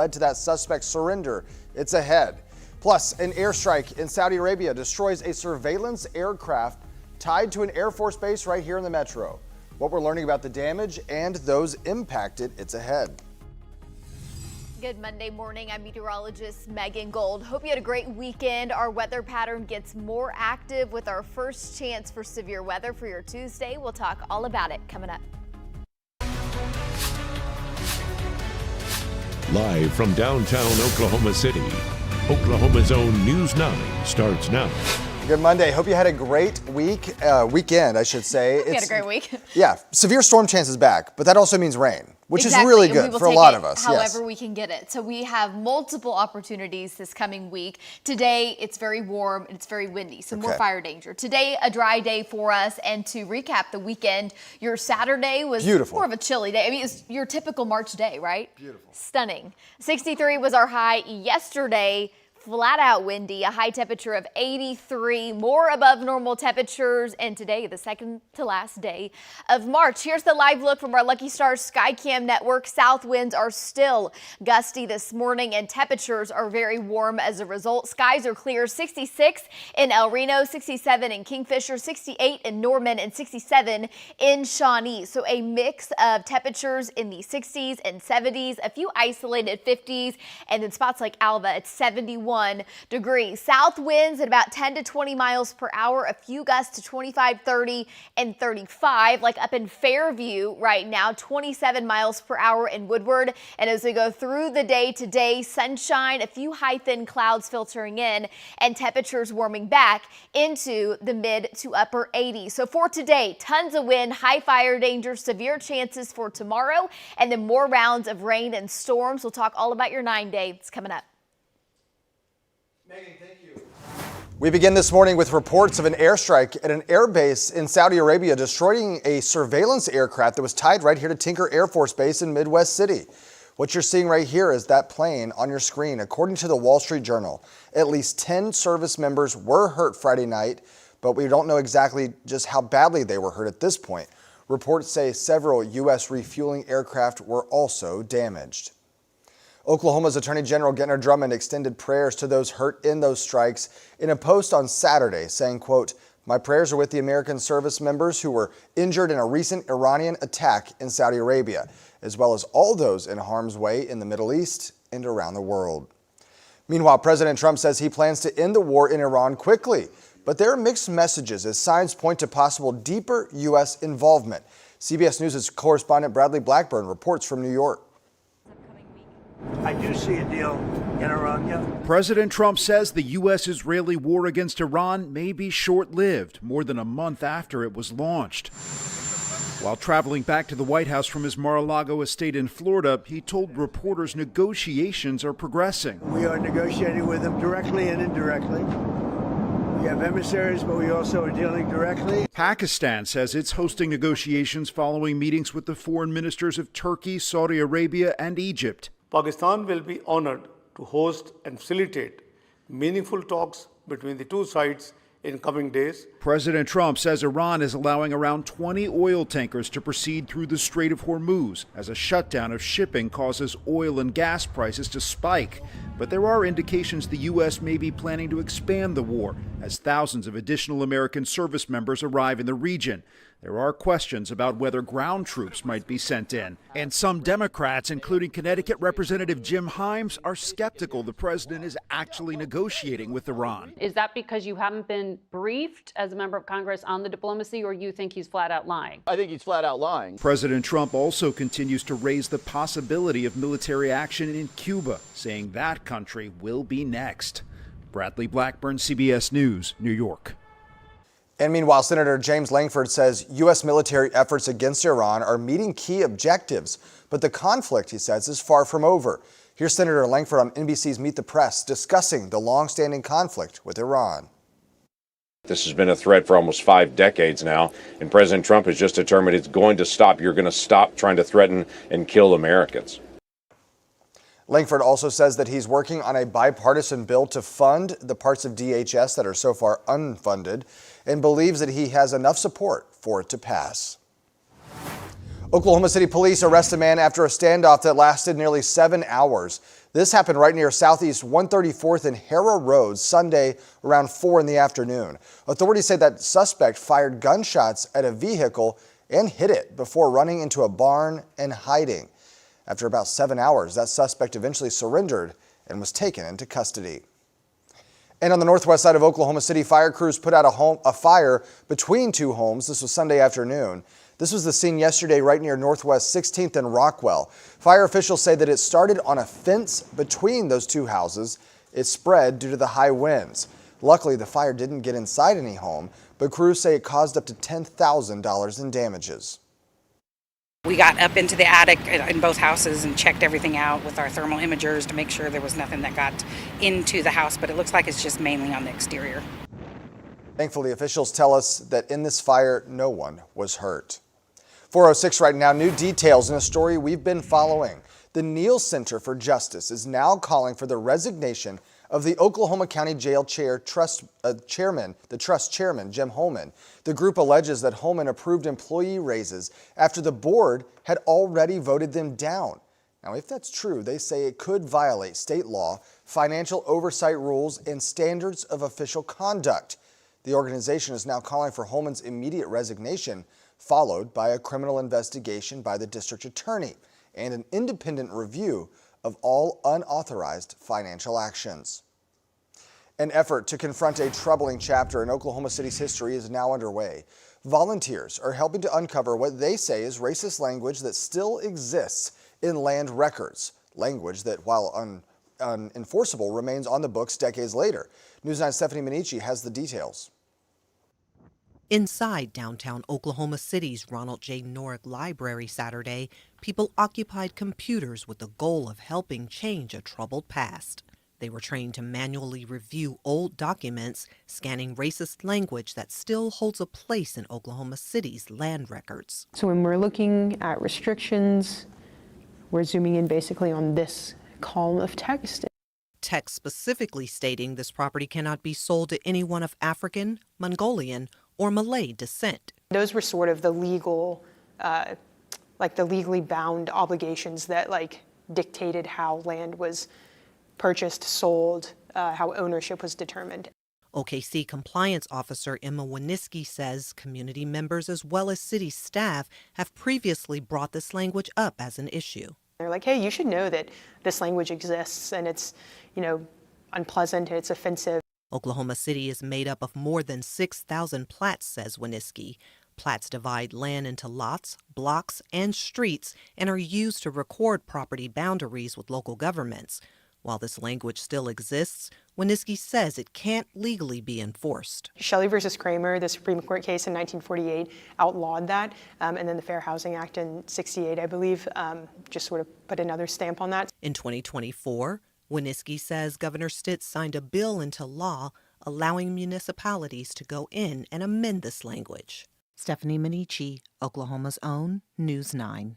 led to that suspect's surrender. It's ahead. Plus, an airstrike in Saudi Arabia destroys a surveillance aircraft tied to an Air Force base right here in the metro. What we're learning about the damage and those impacted, it's ahead. Good Monday morning. I'm meteorologist Megan Gold. Hope you had a great weekend. Our weather pattern gets more active with our first chance for severe weather for your Tuesday. We'll talk all about it coming up. Live from downtown Oklahoma City, Oklahoma's own News 9 starts now. Good Monday. Hope you had a great weekend, I should say. We had a great week. Yeah, severe storm chances back, but that also means rain, which Exactly. is really good for a lot of us. However we can get it. So we have multiple opportunities this coming week. Today, it's very warm and it's very windy, so more fire danger. Today, a dry day for us. And to recap the weekend, your Saturday was beautiful. More of a chilly day. I mean, it's your typical March day, right? Beautiful. Stunning. 63 was our high yesterday. Flat out windy, a high temperature of 83, more above normal temperatures, and today, the second to last day of March. Here's the live look from our Lucky Stars Skycam network. South winds are still gusty this morning, and temperatures are very warm as a result. Skies are clear, 66 in El Reno, 67 in Kingfisher, 68 in Norman, and 67 in Shawnee. So a mix of temperatures in the 60s and 70s, a few isolated 50s, and in spots like Alva, it's 71 degrees. South winds at about 10 to 20 miles per hour, a few gusts to 25, 30, and 35, like up in Fairview right now, 27 miles per hour in Woodward. And as we go through the day today, sunshine, a few high thin clouds filtering in, and temperatures warming back into the mid to upper 80s. So for today, tons of wind, high fire danger, severe chances for tomorrow, and then more rounds of rain and storms. We'll talk all about your 9-day. It's coming up. Megan, thank you. We begin this morning with reports of an airstrike at an air base in Saudi Arabia, destroying a surveillance aircraft that was tied right here to Tinker Air Force Base in Midwest City. What you're seeing right here is that plane on your screen. According to the Wall Street Journal, at least 10 service members were hurt Friday night, but we don't know exactly just how badly they were hurt at this point. Reports say several U.S. refueling aircraft were also damaged. Oklahoma's Attorney General Gentner Drummond extended prayers to those hurt in those strikes in a post on Saturday, saying, quote, "My prayers are with the American service members who were injured in a recent Iranian attack in Saudi Arabia, as well as all those in harm's way in the Middle East and around the world." Meanwhile, President Trump says he plans to end the war in Iran quickly, but there are mixed messages as signs point to possible deeper U.S. involvement. CBS News' correspondent Bradley Blackburn reports from New York. I do see a deal in Iran, yeah. President Trump says the U.S.-Israeli war against Iran may be short-lived, more than a month after it was launched. While traveling back to the White House from his Mar-a-Lago estate in Florida, he told reporters negotiations are progressing. We are negotiating with them directly and indirectly. We have emissaries, but we also are dealing directly. Pakistan says it's hosting negotiations following meetings with the foreign ministers of Turkey, Saudi Arabia, and Egypt. Pakistan will be honored to host and facilitate meaningful talks between the two sides in coming days. President Trump says Iran is allowing around 20 oil tankers to proceed through the Strait of Hormuz as a shutdown of shipping causes oil and gas prices to spike. But there are indications the U.S. may be planning to expand the war as thousands of additional American service members arrive in the region. There are questions about whether ground troops might be sent in. And some Democrats, including Connecticut Representative Jim Himes, are skeptical the president is actually negotiating with Iran. Is that because you haven't been briefed as a member of Congress on the diplomacy, or you think he's flat out lying? I think he's flat out lying. President Trump also continues to raise the possibility of military action in Cuba, saying that country will be next. Bradley Blackburn, CBS News, New York. And meanwhile, Senator James Lankford says U.S. military efforts against Iran are meeting key objectives. But the conflict, he says, is far from over. Here's Senator Lankford on NBC's Meet the Press discussing the long-standing conflict with Iran. This has been a threat for almost 5 decades now, and President Trump has just determined it's going to stop. You're going to stop trying to threaten and kill Americans. Lankford also says that he's working on a bipartisan bill to fund the parts of DHS that are so far unfunded and believes that he has enough support for it to pass. Oklahoma City police arrest a man after a standoff that lasted nearly 7 hours. This happened right near Southeast 134th and Harrow Road Sunday around 4 in the afternoon. Authorities say that suspect fired gunshots at a vehicle and hit it before running into a barn and hiding. After about 7 hours, that suspect eventually surrendered and was taken into custody. And on the northwest side of Oklahoma City, fire crews put out a fire between two homes. This was Sunday afternoon. This was the scene yesterday right near Northwest 16th and Rockwell. Fire officials say that it started on a fence between those two houses. It spread due to the high winds. Luckily, the fire didn't get inside any home, but crews say it caused up to $10,000 in damages. We got up into the attic in both houses and checked everything out with our thermal imagers to make sure there was nothing that got into the house, but it looks like it's just mainly on the exterior. Thankfully, officials tell us that in this fire, no one was hurt. 4:06 right now, new details in a story we've been following. The Neal Center for Justice is now calling for the resignation of the Oklahoma County Jail Trust Chairman, Jim Holman. The group alleges that Holman approved employee raises after the board had already voted them down. Now, if that's true, they say it could violate state law, financial oversight rules, and standards of official conduct. The organization is now calling for Holman's immediate resignation, followed by a criminal investigation by the district attorney and an independent review of all unauthorized financial actions. An effort to confront a troubling chapter in Oklahoma City's history is now underway. Volunteers are helping to uncover what they say is racist language that still exists in land records, language that, while unenforceable, remains on the books decades later. News 9's Stephanie Minichi has the details. Inside downtown Oklahoma City's Ronald J. Norick Library Saturday, people occupied computers with the goal of helping change a troubled past. They were trained to manually review old documents, scanning racist language that still holds a place in Oklahoma City's land records. So when we're looking at restrictions, we're zooming in basically on this column of text. Text specifically stating this property cannot be sold to anyone of African, Mongolian, or Malay descent. Those were sort of the legal, the legally bound obligations that dictated how land was purchased, sold, how ownership was determined. OKC Compliance Officer Emma Winiski says community members as well as city staff have previously brought this language up as an issue. They're like, hey, you should know that this language exists and it's, unpleasant, it's offensive. Oklahoma City is made up of more than 6,000 plats, says Winiski. Plats divide land into lots, blocks, and streets and are used to record property boundaries with local governments. While this language still exists, Winiski says it can't legally be enforced. Shelley versus Kramer, the Supreme Court case in 1948, outlawed that, and then the Fair Housing Act in '68, I believe, just sort of put another stamp on that. In 2024, Winiski says Governor Stitt signed a bill into law allowing municipalities to go in and amend this language. Stephanie Minichi, Oklahoma's own News 9.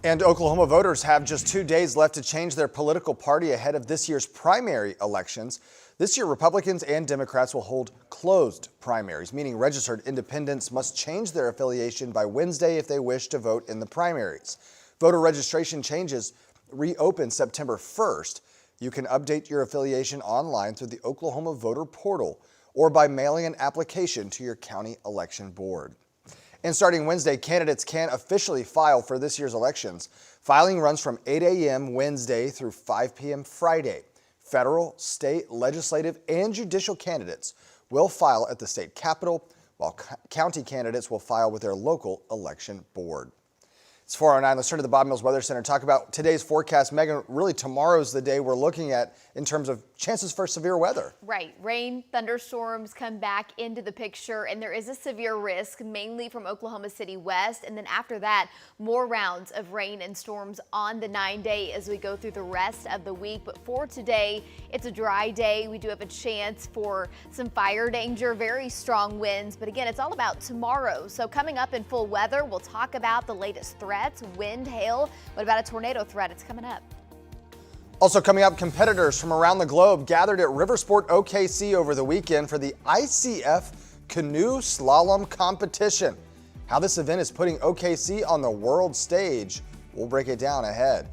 And Oklahoma voters have just 2 days left to change their political party ahead of this year's primary elections. This year, Republicans and Democrats will hold closed primaries, meaning registered independents must change their affiliation by Wednesday if they wish to vote in the primaries. Voter registration changes reopen September 1st. You can update your affiliation online through the Oklahoma Voter Portal or by mailing an application to your county election board. And starting Wednesday, candidates can officially file for this year's elections. Filing runs from 8 a.m. Wednesday through 5 p.m. Friday. Federal, state, legislative, and judicial candidates will file at the state capitol, while county candidates will file with their local election board. It's 4:09. Let's turn to the Bob Mills Weather Center. Talk about today's forecast. Megan, really tomorrow's the day we're looking at in terms of chances for severe weather. Right. Rain, thunderstorms come back into the picture, and there is a severe risk, mainly from Oklahoma City west. And then after that, more rounds of rain and storms on the 9-day as we go through the rest of the week. But for today, it's a dry day. We do have a chance for some fire danger, very strong winds. But again, it's all about tomorrow. So coming up in full weather, we'll talk about the latest threats, wind, hail. What about a tornado threat? It's coming up. Also coming up, competitors from around the globe gathered at Riversport OKC over the weekend for the ICF Canoe Slalom Competition. How this event is putting OKC on the world stage We'll break it down ahead.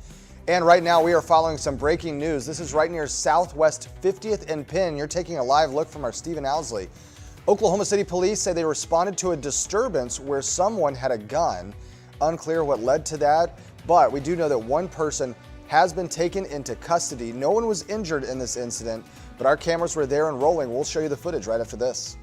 And right now we are following some breaking news. This is right near Southwest 50th and Penn. You're taking a live look from our Stephen Owsley. Oklahoma City police say they responded to a disturbance where someone had a gun. Unclear what led to that, but we do know that one person has been taken into custody. No one was injured in this incident, but our cameras were there and rolling. We'll show you the footage right after this.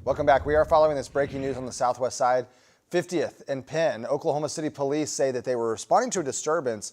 Welcome back. We are following this breaking news on the southwest side. 50th and Penn. Oklahoma City police say that they were responding to a disturbance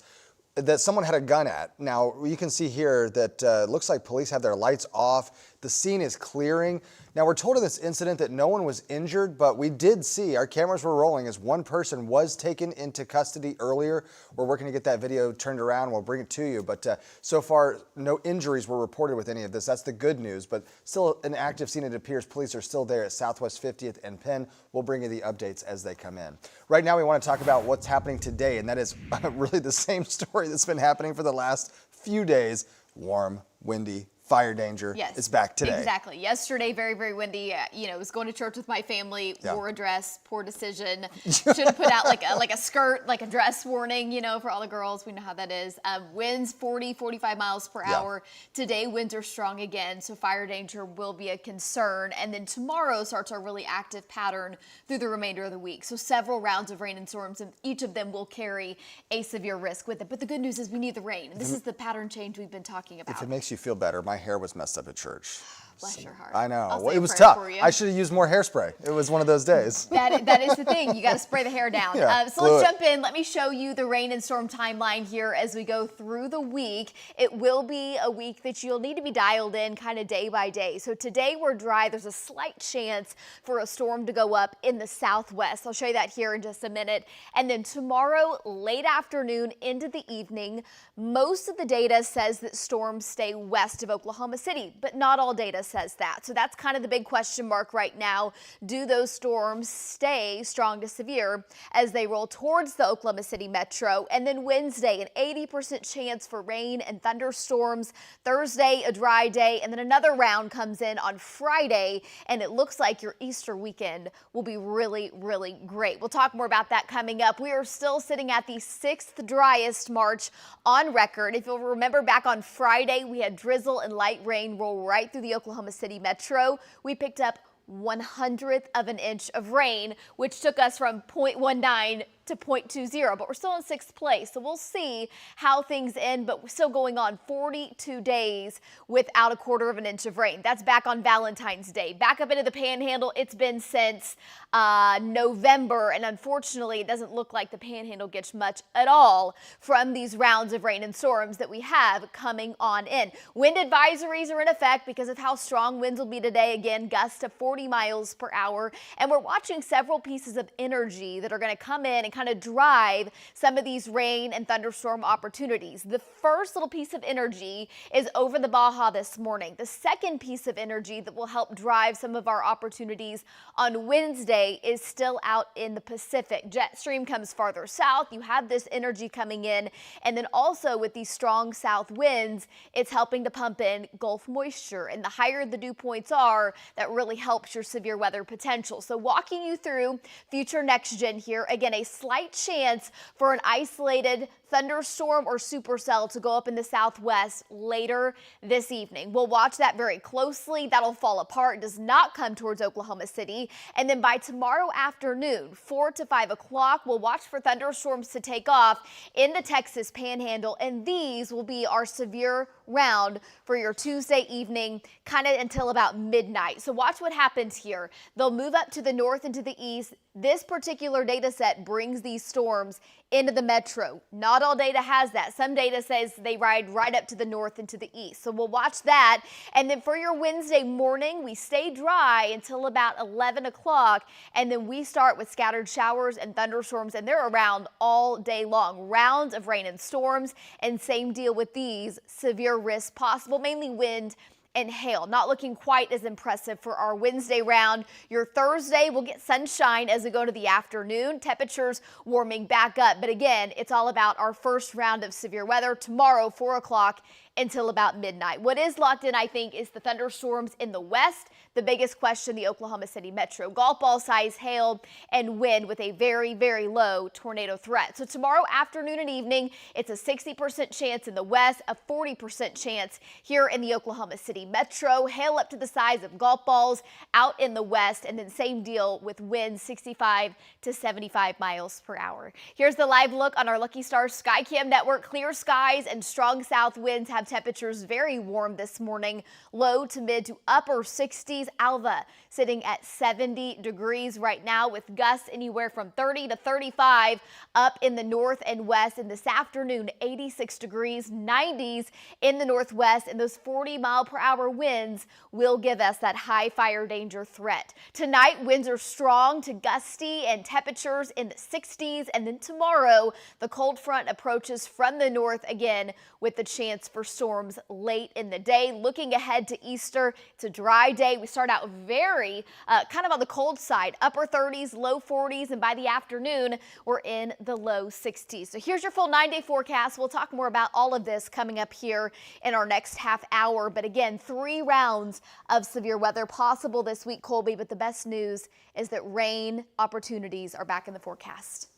that someone had a gun at. Now, you can see here that looks like police have their lights off. The scene is clearing. Now, we're told in this incident that no one was injured, but we did see, our cameras were rolling as one person was taken into custody earlier. We're working to get that video turned around. We'll bring it to you. But so far, no injuries were reported with any of this. That's the good news, but still an active scene. It appears police are still there at Southwest 50th and Penn. We'll bring you the updates as they come in. Right now, we want to talk about what's happening today, and that is really the same story that's been happening for the last few days. Warm, windy, fire danger. Yes, it's back today. Exactly. Yesterday, very, very windy. Was going to church with my family. Yeah. Wore a dress. Poor decision. Should have put out like a skirt, like a dress warning. For all the girls, we know how that is. Winds 40, 45 miles per hour. Today, winds are strong again, so fire danger will be a concern. And then tomorrow starts our really active pattern through the remainder of the week. So several rounds of rain and storms, and each of them will carry a severe risk with it. But the good news is we need the rain. This is the pattern change we've been talking about. If it makes you feel better, my hair was messed up at church. Bless your heart. I know. I'll Well, say it a was prayer tough. for you. I should have used more hairspray. It was one of those days. That is the thing. You got to spray the hair down. Yeah, So let's jump in. Let me show you the rain and storm timeline here as we go through the week. It will be a week that you'll need to be dialed in kind of day by day. So today we're dry. There's a slight chance for a storm to go up in the southwest. I'll show you that here in just a minute. And then tomorrow, late afternoon into the evening, most of the data says that storms stay west of Oklahoma City, but not all data says that. So that's kind of the big question mark right now. Do those storms stay strong to severe as they roll towards the Oklahoma City metro? And then Wednesday, an 80% chance for rain and thunderstorms. Thursday, a dry day, and then another round comes in on Friday, and it looks like your Easter weekend will be really, really great. We'll talk more about that coming up. We are still sitting at the 6th driest March on record. If you'll remember, back on Friday, we had drizzle and light rain roll right through the Oklahoma City metro. We picked up 1/100th of an inch of rain, which took us from 0.19 to 0.20, but we're still in 6th place. So we'll see how things end, but we're still going on 42 days without 1/4 of an inch of rain. That's back on Valentine's Day. Back up into the Panhandle, it's been since November, and unfortunately, it doesn't look like the Panhandle gets much at all from these rounds of rain and storms that we have coming on in. Wind advisories are in effect because of how strong winds will be today. Again, gusts to 40 miles per hour, and we're watching several pieces of energy that are going to come in and kind of drive some of these rain and thunderstorm opportunities. The first little piece of energy is over the Baja this morning. The second piece of energy that will help drive some of our opportunities on Wednesday is still out in the Pacific. Jet stream comes farther south. You have this energy coming in, and then also with these strong south winds, it's helping to pump in Gulf moisture, and the higher the dew points are, that really helps your severe weather potential. So walking you through future next gen here, again, a slight chance for an isolated thunderstorm or supercell to go up in the southwest later this evening. We'll watch that very closely. That'll fall apart. It does not come towards Oklahoma City. And then by tomorrow afternoon, 4 to 5 o'clock, we'll watch for thunderstorms to take off in the Texas Panhandle. And these will be our severe round for your Tuesday evening, kind of until about midnight. So watch what happens here. They'll move up to the north and to the east. This particular data set brings these storms into the metro. Not all data has that. Some data says they ride right up to the north and to the east. So we'll watch that. And then for your Wednesday morning, we stay dry until about 11 o'clock. And then we start with scattered showers and thunderstorms, and they're around all day long. Rounds of rain and storms, and same deal with these. Severe risks possible, mainly wind and hail. Not looking quite as impressive for our Wednesday round. Your Thursday will get sunshine as we go to the afternoon. Temperatures warming back up. But again, it's all about our first round of severe weather tomorrow, 4 o'clock until about midnight. What is locked in, I think, is the thunderstorms in the west. The biggest question, the Oklahoma City metro. Golf ball size hail and wind with a very, very low tornado threat. So tomorrow afternoon and evening, it's a 60% chance in the west, a 40% chance here in the Oklahoma City metro. Hail up to the size of golf balls out in the west, and then same deal with winds 65 to 75 miles per hour. Here's the live look on our Lucky Stars Skycam network. Clear skies and strong south winds have temperatures very warm this morning. Low to mid to upper 60s. Alva sitting at 70 degrees right now with gusts anywhere from 30 to 35 up in the north and west. And this afternoon, 86 degrees, 90s in the northwest, and those 40-mile-per-hour winds will give us that high fire danger threat. Tonight, winds are strong to gusty and temperatures in the 60s. And then tomorrow, the cold front approaches from the north again with the chance for storms late in the day. Looking ahead to Easter, it's a dry day. We start out very kind of on the cold side, upper 30s, low 40s, and by the afternoon, we're in the low 60s. So here's your full 9-day forecast. We'll talk more about all of this coming up here in our next half hour. But again, 3 rounds of severe weather possible this week, Colby. But the best news is that rain opportunities are back in the forecast.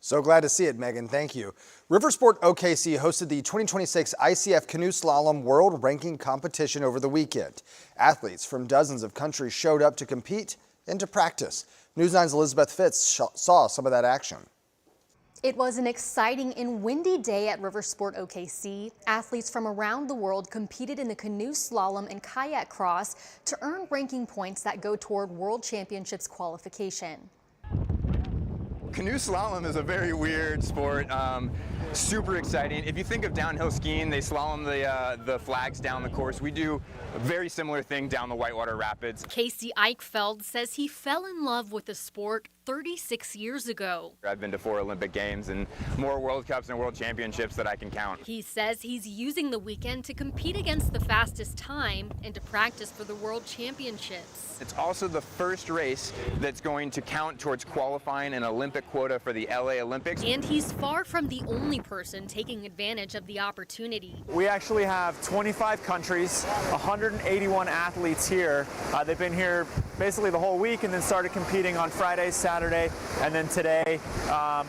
So glad to see it, Megan. Thank you. Riversport OKC hosted the 2026 ICF Canoe Slalom World Ranking Competition over the weekend. Athletes from dozens of countries showed up to compete and to practice. News 9's Elizabeth Fitz saw some of that action. It was an exciting and windy day at Riversport OKC. Athletes from around the world competed in the canoe slalom and kayak cross to earn ranking points that go toward World Championships qualification. Canoe slalom is a very weird sport. Super exciting. If you think of downhill skiing, they slalom the flags down the course. We do a very similar thing down the Whitewater Rapids. Casey Eichfeld says he fell in love with the sport 36 years ago. I've been to 4 Olympic Games and more World Cups and World Championships that I can count. He says he's using the weekend to compete against the fastest time and to practice for the World Championships. It's also the first race that's going to count towards qualifying an Olympic quota for the LA Olympics. And he's far from the only person taking advantage of the opportunity. We actually have 25 countries, 181 athletes here. They've been here basically the whole week and then started competing on Friday, Saturday, and then today,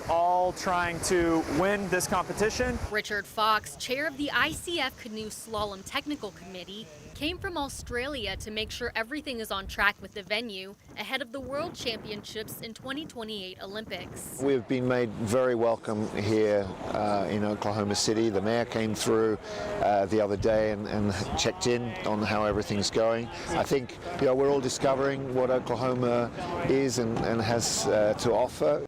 all trying to win this competition. Richard Fox, chair of the ICF Canoe Slalom Technical Committee, came from Australia to make sure everything is on track with the venue ahead of the World Championships in 2028 Olympics. We've been made very welcome here in Oklahoma City. The mayor came through the other day and checked in on how everything's going. I think we're all discovering what Oklahoma is and has to offer.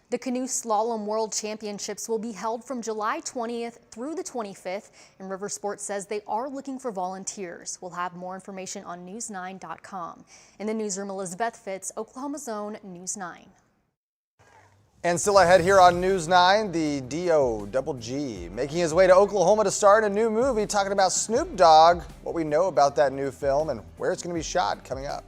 The Canoe Slalom World Championships will be held from July 20th through the 25th, and Riversport says they are looking for volunteers. We'll have more information on news9.com. In the newsroom, Elizabeth Fitz, Oklahoma's own News 9. And still ahead here on News 9, the D.O.G.G. making his way to Oklahoma to star in a new movie talking about Snoop Dogg, what we know about that new film, and where it's going to be shot coming up.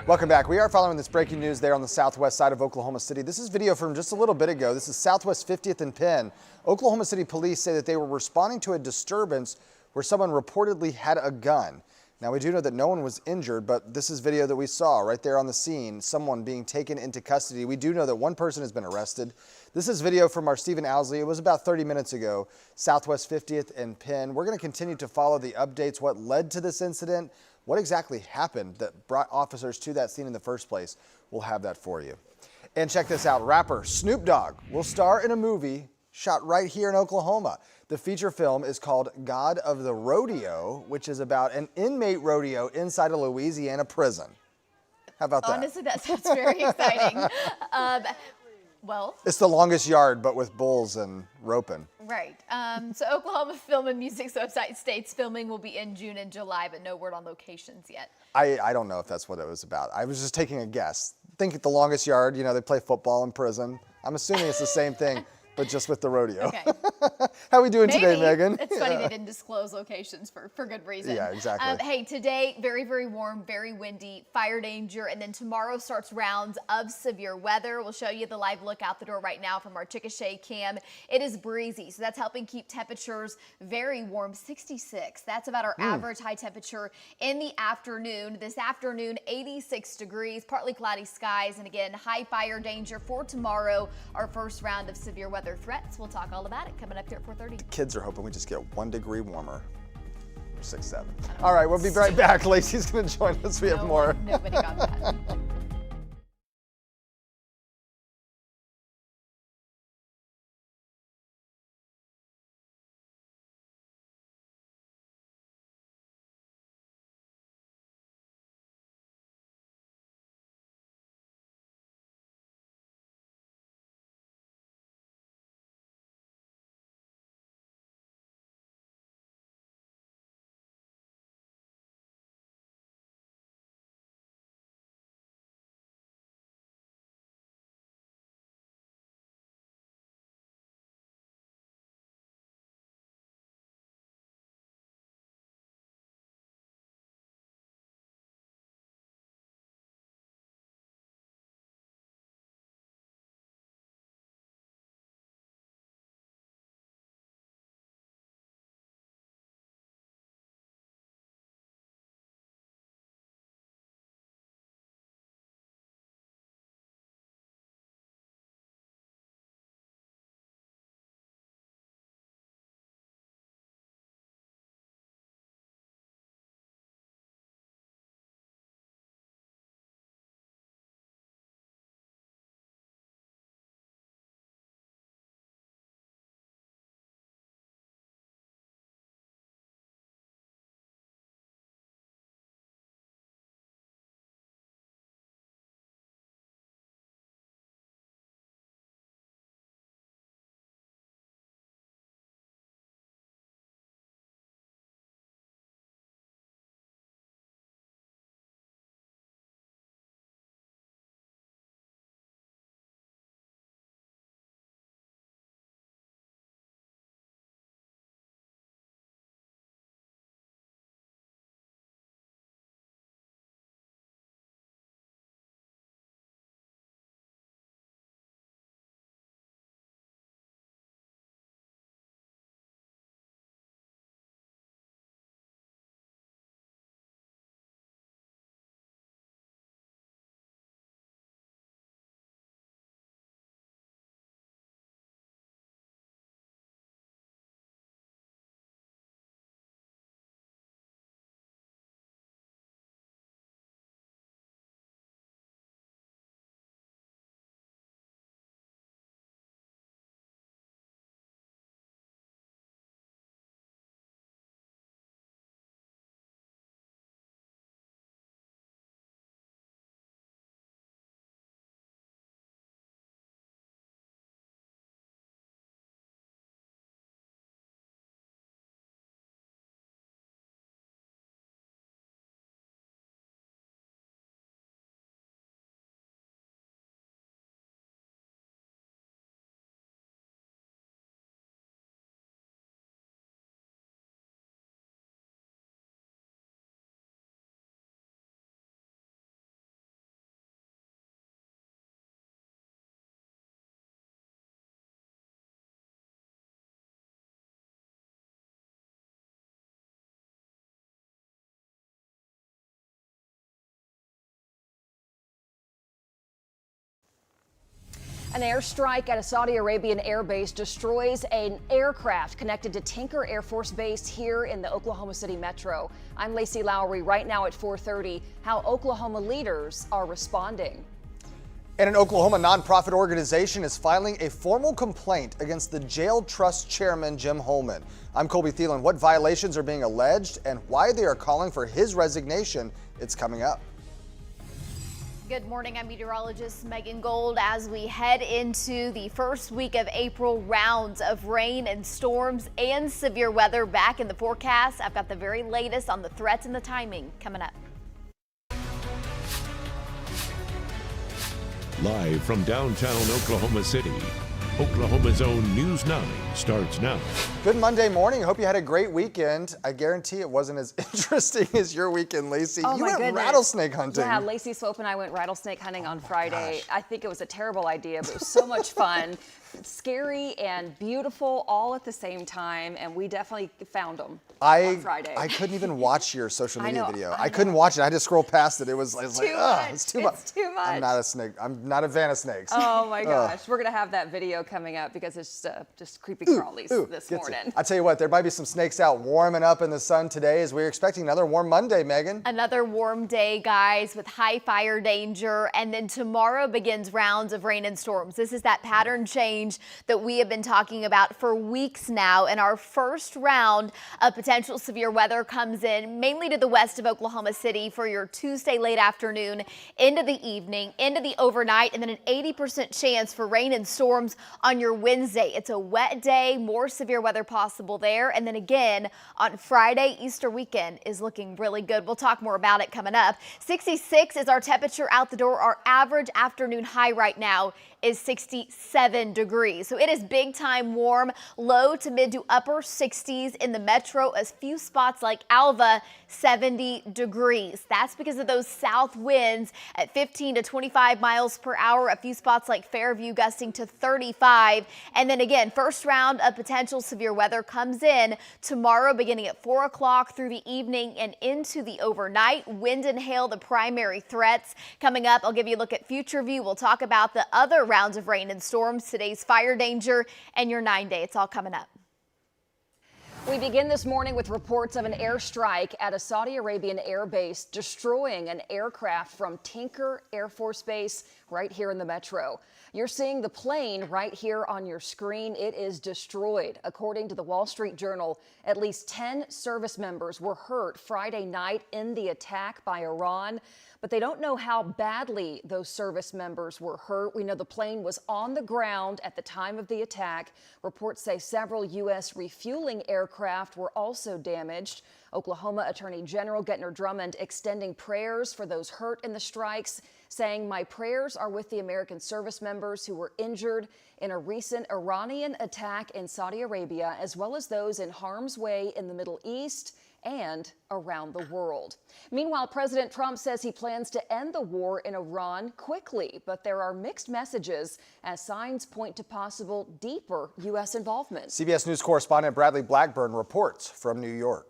Welcome back. We are following this breaking news there on the southwest side of Oklahoma City. This is video from just a little bit ago. This is Southwest 50th and Penn. Oklahoma City police say that they were responding to a disturbance where someone reportedly had a gun. Now, we do know that no one was injured, but this is video that we saw right there on the scene, someone being taken into custody. We do know that one person has been arrested. This is video from our Stephen Owsley. It was about 30 minutes ago, Southwest 50th and Penn. We're going to continue to follow the updates, what led to this incident, what exactly happened that brought officers to that scene in the first place. We'll have that for you. And check this out, rapper Snoop Dogg will star in a movie shot right here in Oklahoma. The feature film is called God of the Rodeo, which is about an inmate rodeo inside a Louisiana prison. How about that? Honestly, that sounds very exciting. Well, it's the longest yard, but with bulls and roping. Right. So Oklahoma Film and Music's website states filming will be in June and July, but no word on locations yet. I don't know if that's what it was about. I was just taking a guess. Think the longest yard, you know, they play football in prison. I'm assuming it's the same thing, but just with the rodeo. Okay. How are we doing today, Megan? It's funny they didn't disclose locations for good reason. Yeah, exactly. Hey, today, very, very warm, very windy, fire danger, and then tomorrow starts rounds of severe weather. We'll show you the live look out the door right now from our Chickasha cam. It is breezy, so that's helping keep temperatures very warm, 66. That's about our average high temperature in the afternoon. This afternoon, 86 degrees, partly cloudy skies, and again, high fire danger for tomorrow, our first round of severe weather threats. We'll talk all about it coming up here at 4:30. Kids are hoping we just get 1 degree warmer. 6, 7. All right, we'll be right back. Lacey's going to join us. We have more. Nobody got that. An airstrike at a Saudi Arabian airbase destroys an aircraft connected to Tinker Air Force Base here in the Oklahoma City metro. I'm Lacey Lowry right now at 4:30. How Oklahoma leaders are responding. And an Oklahoma nonprofit organization is filing a formal complaint against the jail trust chairman, Jim Holman. I'm Colby Thielen. What violations are being alleged and why they are calling for his resignation? It's coming up. Good morning, I'm meteorologist Megan Gold. As we head into the first week of April, rounds of rain and storms and severe weather back in the forecast. I've got the very latest on the threats and the timing coming up. Live from downtown Oklahoma City, Oklahoma's own News 9 starts now. Good Monday morning. Hope you had a great weekend. I guarantee it wasn't as interesting as your weekend, Lacey. Oh, you my went goodness. rattlesnake hunting. Yeah, Lacey Swope and I went rattlesnake hunting on Friday. I think it was a terrible idea, but it was so much fun. Scary and beautiful all at the same time, and we definitely found them on Friday. I couldn't even watch your social media I know, video. I I couldn't watch it. I had to scroll past it. It was like, Too ugh, much. it's too much. It's too much. I'm not a snake. I'm not a fan of snakes. Oh my Ugh. gosh, we're gonna have that video coming up because it's just creepy crawlies this Gets it. morning. I tell you what, there might be some snakes out warming up in the sun today as we're expecting another warm Monday, Megan. Another warm day, guys, with high fire danger. And then tomorrow begins rounds of rain and storms. This is that pattern change that we have been talking about for weeks now. And our first round of potential severe weather comes in mainly to the west of Oklahoma City for your Tuesday late afternoon into the evening, into the overnight, and then an 80% chance for rain and storms on your Wednesday. It's a wet day, more severe weather possible there. And then again on Friday, Easter weekend is looking really good. We'll talk more about it coming up. 66 is our temperature out the door. Our average afternoon high right now is 67 degrees. So it is big time warm, low to mid to upper 60s in the metro. A few spots like Alva, 70 degrees. That's because of those south winds at 15 to 25 miles per hour. A few spots like Fairview gusting to 35. And then again, first round of potential severe weather comes in tomorrow beginning at 4 o'clock through the evening and into the overnight. Wind and hail, the primary threats. Coming up, I'll give you a look at future view. We'll talk about the other rounds of rain and storms, today's fire danger, and your 9-day. It's all coming up. We begin this morning with reports of an airstrike at a Saudi Arabian air base destroying an aircraft from Tinker Air Force Base right here in the metro. You're seeing the plane right here on your screen. It is destroyed. According to the Wall Street Journal, at least 10 service members were hurt Friday night in the attack by Iran, but they don't know how badly those service members were hurt. We know the plane was on the ground at the time of the attack. Reports say several U.S. refueling aircraft were also damaged. Oklahoma Attorney General Getner Drummond extending prayers for those hurt in the strikes, saying, "My prayers are with the American service members who were injured in a recent Iranian attack in Saudi Arabia, as well as those in harm's way in the Middle East and around the world." Meanwhile, President Trump says he plans to end the war in Iran quickly, but there are mixed messages as signs point to possible deeper U.S. involvement. CBS News correspondent Bradley Blackburn reports from New York.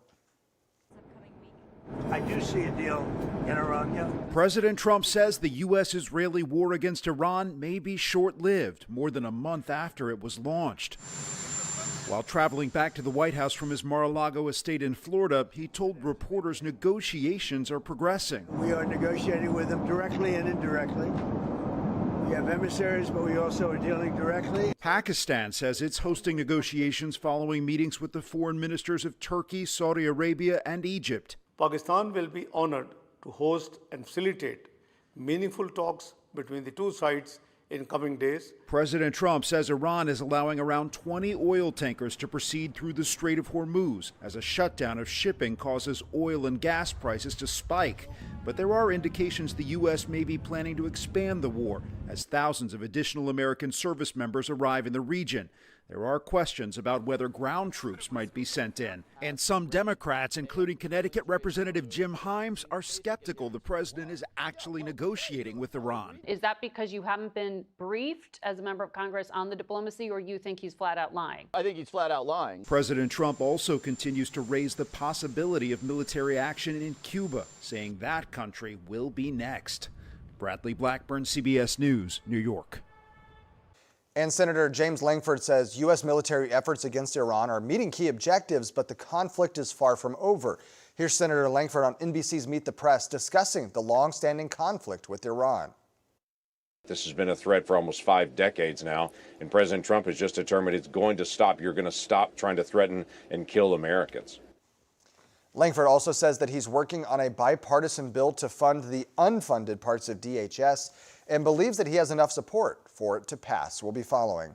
I do see a deal in Iran, yeah. President Trump says the U.S.-Israeli war against Iran may be short-lived, more than a month after it was launched. While traveling back to the White House from his Mar-a-Lago estate in Florida, he told reporters negotiations are progressing. We are negotiating with them directly and indirectly. We have emissaries, but we also are dealing directly. Pakistan says it's hosting negotiations following meetings with the foreign ministers of Turkey, Saudi Arabia, and Egypt. Pakistan will be honored to host and facilitate meaningful talks between the two sides in coming days. President Trump says Iran is allowing around 20 oil tankers to proceed through the Strait of Hormuz as a shutdown of shipping causes oil and gas prices to spike. But there are indications the U.S. may be planning to expand the war as thousands of additional American service members arrive in the region. There are questions about whether ground troops might be sent in. And some Democrats, including Connecticut Representative Jim Himes, are skeptical the president is actually negotiating with Iran. Is that because you haven't been briefed as a member of Congress on the diplomacy, or you think he's flat out lying? I think he's flat out lying. President Trump also continues to raise the possibility of military action in Cuba, saying that country will be next. Bradley Blackburn, CBS News, New York. And Senator James Langford says U.S. military efforts against Iran are meeting key objectives, but the conflict is far from over. Here's Senator Langford on NBC's Meet the Press discussing the long-standing conflict with Iran. This has been a threat for almost 5 decades now, and President Trump has just determined it's going to stop. You're going to stop trying to threaten and kill Americans. Langford also says that he's working on a bipartisan bill to fund the unfunded parts of DHS and believes that he has enough support for it to pass. We'll be following.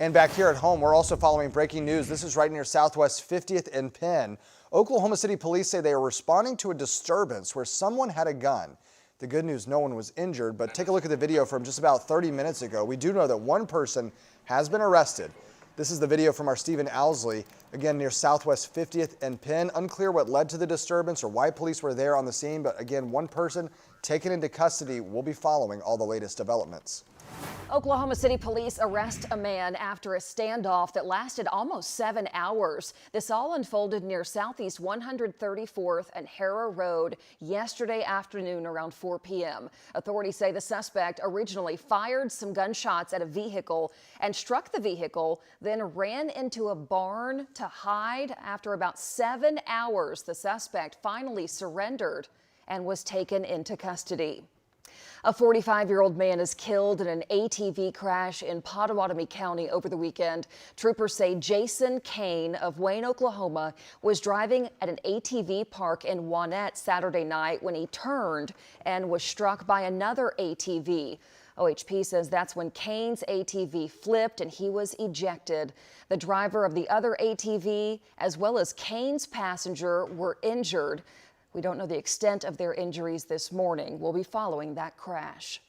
And back here at home, we're also following breaking news. This is right near Southwest 50th and Penn. Oklahoma City police say they are responding to a disturbance where someone had a gun. The good news, no one was injured, but take a look at the video from just about 30 minutes ago. We do know that one person has been arrested. This is the video from our Stephen Owsley, again near Southwest 50th and Penn. Unclear what led to the disturbance or why police were there on the scene, but again, one person taken into custody. We'll be following all the latest developments. Oklahoma City police arrest a man after a standoff that lasted almost 7 hours. This all unfolded near Southeast 134th and Harrah Road yesterday afternoon around 4 p.m. Authorities say the suspect originally fired some gunshots at a vehicle and struck the vehicle, then ran into a barn to hide. After about 7 hours, the suspect finally surrendered and was taken into custody. A 45-year-old man is killed in an ATV crash in Pottawatomie County over the weekend. Troopers say Jason Kane of Wayne, Oklahoma, was driving at an ATV park in Wanette Saturday night when he turned and was struck by another ATV. OHP says that's when Kane's ATV flipped and he was ejected. The driver of the other ATV, as well as Kane's passenger, were injured. We don't know the extent of their injuries this morning. We'll be following that crash.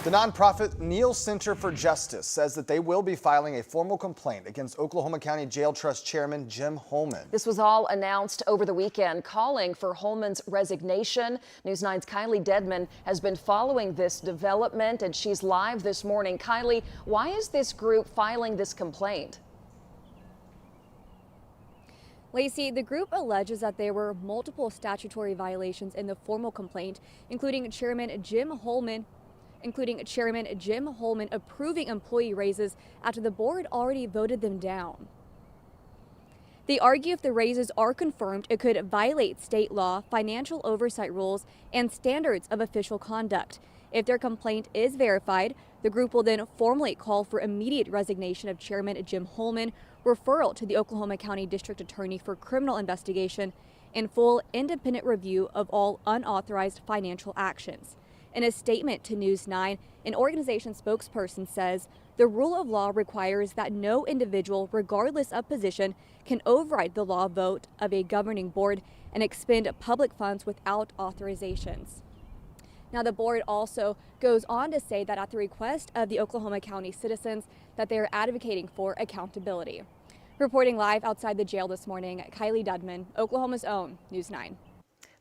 The nonprofit Neal Center for Justice says that they will be filing a formal complaint against Oklahoma County Jail Trust Chairman Jim Holman. This was all announced over the weekend, calling for Holman's resignation. News 9's Kylie Dedman has been following this development, and she's live this morning. Kylie, why is this group filing this complaint? Lacey, the group alleges that there were multiple statutory violations in the formal complaint, including Chairman Jim Holman approving employee raises after the board already voted them down. They argue if the raises are confirmed, it could violate state law, financial oversight rules, and standards of official conduct. If their complaint is verified, the group will then formally call for immediate resignation of Chairman Jim Holman, referral to the Oklahoma County District Attorney for criminal investigation, and full independent review of all unauthorized financial actions. In a statement to News 9, an organization spokesperson says the rule of law requires that no individual, regardless of position, can override the law vote of a governing board and expend public funds without authorizations. Now, the board also goes on to say that at the request of the Oklahoma County citizens that they are advocating for accountability. Reporting live outside the jail this morning, Kylie Dedman, Oklahoma's own News 9.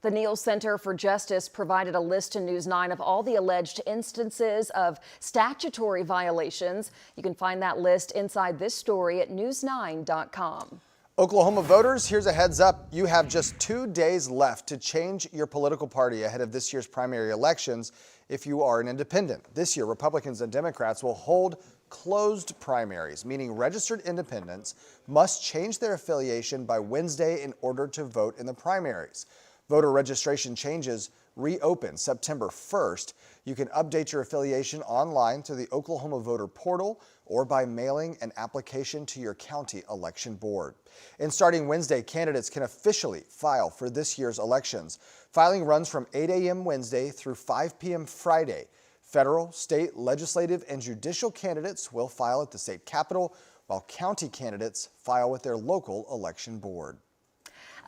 The Neal Center for Justice provided a list to News 9 of all the alleged instances of statutory violations. You can find that list inside this story at news9.com. Oklahoma voters, here's a heads up. You have just 2 days left to change your political party ahead of this year's primary elections if you are an independent. This year, Republicans and Democrats will hold closed primaries, meaning registered independents must change their affiliation by Wednesday in order to vote in the primaries. Voter registration changes reopen September 1st. You can update your affiliation online through the Oklahoma Voter Portal or by mailing an application to your county election board. And starting Wednesday, candidates can officially file for this year's elections. Filing runs from 8 a.m. Wednesday through 5 p.m. Friday. Federal, state, legislative, and judicial candidates will file at the state capitol, while county candidates file with their local election board.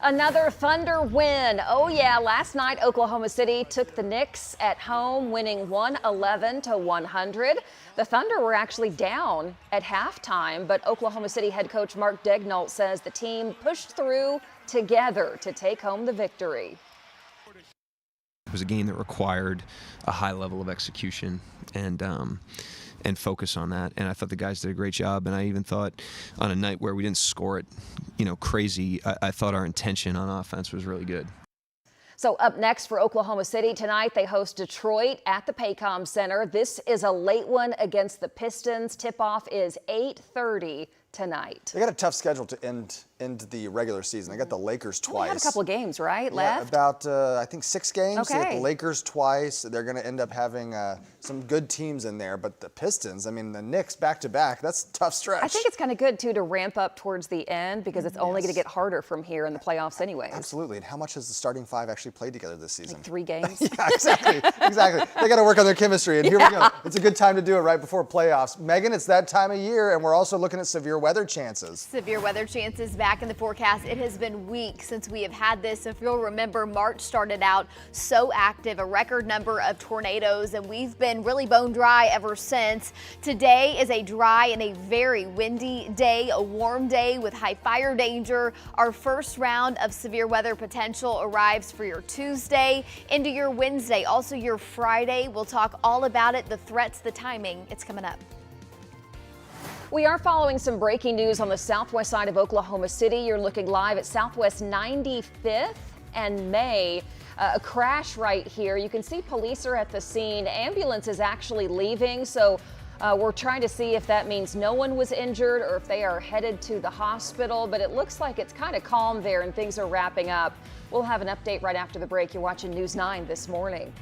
Another Thunder win. Oh yeah, last night Oklahoma City took the Knicks at home, winning 111-100. The Thunder were actually down at halftime, but Oklahoma City head coach Mark Daigneault says the team pushed through together to take home the victory. It was a game that required a high level of execution and focus on that. And I thought the guys did a great job. And I even thought on a night where we didn't score it, crazy, I thought our intention on offense was really good. So up next for Oklahoma City tonight, they host Detroit at the Paycom Center. This is a late one against the Pistons. Tip-off is 8:30 tonight. They got a tough schedule to end the regular season. They got the Lakers twice. They had a couple of games, right, Yeah, left? about, I think, 6 games. Okay. They got the Lakers twice. They're going to end up having some good teams in there. But the Pistons, I mean, the Knicks back-to-back, that's a tough stretch. I think it's kind of good, too, to ramp up towards the end because it's only going to get harder from here in the playoffs anyway. Absolutely. And how much has the starting five actually played together this season? Like 3 games? Yeah, exactly. Exactly. They got to work on their chemistry. And here we go. It's a good time to do it right before playoffs. Megan, it's that time of year, and we're also looking at severe weather chances. Severe weather chances back in the forecast. It has been weeks since we have had this. If you'll remember, March started out so active, a record number of tornadoes, and we've been really bone dry ever since. Today is a dry and a very windy day, a warm day with high fire danger. Our first round of severe weather potential arrives for your Tuesday into your Wednesday, also your Friday. We'll talk all about it, the threats, the timing. It's coming up. We are following some breaking news on the southwest side of Oklahoma City. You're looking live at Southwest 95th and May. A crash right here. You can see police are at the scene. Ambulance is actually leaving, so we're trying to see if that means no one was injured or if they are headed to the hospital, but it looks like it's kind of calm there and things are wrapping up. We'll have an update right after the break. You're watching News 9 this morning.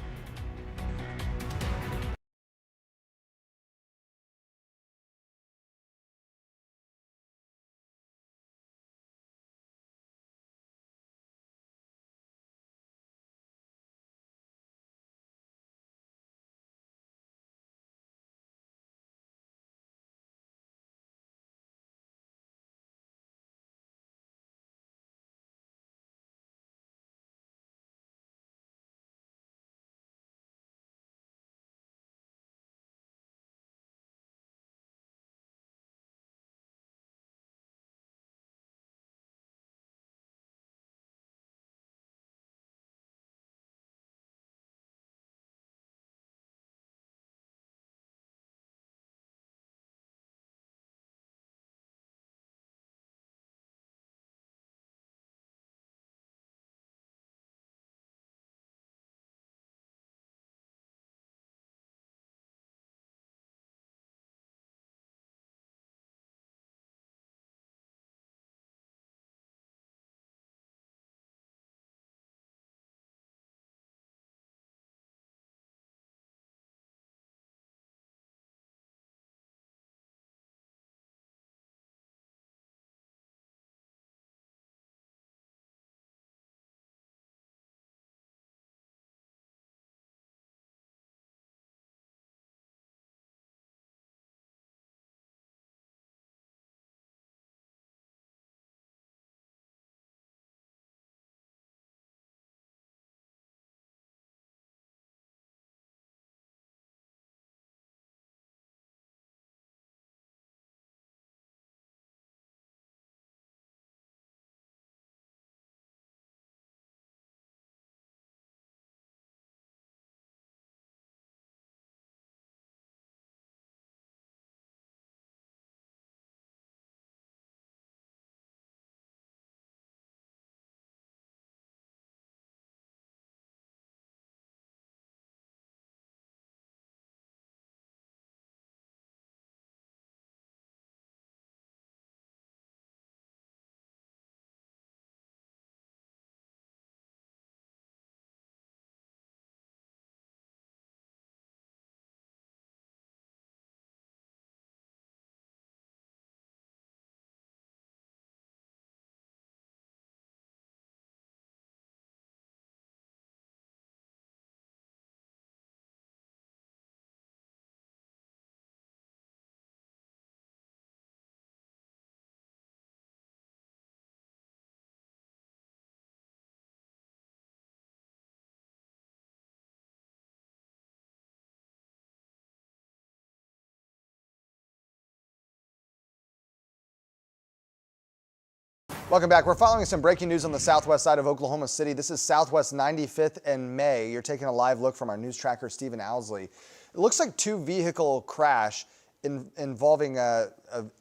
Welcome back. We're following some breaking news on the southwest side of Oklahoma City. This is Southwest 95th and May. You're taking a live look from our news tracker, Stephen Owsley. It looks like 2 vehicle crash involving a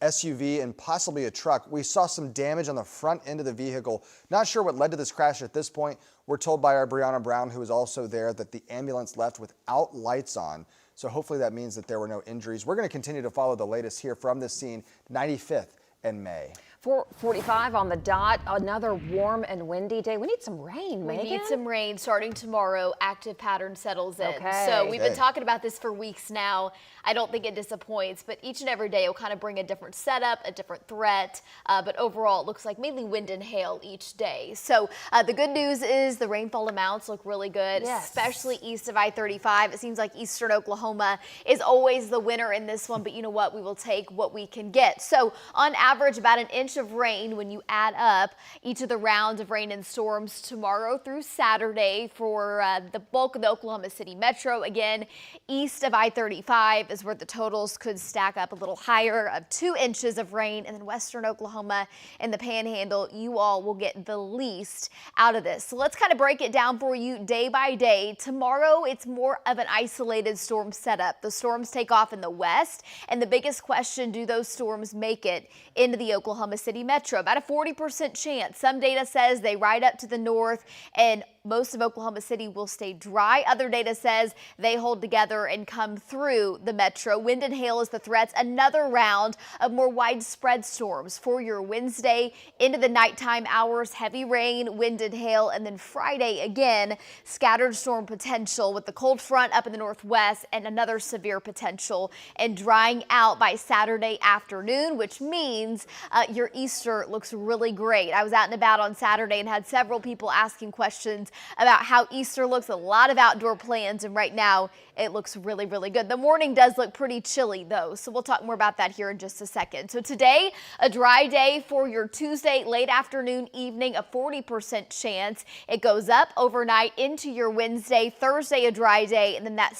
SUV and possibly a truck. We saw some damage on the front end of the vehicle. Not sure what led to this crash at this point. We're told by our Brianna Brown, who was also there, that the ambulance left without lights on. So hopefully that means that there were no injuries. We're going to continue to follow the latest here from this scene, 95th and May. 4:45 on the dot. Another warm and windy day. We need some rain, Megan. We need some rain starting tomorrow. Active pattern settles in. Okay. So we've been talking about this for weeks now. I don't think it disappoints, but each and every day will kind of bring a different setup, a different threat. But overall, it looks like mainly wind and hail each day. So the good news is the rainfall amounts look really good, especially east of I-35. It seems like eastern Oklahoma is always the winner in this one, but you know what? We will take what we can get. So on average, about an inch of rain when you add up each of the rounds of rain and storms tomorrow through Saturday for the bulk of the Oklahoma City metro. Again, east of I-35 is where the totals could stack up a little higher of 2 inches of rain, and then western Oklahoma and the Panhandle, you all will get the least out of this. So let's kind of break it down for you day by day. Tomorrow, it's more of an isolated storm setup. The storms take off in the west, and the biggest question, do those storms make it into the Oklahoma City metro? About a 40% chance. Some data says they ride up to the north and most of Oklahoma City will stay dry. Other data says they hold together and come through the metro. Wind and hail is the threats. Another round of more widespread storms for your Wednesday into the nighttime hours. Heavy rain, wind and hail, and then Friday again, scattered storm potential with the cold front up in the northwest and another severe potential, and drying out by Saturday afternoon, which means your Easter looks really great. I was out and about on Saturday and had several people asking questions about how Easter looks. A lot of outdoor plans, and right now it looks really, really good. The morning does look pretty chilly though, so we'll talk more about that here in just a second. So today, a dry day for your Tuesday, late afternoon, evening, a 40% chance. It goes up overnight into your Wednesday, Thursday, a dry day, and then that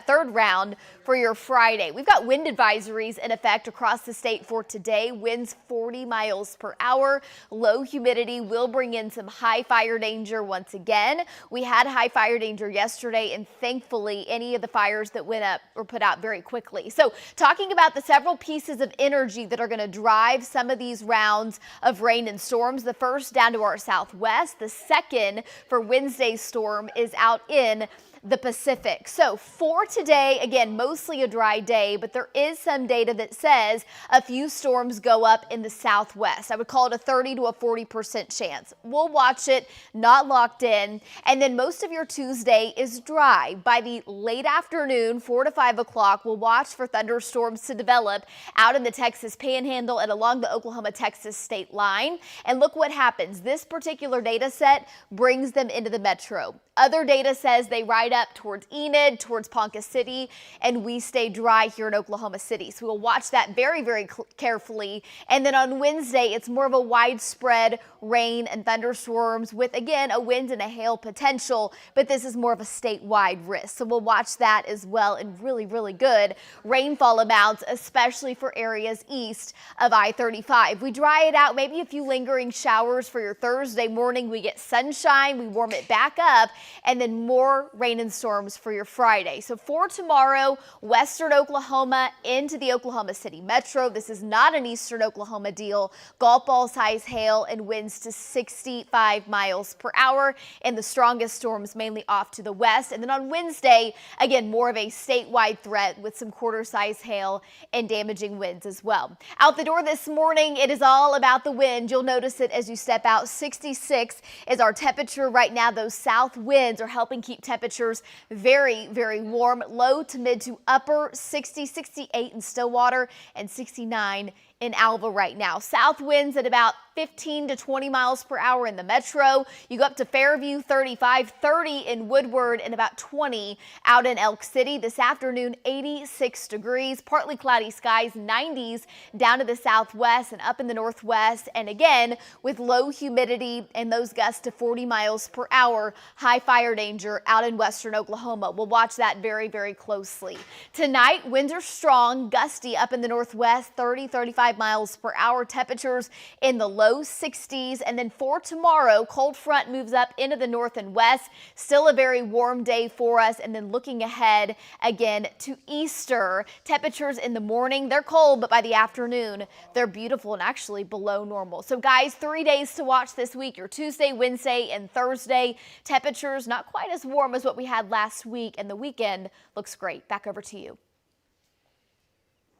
third round for your Friday. We've got wind advisories in effect across the state for today. Winds 40 miles per hour. Low humidity will bring in some high fire danger once again. We had high fire danger yesterday, and thankfully any of the fires that went up were put out very quickly. So talking about the several pieces of energy that are going to drive some of these rounds of rain and storms. The first down to our southwest. The second for Wednesday's storm is out in the Pacific. So for today, again, mostly a dry day, but there is some data that says a few storms go up in the southwest. I would call it a 30 to a 40% chance. We'll watch it, not locked in. And then most of your Tuesday is dry. By the late afternoon, 4 to 5 o'clock, we'll watch for thunderstorms to develop out in the Texas Panhandle and along the Oklahoma-Texas state line. And look what happens. This particular data set brings them into the metro. Other data says they ride up towards Enid, towards Ponca City, and we stay dry here in Oklahoma City. So we'll watch that very, very carefully. And then on Wednesday, it's more of a widespread rain and thunderstorms with, again, a wind and a hail potential, but this is more of a statewide risk. So we'll watch that as well, and really, really good rainfall amounts, especially for areas east of I-35. We dry it out, maybe a few lingering showers for your Thursday morning. We get sunshine, we warm it back up, and then more rain and storms for your Friday. So for tomorrow, western Oklahoma into the Oklahoma City metro. This is not an eastern Oklahoma deal. Golf ball size hail and winds to 65 miles per hour, and the strongest storms mainly off to the west. And then on Wednesday, again, more of a statewide threat with some quarter size hail and damaging winds as well. Out the door this morning, it is all about the wind. You'll notice it as you step out. 66 is our temperature right now. Those south winds are helping keep temperatures very, very warm. Low to mid to upper 60, 68 in Stillwater, and 69 in Alva right now. South winds at about 15 to 20 miles per hour in the metro. You go up to Fairview, 35, 30 in Woodward, and about 20 out in Elk City. This afternoon, 86 degrees, partly cloudy skies, 90s down to the southwest and up in the northwest. And again, with low humidity and those gusts to 40 miles per hour, high fire danger out in western Oklahoma. We'll watch that very, very closely. Tonight, winds are strong, gusty up in the northwest, 30, 35 25 miles per hour. Temperatures in the low 60s. And then for tomorrow, cold front moves up into the north and west. Still a very warm day for us. And then looking ahead again to Easter, temperatures in the morning, they're cold, but by the afternoon, they're beautiful and actually below normal. So guys, 3 days to watch this week, your Tuesday, Wednesday, and Thursday. Temperatures not quite as warm as what we had last week, and the weekend looks great. Back over to you.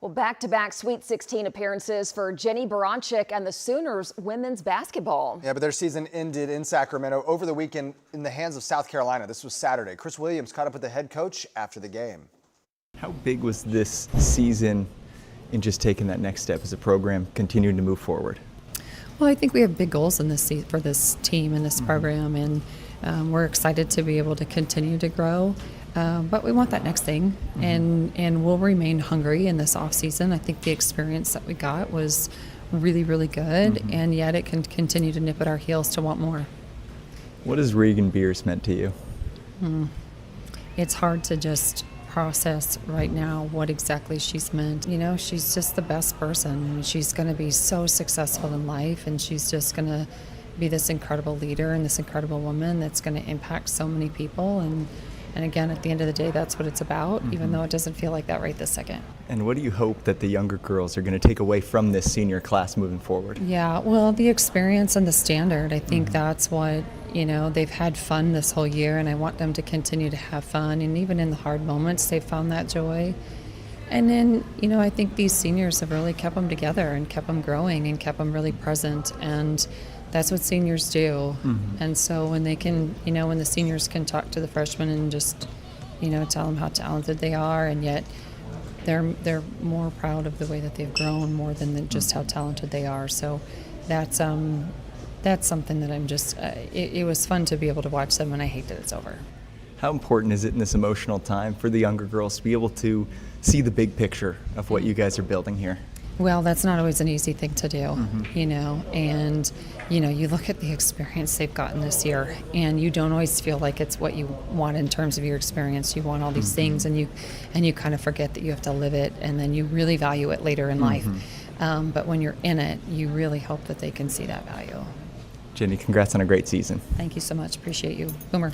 Well, back-to-back Sweet 16 appearances for Jenny Baranczyk and the Sooners women's basketball. Yeah, but their season ended in Sacramento over the weekend in the hands of South Carolina. This was Saturday. Chris Williams caught up with the head coach after the game. How big was this season in just taking that next step as a program, continuing to move forward? Well, I think we have big goals in this for this team and this program, and we're excited to be able to continue to grow. But we want that next thing, and we'll remain hungry in this off season. I think the experience that we got was really, really good, and yet it can continue to nip at our heels to want more. What has Regan Beers meant to you? It's hard to just process right now what exactly she's meant. You know, she's just the best person. She's going to be so successful in life, and she's just going to be this incredible leader and this incredible woman that's going to impact so many people. And again, at the end of the day, that's what it's about, even though it doesn't feel like that right this second. And what do you hope that the younger girls are going to take away from this senior class moving forward? Yeah, well, the experience and the standard. I think that's what, you know, they've had fun this whole year, and I want them to continue to have fun. And even in the hard moments, they found that joy. And then, you know, I think these seniors have really kept them together and kept them growing and kept them really present. And that's what seniors do. And so when they can, you know, when the seniors can talk to the freshmen and just, you know, tell them how talented they are, and yet they're more proud of the way that they've grown more than just how talented they are. So that's something that I'm just, it was fun to be able to watch them, and I hate that it's over. How important is it in this emotional time for the younger girls to be able to see the big picture of what you guys are building here? Well, that's not always an easy thing to do, you know, and, you know, you look at the experience they've gotten this year, and you don't always feel like it's what you want in terms of your experience. You want all these things, and you kind of forget that you have to live it, and then you really value it later in life. But when you're in it, you really hope that they can see that value. Jenny, congrats on a great season. Thank you so much. Appreciate you. Boomer.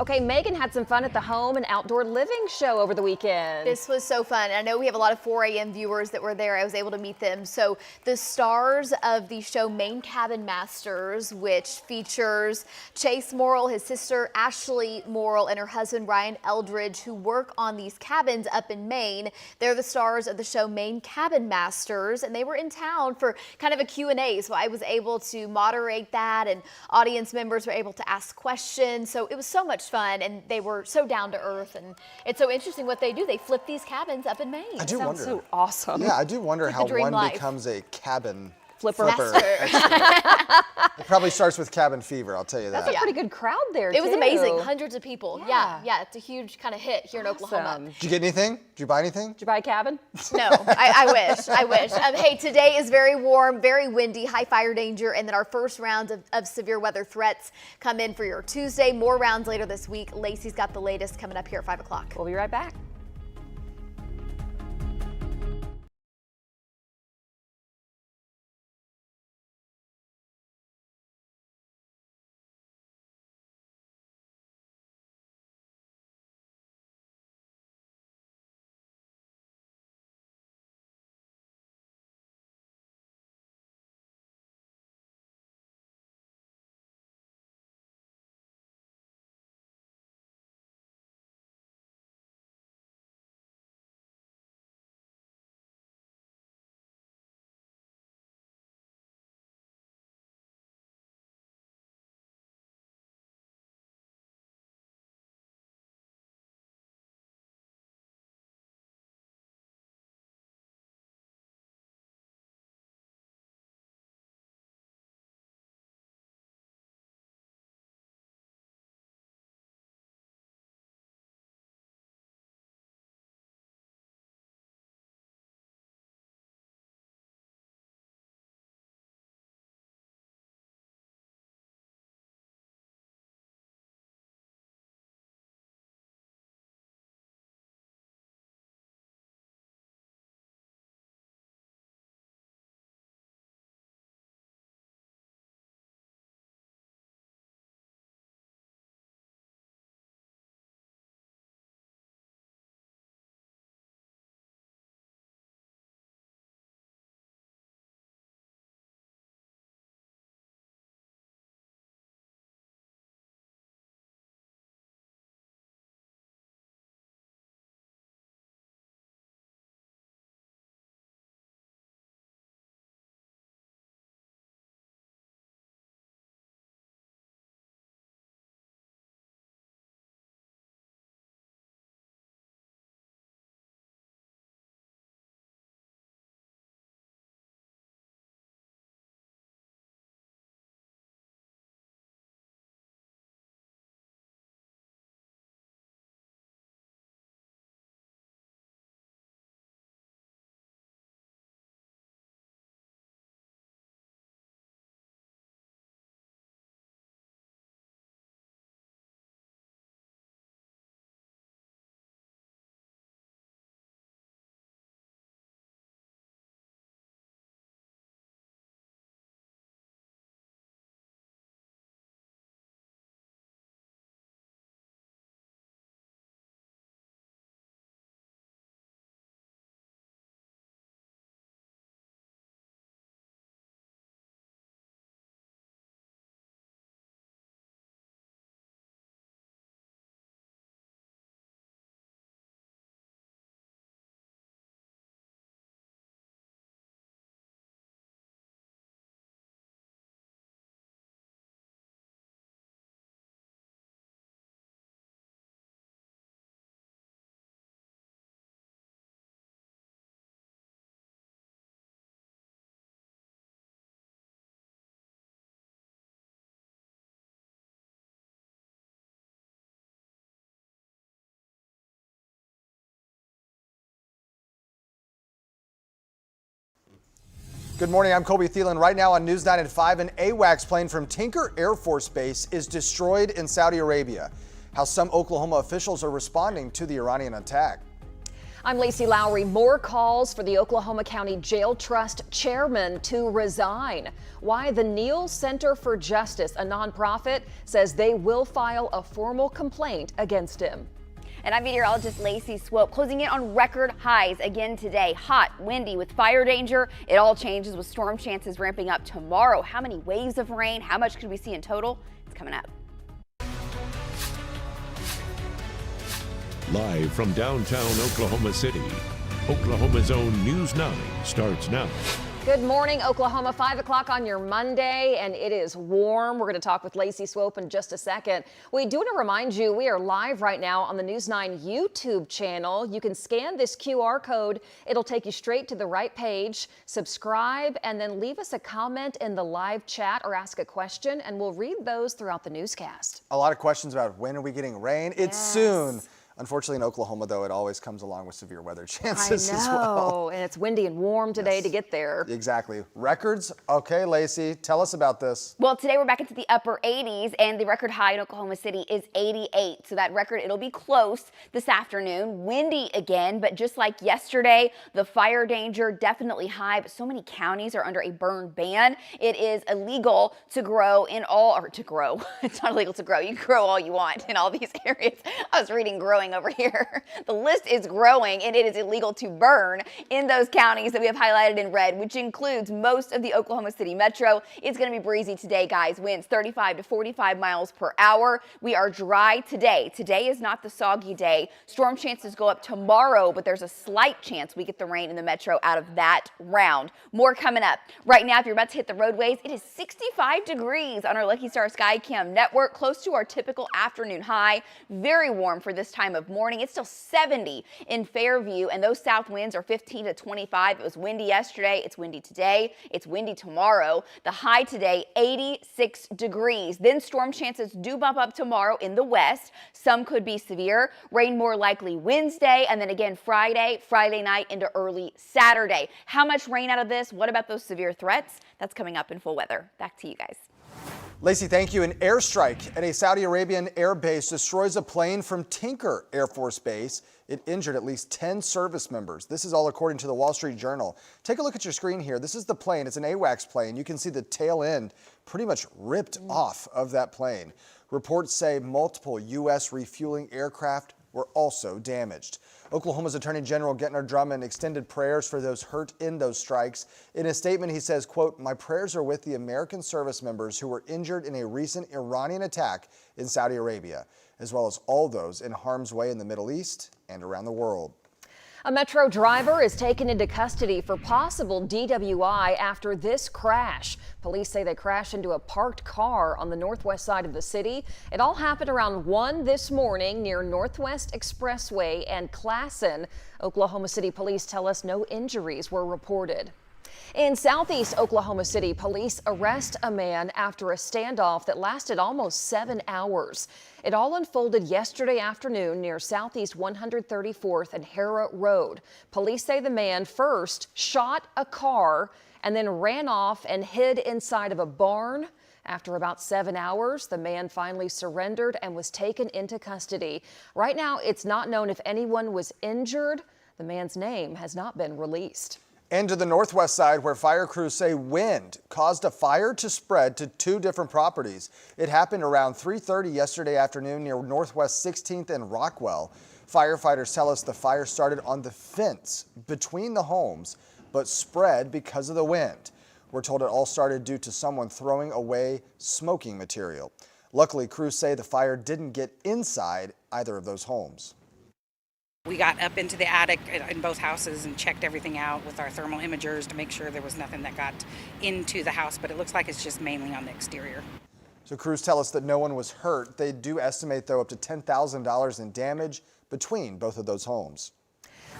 Okay, Megan had some fun at the home and outdoor living show over the weekend. This was so fun. I know we have a lot of 4 a.m. viewers that were there. I was able to meet them. So the stars of the show Maine Cabin Masters, which features Chase Morrill, his sister Ashley Morrill, and her husband Ryan Eldridge, who work on these cabins up in Maine. They're the stars of the show Maine Cabin Masters, and they were in town for kind of a Q&A. So I was able to moderate that, and audience members were able to ask questions. So it was so much fun, and they were so down to earth, and it's so interesting what they do. They flip these cabins up in Maine. I do wonder. So awesome. Yeah, I do wonder Like how the dream one life. becomes a cabin Flipper. It probably starts with cabin fever, I'll tell you that. That's a pretty good crowd there, It was too. amazing. Hundreds of people. Yeah, it's a huge kind of hit here in Oklahoma. Did you get anything? Did you buy anything? Did you buy a cabin? No, I wish. I wish. Hey, today is very warm, very windy, high fire danger, and then our first round of severe weather threats come in for your Tuesday. More rounds later this week. Lacey's got the latest coming up here at 5 o'clock. We'll be right back. Good morning, I'm Colby Thielen. Right now on News 9 at 5, an AWACS plane from Tinker Air Force Base is destroyed in Saudi Arabia. How some Oklahoma officials are responding to the Iranian attack. I'm Lacey Lowry. More calls for the Oklahoma County Jail Trust chairman to resign. Why the Neal Center for Justice, a nonprofit, says they will file a formal complaint against him. And I'm meteorologist Lacey Swope, closing in on record highs again today. Hot, windy with fire danger. It all changes with storm chances ramping up tomorrow. How many waves of rain? How much could we see in total? It's coming up. Live from downtown Oklahoma City, Oklahoma's own News 9 starts now. Good morning, Oklahoma. 5 o'clock on your Monday, and it is warm. We're going to talk with Lacey Swope in just a second. We do want to remind you we are live right now on the News 9 YouTube channel. You can scan this QR code. It'll take you straight to the right page. Subscribe, and then leave us a comment in the live chat or ask a question, and we'll read those throughout the newscast. A lot of questions about when are we getting rain? It's soon. Unfortunately, in Oklahoma, though, it always comes along with severe weather chances as well. And it's windy and warm today to get there. Exactly. Records? Okay, Lacey, tell us about this. Well, today we're back into the upper 80s, and the record high in Oklahoma City is 88. So that record, it'll be close this afternoon. Windy again, but just like yesterday, the fire danger definitely high, but so many counties are under a burn ban. It is illegal to grow in all, or to grow. It's not illegal to grow. You can grow all you want in all these areas. I was reading growing over here. The list is growing, and it is illegal to burn in those counties that we have highlighted in red, which includes most of the Oklahoma City metro. It's going to be breezy today, guys. Winds 35 to 45 miles per hour. We are dry today. Today is not the soggy day. Storm chances go up tomorrow, but there's a slight chance we get the rain in the metro out of that round. More coming up. Right now, if you're about to hit the roadways, it is 65 degrees on our Lucky Star Skycam network, close to our typical afternoon high. Very warm for this time of morning. It's still 70 in Fairview, and those south winds are 15 to 25. It was windy yesterday. It's windy today. It's windy tomorrow. The high today, 86 degrees. Then storm chances do bump up tomorrow in the west. Some could be severe. Rain more likely Wednesday, and then again Friday night into early Saturday. How much rain out of this? What about those severe threats? That's coming up in full weather. Back to you guys. Lacey, thank you. An airstrike at a Saudi Arabian air base destroys a plane from Tinker Air Force Base. It injured at least 10 service members. This is all according to the Wall Street Journal. Take a look at your screen here. This is the plane. It's an AWACS plane. You can see the tail end pretty much ripped off of that plane. Reports say multiple U.S. refueling aircraft were also damaged. Oklahoma's Attorney General Gettner Drummond extended prayers for those hurt in those strikes. In a statement, he says, quote, "My prayers are with the American service members who were injured in a recent Iranian attack in Saudi Arabia, as well as all those in harm's way in the Middle East and around the world." A Metro driver is taken into custody for possible DWI after this crash. Police say they crashed into a parked car on the northwest side of the city. It all happened around 1 this morning near Northwest Expressway and Classen. Oklahoma City police tell us no injuries were reported. In southeast Oklahoma City, police arrest a man after a standoff that lasted almost 7 hours. It all unfolded yesterday afternoon near Southeast 134th and Hera Road. Police say the man first shot a car and then ran off and hid inside of a barn. After about 7 hours, the man finally surrendered and was taken into custody. Right now, it's not known if anyone was injured. The man's name has not been released. And to the northwest side, where fire crews say wind caused a fire to spread to 2 different properties. It happened around 3:30 yesterday afternoon near Northwest 16th and Rockwell. Firefighters tell us the fire started on the fence between the homes, but spread because of the wind. We're told it all started due to someone throwing away smoking material. Luckily, crews say the fire didn't get inside either of those homes. We got up into the attic in both houses and checked everything out with our thermal imagers to make sure there was nothing that got into the house, but it looks like it's just mainly on the exterior. So crews tell us that no one was hurt. They do estimate, though, up to $10,000 in damage between both of those homes.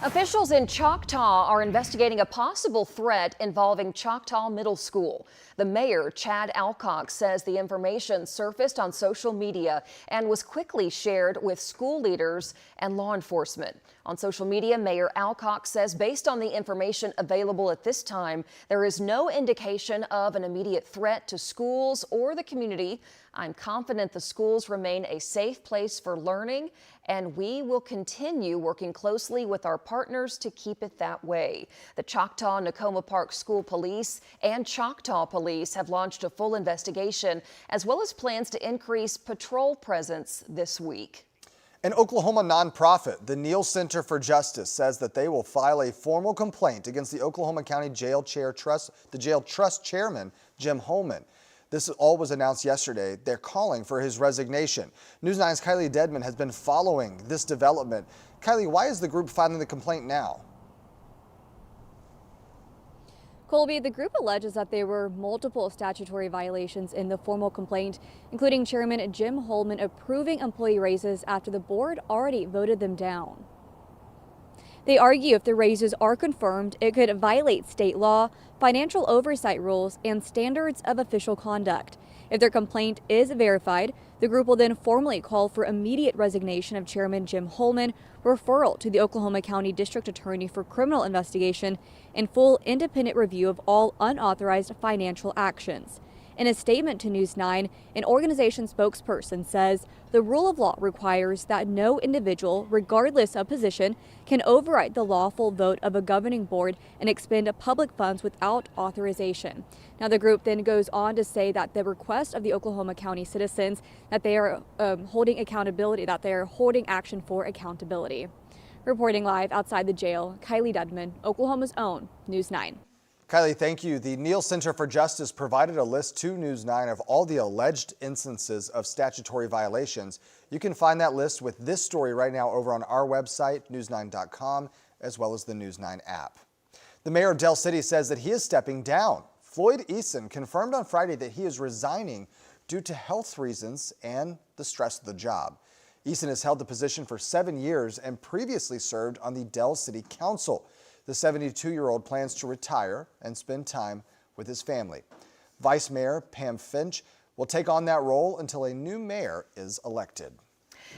Officials in Choctaw are investigating a possible threat involving Choctaw Middle School. The mayor, Chad Alcock, says the information surfaced on social media and was quickly shared with school leaders and law enforcement. On social media, Mayor Alcock says based on the information available at this time, there is no indication of an immediate threat to schools or the community. I'm confident the schools remain a safe place for learning, and we will continue working closely with our partners to keep it that way. The Choctaw-Nakoma Park School Police and Choctaw Police have launched a full investigation, as well as plans to increase patrol presence this week. An Oklahoma nonprofit, the Neal Center for Justice, says that they will file a formal complaint against the Oklahoma County Jail Trust Chairman, Jim Holman. This all was announced yesterday. They're calling for his resignation. News 9's Kylie Dedman has been following this development. Kylie, why is the group filing the complaint now? Colby, the group alleges that there were multiple statutory violations in the formal complaint, including Chairman Jim Holman approving employee raises after the board already voted them down. They argue if the raises are confirmed, it could violate state law, financial oversight rules, and standards of official conduct. If their complaint is verified, the group will then formally call for immediate resignation of Chairman Jim Holman, referral to the Oklahoma County District Attorney for criminal investigation, and full independent review of all unauthorized financial actions. In a statement to News 9, an organization spokesperson says the rule of law requires that no individual, regardless of position, can override the lawful vote of a governing board and expend public funds without authorization. Now, the group then goes on to say that the request of the Oklahoma County citizens that they are holding action for accountability. Reporting live outside the jail, Kylie Dedman, Oklahoma's own News 9. Kylie, thank you. The Neal Center for Justice provided a list to News 9 of all the alleged instances of statutory violations. You can find that list with this story right now over on our website, news9.com, as well as the News 9 app. The mayor of Del City says that he is stepping down. Floyd Eason confirmed on Friday that he is resigning due to health reasons and the stress of the job. Eason has held the position for 7 years and previously served on the Del City Council. The 72-year-old plans to retire and spend time with his family. Vice Mayor Pam Finch will take on that role until a new mayor is elected.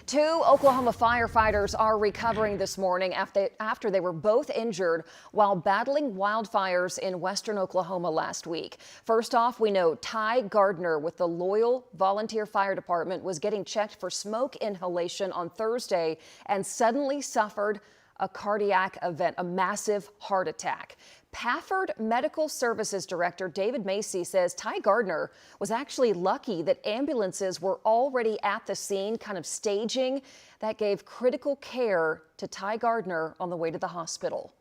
2 Oklahoma firefighters are recovering this morning after they were both injured while battling wildfires in western Oklahoma last week. First off, we know Ty Gardner with the Loyal Volunteer Fire Department was getting checked for smoke inhalation on Thursday and suddenly suffered a cardiac event, a massive heart attack. Pafford Medical Services Director David Macy says Ty Gardner was actually lucky that ambulances were already at the scene, kind of staging. That gave critical care to Ty Gardner on the way to the hospital.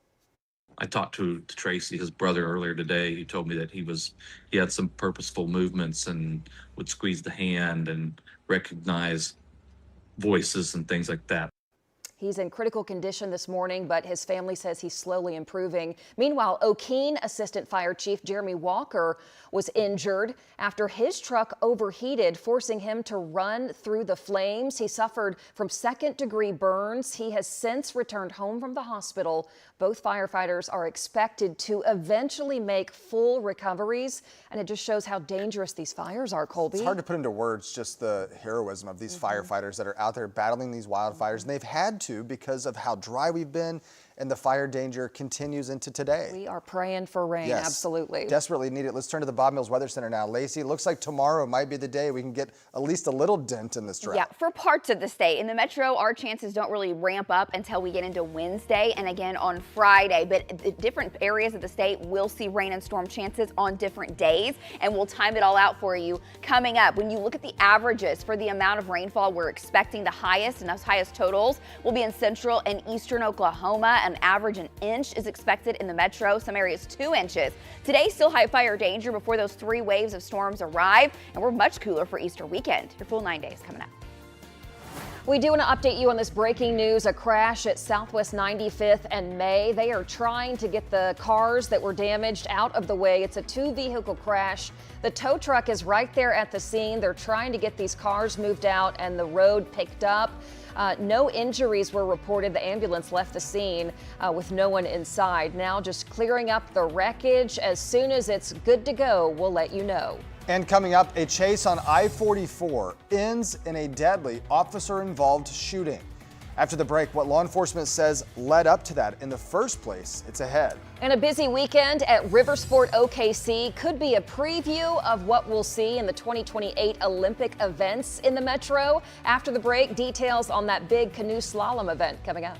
I talked to Tracy, his brother, earlier today. He told me that he had some purposeful movements and would squeeze the hand and recognize voices and things like that. He's in critical condition this morning, but his family says he's slowly improving. Meanwhile, O'Keene Assistant Fire Chief Jeremy Walker was injured after his truck overheated, forcing him to run through the flames. He suffered from second-degree burns. He has since returned home from the hospital. Both firefighters are expected to eventually make full recoveries, and it just shows how dangerous these fires are, Colby. It's hard to put into words just the heroism of these firefighters that are out there battling these wildfires, and they've had to because of how dry we've been, and the fire danger continues into today. We are praying for rain, yes, absolutely. Desperately need it. Let's turn to the Bob Mills Weather Center now. Lacey, it looks like tomorrow might be the day we can get at least a little dent in this drought. Yeah, for parts of the state. In the metro, our chances don't really ramp up until we get into Wednesday and again on Friday. But different areas of the state will see rain and storm chances on different days, and we'll time it all out for you coming up. When you look at the averages for the amount of rainfall we're expecting, the highest, and those highest totals will be in central and eastern Oklahoma. An average an inch is expected in the metro, some areas 2 inches. Today, still high fire danger before those 3 waves of storms arrive, and we're much cooler for Easter weekend. Your full 9 days coming up. We do want to update you on this breaking news, a crash at Southwest 95th and May. They are trying to get the cars that were damaged out of the way. It's a 2-vehicle crash. The tow truck is right there at the scene. They're trying to get these cars moved out and the road picked up. No injuries were reported. The ambulance left the scene with no one inside. Now just clearing up the wreckage. As soon as it's good to go, we'll let you know. And coming up, a chase on I-44 ends in a deadly officer-involved shooting. After the break, what law enforcement says led up to that in the first place. It's ahead. And a busy weekend at Riversport OKC could be a preview of what we'll see in the 2028 Olympic events in the Metro. After the break, details on that big canoe slalom event coming up.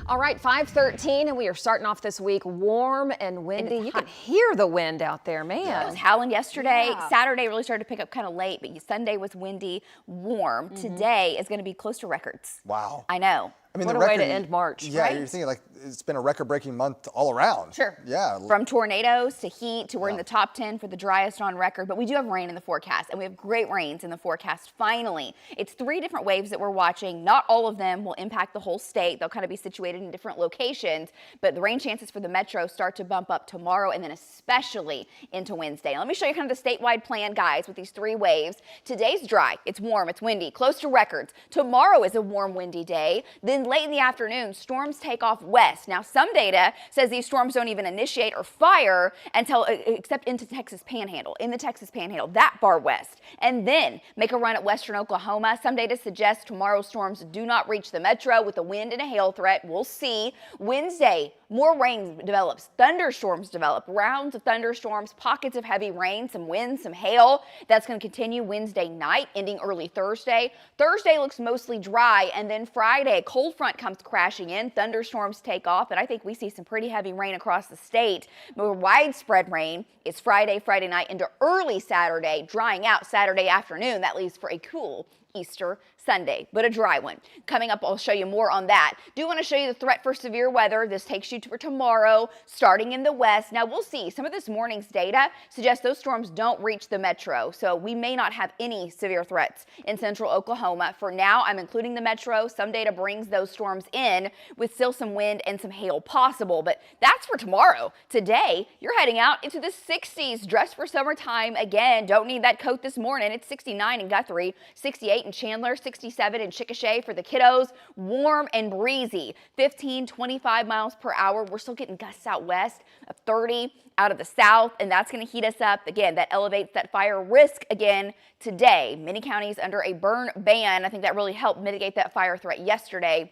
All right, 5:13, and we are starting off this week warm and windy. You can hear the wind out there, man. It was howling yesterday. Yeah. Saturday really started to pick up kind of late, but Sunday was windy, warm. Today is going to be close to records. Wow. I know. I mean, What the a way record, to end March, Yeah, right? you're thinking like it's been a record-breaking month all around. Sure. Yeah. From tornadoes to heat to we're in the top 10 for the driest on record, but we do have rain in the forecast, and we have great rains in the forecast finally. It's 3 different waves that we're watching. Not all of them will impact the whole state. They'll kind of be situated in different locations, but the rain chances for the metro start to bump up tomorrow and then especially into Wednesday. Let me show you kind of the statewide plan, guys, with these 3 waves. Today's dry, it's warm, it's windy, close to records. Tomorrow is a warm, windy day. Then late in the afternoon, storms take off west. Now, some data says these storms don't even initiate or fire until except into Texas Panhandle, in the Texas Panhandle, that far west, and then make a run at western Oklahoma. Some data suggests tomorrow's storms do not reach the metro with a wind and a hail threat. We'll see. Wednesday, more rain develops, thunderstorms develop, rounds of thunderstorms, pockets of heavy rain, some wind, some hail. That's going to continue Wednesday night, ending early Thursday. Thursday looks mostly dry, and then Friday, a cold front comes crashing in, thunderstorms take off, and I think we see some pretty heavy rain across the state. More widespread rain is Friday night into early Saturday, drying out Saturday afternoon. That leaves for a cool Easter Sunday, but a dry one. Coming up, I'll show you more on that. Do want to show you the threat for severe weather. This takes you to tomorrow, starting in the west. Now, we'll see. Some of this morning's data suggests those storms don't reach the metro, so we may not have any severe threats in central Oklahoma. For now, I'm including the metro. Some data brings those storms in with still some wind and some hail possible, but that's for tomorrow. Today, you're heading out into the 60s. Dress for summertime. Again, don't need that coat this morning. It's 69 in Guthrie, 68 in Chandler, 67 in Chickasha for the kiddos. Warm and breezy, 15, 25 miles per hour. We're still getting gusts out west of 30 out of the south, and that's going to heat us up. Again, that elevates that fire risk again today. Many counties under a burn ban. I think that really helped mitigate that fire threat yesterday.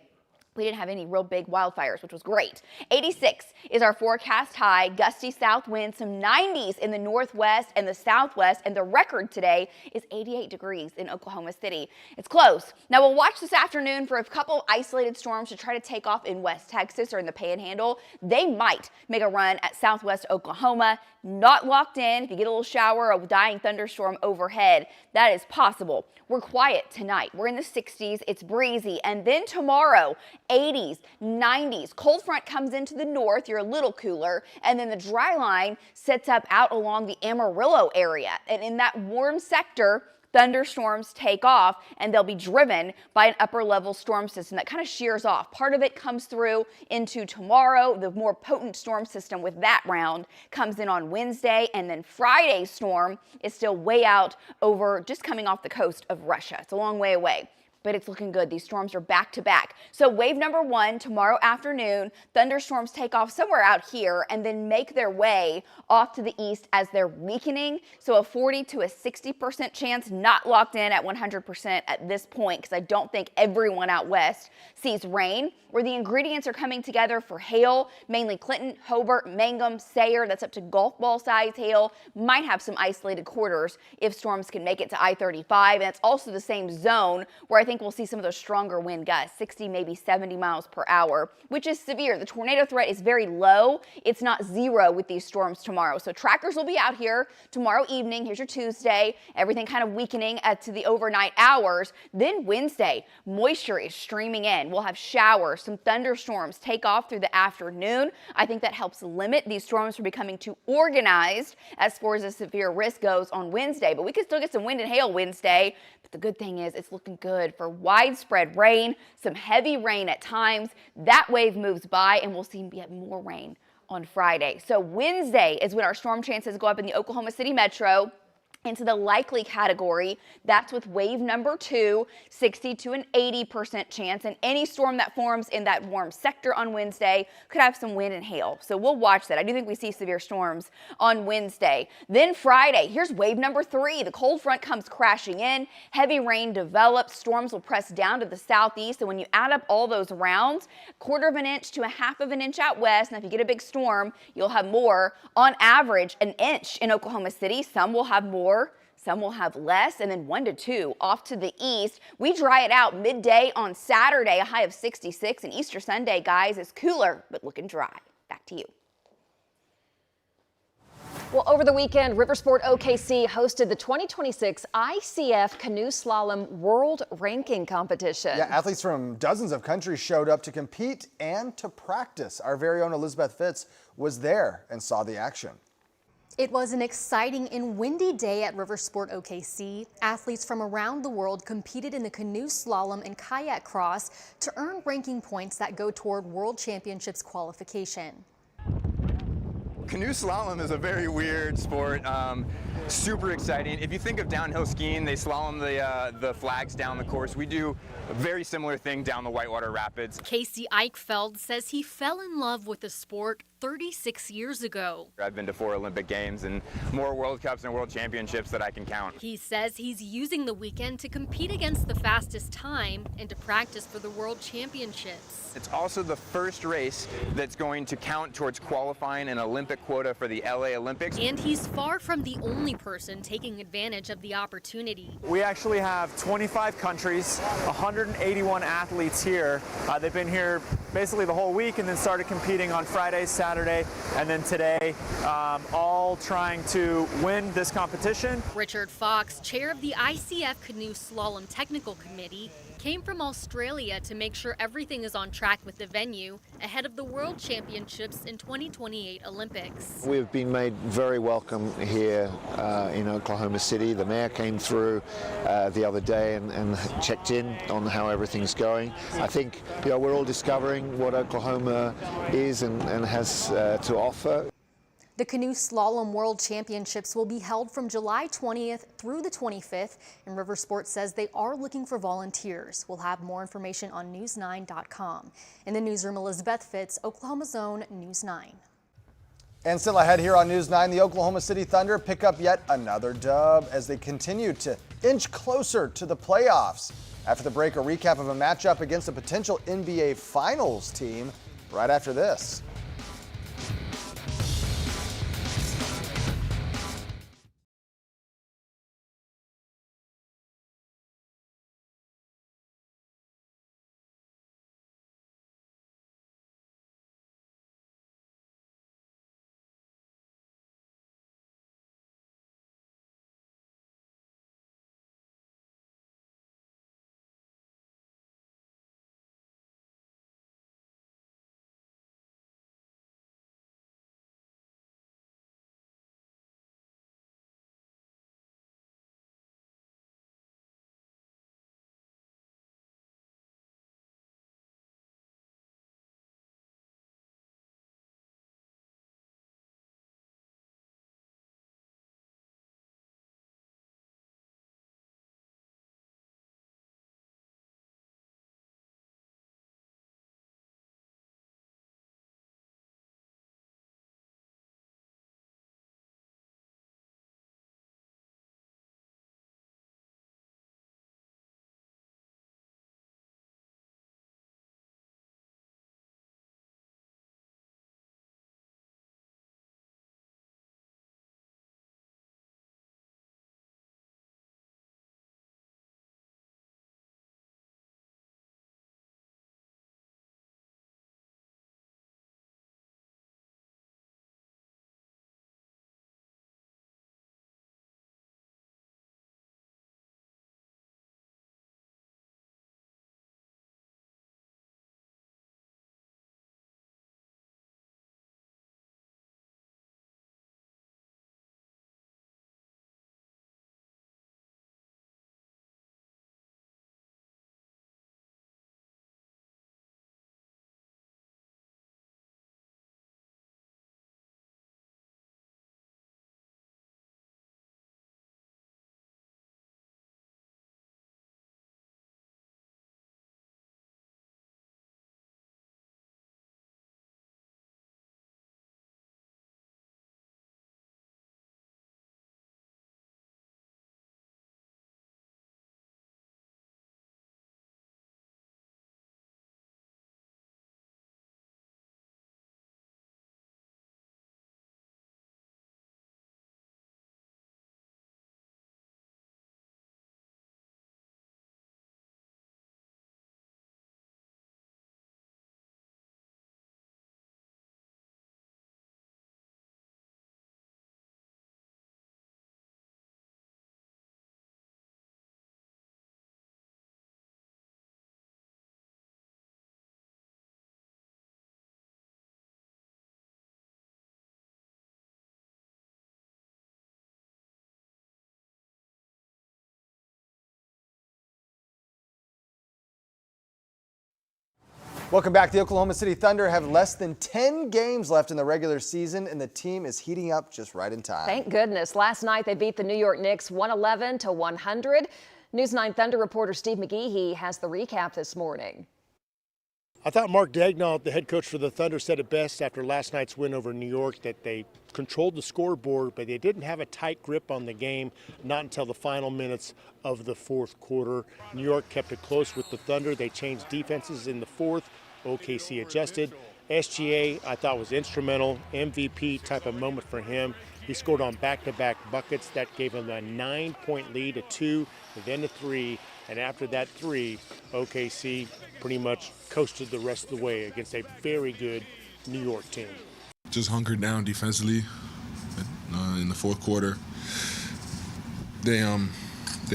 We didn't have any real big wildfires, which was great. 86 is our forecast high. Gusty south winds, some 90s in the northwest and the southwest, and the record today is 88 degrees in Oklahoma City. It's close. Now, we'll watch this afternoon for a couple isolated storms to try to take off in West Texas or in the Panhandle. They might make a run at southwest Oklahoma. Not locked in. If you get a little shower or a dying thunderstorm overhead, that is possible. We're quiet tonight. We're in the 60s. It's breezy. And then tomorrow, 80s, 90s. Cold front comes into the north. You're a little cooler. And then the dry line sets up out along the Amarillo area. And in that warm sector, thunderstorms take off, and they'll be driven by an upper level storm system that kind of shears off. Part of it comes through into tomorrow. The more potent storm system with that round comes in on Wednesday, and then Friday's storm is still way out over, just coming off the coast of Russia. It's a long way away, but it's looking good. These storms are back to back. So wave number 1 tomorrow afternoon, thunderstorms take off somewhere out here and then make their way off to the east as they're weakening. So a 40 to a 60% chance, not locked in at 100% at this point, because I don't think everyone out west sees rain. Where the ingredients are coming together for hail, mainly Clinton, Hobart, Mangum, Sayre, that's up to golf ball size hail, might have some isolated quarters if storms can make it to I-35. And it's also the same zone where I think we'll see some of those stronger wind gusts, 60, maybe 70 miles per hour, which is severe. The tornado threat is very low. It's not zero with these storms tomorrow. So trackers will be out here tomorrow evening. Here's your Tuesday. Everything kind of weakening to the overnight hours. Then Wednesday, moisture is streaming in. We'll have showers. Some thunderstorms take off through the afternoon. I think that helps limit these storms from becoming too organized as far as the severe risk goes on Wednesday. But we could still get some wind and hail Wednesday. But the good thing is it's looking good for widespread rain, some heavy rain at times. That wave moves by and we'll see yet more rain on Friday. So Wednesday is when our storm chances go up in the Oklahoma City metro into the likely category. That's with wave number 2, 60 to an 80% chance. And any storm that forms in that warm sector on Wednesday could have some wind and hail. So we'll watch that. I do think we see severe storms on Wednesday. Then Friday, here's wave number 3. The cold front comes crashing in. Heavy rain develops. Storms will press down to the southeast. And when you add up all those rounds, 1/4 of an inch to a 1/2 of an inch out west. Now, if you get a big storm, you'll have more. On average, an inch in Oklahoma City. Some will have more. Some will have less, and then 1 to 2 off to the east. We dry it out midday on Saturday, a high of 66, and Easter Sunday, guys, is cooler, but looking dry. Back to you. Well, over the weekend, Riversport OKC hosted the 2026 ICF Canoe Slalom World Ranking Competition. Yeah, athletes from dozens of countries showed up to compete and to practice. Our very own Elizabeth Fitz was there and saw the action. It was an exciting and windy day at Riversport OKC. Athletes from around the world competed in the canoe slalom and kayak cross to earn ranking points that go toward World Championships qualification. Canoe slalom is a very weird sport. Super exciting. If you think of downhill skiing, they slalom the flags down the course. We do a very similar thing down the Whitewater Rapids. Casey Eichfeld says he fell in love with the sport 36 years ago. I've been to 4 Olympic Games and more World Cups and World Championships that I can count. He says he's using the weekend to compete against the fastest time and to practice for the World Championships. It's also the first race that's going to count towards qualifying an Olympic quota for the LA Olympics. And he's far from the only person taking advantage of the opportunity. We actually have 25 countries, 181 athletes here. They've been here basically the whole week and then started competing on Friday, Saturday, and then today, all trying to win this competition. Richard Fox, chair of the ICF Canoe Slalom Technical Committee, came from Australia to make sure everything is on track with the venue ahead of the World Championships in 2028 Olympics. We've been made very welcome here in Oklahoma City. The mayor came through the other day and checked in on how everything's going. I think we're all discovering what Oklahoma is and has to offer. The Canoe Slalom World Championships will be held from July 20th through the 25th, and River Sports says they are looking for volunteers. We'll have more information on news9.com. In the newsroom, Elizabeth Fitz, Oklahoma's own News 9. And still ahead here on News 9, the Oklahoma City Thunder pick up yet another dub as they continue to inch closer to the playoffs. After the break, a recap of a matchup against a potential NBA Finals team right after this. Welcome back. The Oklahoma City Thunder have less than 10 games left in the regular season, and the team is heating up just right in time. Thank goodness. Last night they beat the New York Knicks 111-100. News 9 Thunder reporter Steve McGehee has the recap this morning. I thought Mark Daigneault, the head coach for the Thunder, said it best after last night's win over New York, that they controlled the scoreboard, but they didn't have a tight grip on the game, not until the final minutes of the fourth quarter. New York kept it close with the Thunder. They changed defenses in the fourth. OKC adjusted. SGA, I thought, was instrumental, MVP type of moment for him. He scored on back-to-back buckets that gave him a 9-point lead, a 2, then a 3, And after that three, OKC pretty much coasted the rest of the way against a very good New York team. Just hunkered down defensively in the fourth quarter. They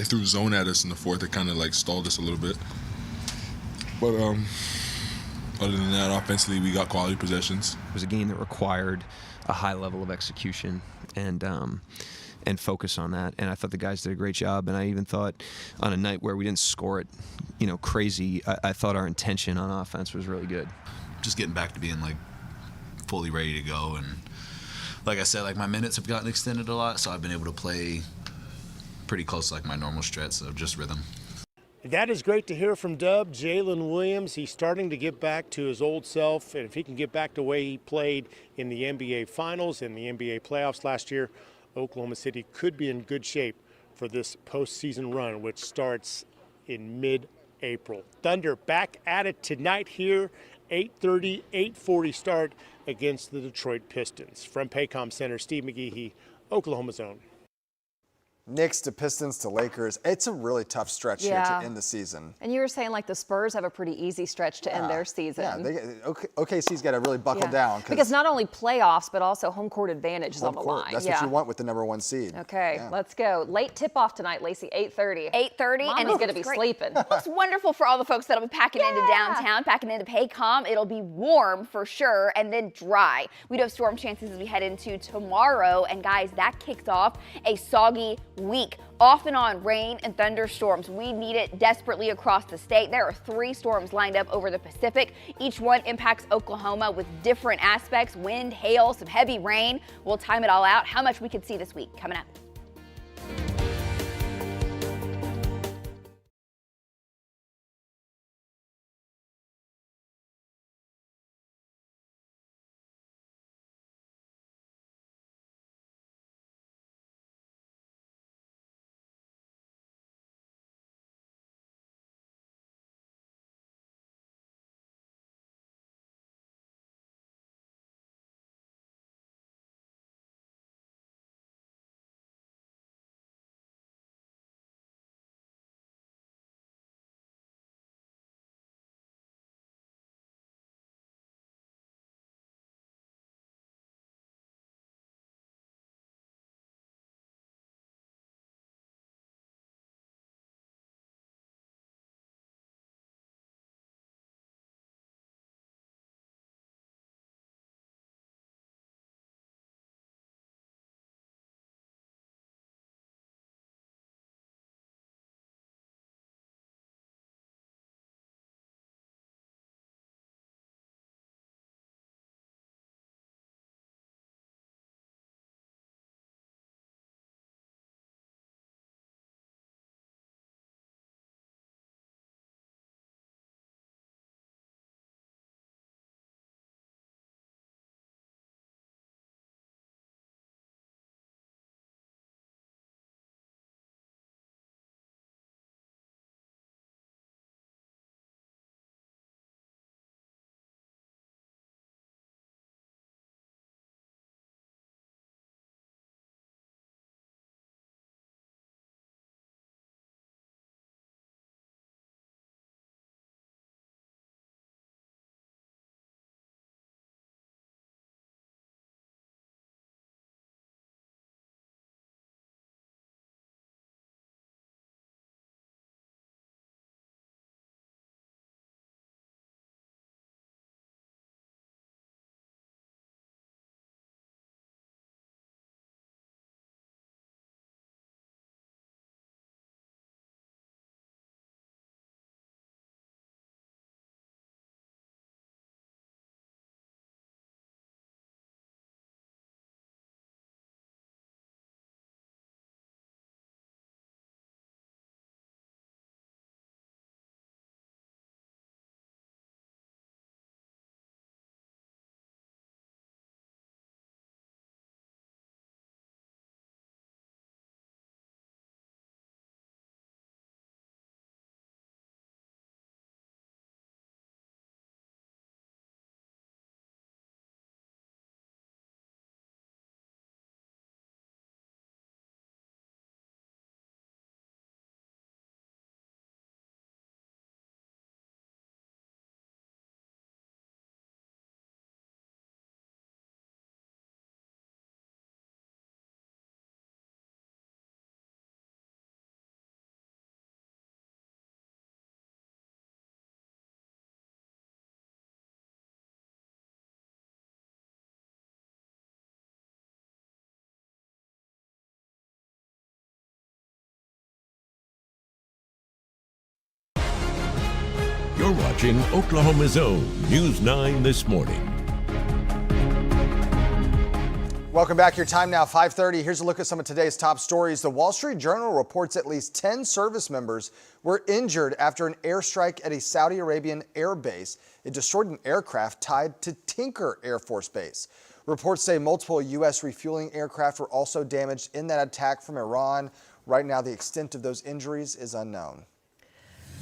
threw zone at us in the fourth. It kind of like stalled us a little bit. But other than that, offensively, we got quality possessions. It was a game that required a high level of execution and focus on that. And I thought the guys did a great job. And I even thought on a night where we didn't score it, crazy, I thought our intention on offense was really good. Just getting back to being like fully ready to go. And like I said, like my minutes have gotten extended a lot, so I've been able to play pretty close to like my normal stretch of just rhythm. That is great to hear from Dub. Jalen Williams, he's starting to get back to his old self, and if he can get back to the way he played in the NBA Finals and the NBA playoffs last year, Oklahoma City could be in good shape for this postseason run, which starts in mid-April. Thunder back at it tonight here, 8:30, 8:40 start against the Detroit Pistons. From Paycom Center, Steve McGehee, Oklahoma's own. Knicks to Pistons to Lakers. It's a really tough stretch here to end the season. And you were saying like the Spurs have a pretty easy stretch to end their season. Yeah, OKC's got to really buckle down. Because not only playoffs, but also home court advantage is on the line. That's what you want with the #1 seed. Okay, let's go. Late tip-off tonight, Lacey, 8:30. 8:30. Mama's and it's going to be sleeping. It's wonderful for all the folks that'll be packing into downtown, packing into Paycom. It'll be warm for sure and then dry. We do have storm chances as we head into tomorrow. And guys, that kicks off a soggy week. Off and on rain and thunderstorms. We need it desperately across the state. There are 3 storms lined up over the Pacific. Each one impacts Oklahoma with different aspects: wind, hail, some heavy rain. We'll time it all out. How much we could see this week coming up. You're watching Oklahoma's own News 9 This Morning. Welcome back. Your time now, 5:30. Here's a look at some of today's top stories. The Wall Street Journal reports at least 10 service members were injured after an airstrike at a Saudi Arabian air base. It destroyed an aircraft tied to Tinker Air Force Base. Reports say multiple U.S. refueling aircraft were also damaged in that attack from Iran. Right now, the extent of those injuries is unknown.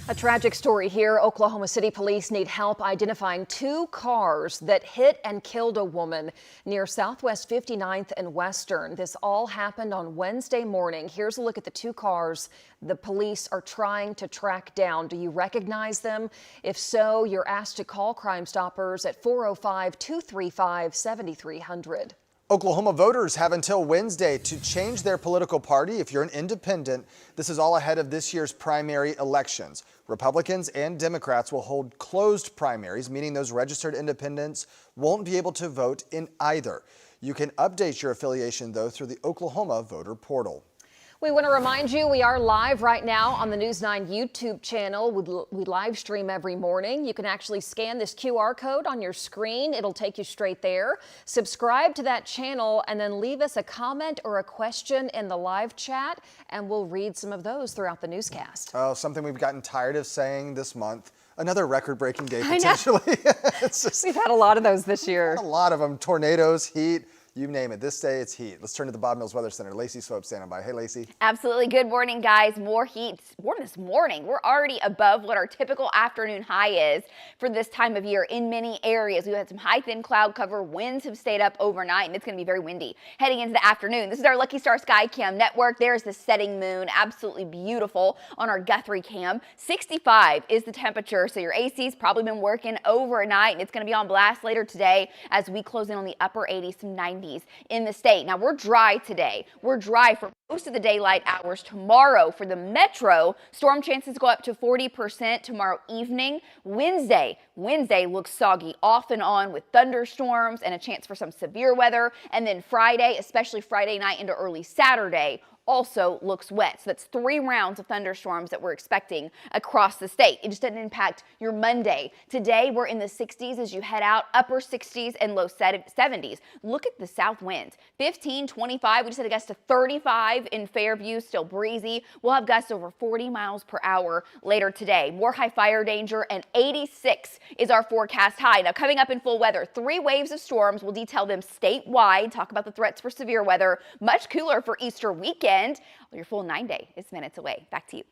A tragic story here. Oklahoma City police need help identifying two cars that hit and killed a woman near Southwest 59th and Western. This all happened on Wednesday morning. Here's a look at the two cars the police are trying to track down. Do you recognize them? If so, you're asked to call Crime Stoppers at 405-235-7300. Oklahoma voters have until Wednesday to change their political party if you're an independent. This is all ahead of this year's primary elections. Republicans and Democrats will hold closed primaries, meaning those registered independents won't be able to vote in either. You can update your affiliation, though, through the Oklahoma voter portal. We want to remind you we are live right now on the News 9 YouTube channel. We live stream every morning. You can actually scan this QR code on your screen. It'll take you straight there. Subscribe to that channel and then leave us a comment or a question in the live chat, and we'll read some of those throughout the newscast. Oh, something we've gotten tired of saying this month. Another record-breaking day potentially. We've had a lot of those this year. A lot of them. Tornadoes, heat. You name it. This day, it's heat. Let's turn to the Bob Mills Weather Center. Lacey Swope standing by. Hey, Lacey. Absolutely. Good morning, guys. More heat. Warm this morning. We're already above what our typical afternoon high is for this time of year in many areas. We've had some high, thin cloud cover. Winds have stayed up overnight, and it's going to be very windy heading into the afternoon. This is our Lucky Star Sky Cam network. There's the setting moon. Absolutely beautiful on our Guthrie cam. 65 is the temperature, so your AC's probably been working overnight, and it's going to be on blast later today as we close in on the upper 80s, some 90s in the state. Now, we're dry today. We're dry for most of the daylight hours. Tomorrow for the metro, storm chances go up to 40% tomorrow evening. Wednesday looks soggy off and on with thunderstorms and a chance for some severe weather. And then Friday, especially Friday night into early Saturday, also looks wet. So that's 3 rounds of thunderstorms that we're expecting across the state. It just doesn't impact your Monday. Today, we're in the 60s as you head out, upper 60s and low 70s. Look at the south winds. 15, 25. We just had a gust to 35 in Fairview, still breezy. We'll have gusts over 40 miles per hour later today. More high fire danger, and 86 is our forecast high. Now, coming up in full weather, 3 waves of storms. We'll detail them statewide, talk about the threats for severe weather. Much cooler for Easter weekend. Your full 9-day is minutes away. Back to you.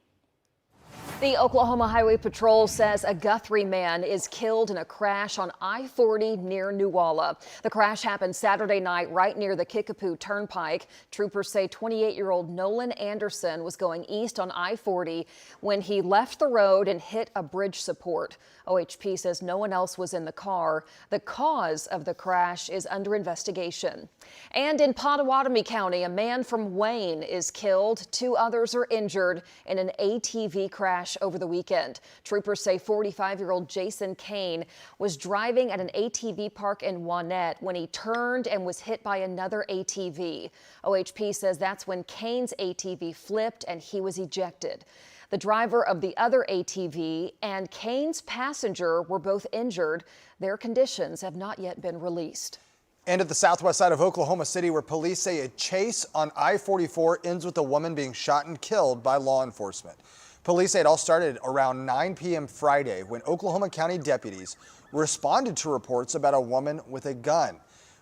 The Oklahoma Highway Patrol says a Guthrie man is killed in a crash on I-40 near Newalla. The crash happened Saturday night right near the Kickapoo Turnpike. Troopers say 28-year-old Nolan Anderson was going east on I-40 when he left the road and hit a bridge support. OHP says no one else was in the car. The cause of the crash is under investigation. And in Pottawatomie County, a man from Wayne is killed. 2 others are injured in an ATV crash over the weekend. Troopers say 45-year-old Jason Kane was driving at an ATV park in Wanette when he turned and was hit by another ATV. OHP says that's when Kane's ATV flipped and he was ejected. The driver of the other ATV and Kane's passenger were both injured. Their conditions have not yet been released. And at the southwest side of Oklahoma City, where police say a chase on I-44 ends with a woman being shot and killed by law enforcement. Police say it all started around 9 p.m. Friday when Oklahoma County deputies responded to reports about a woman with a gun.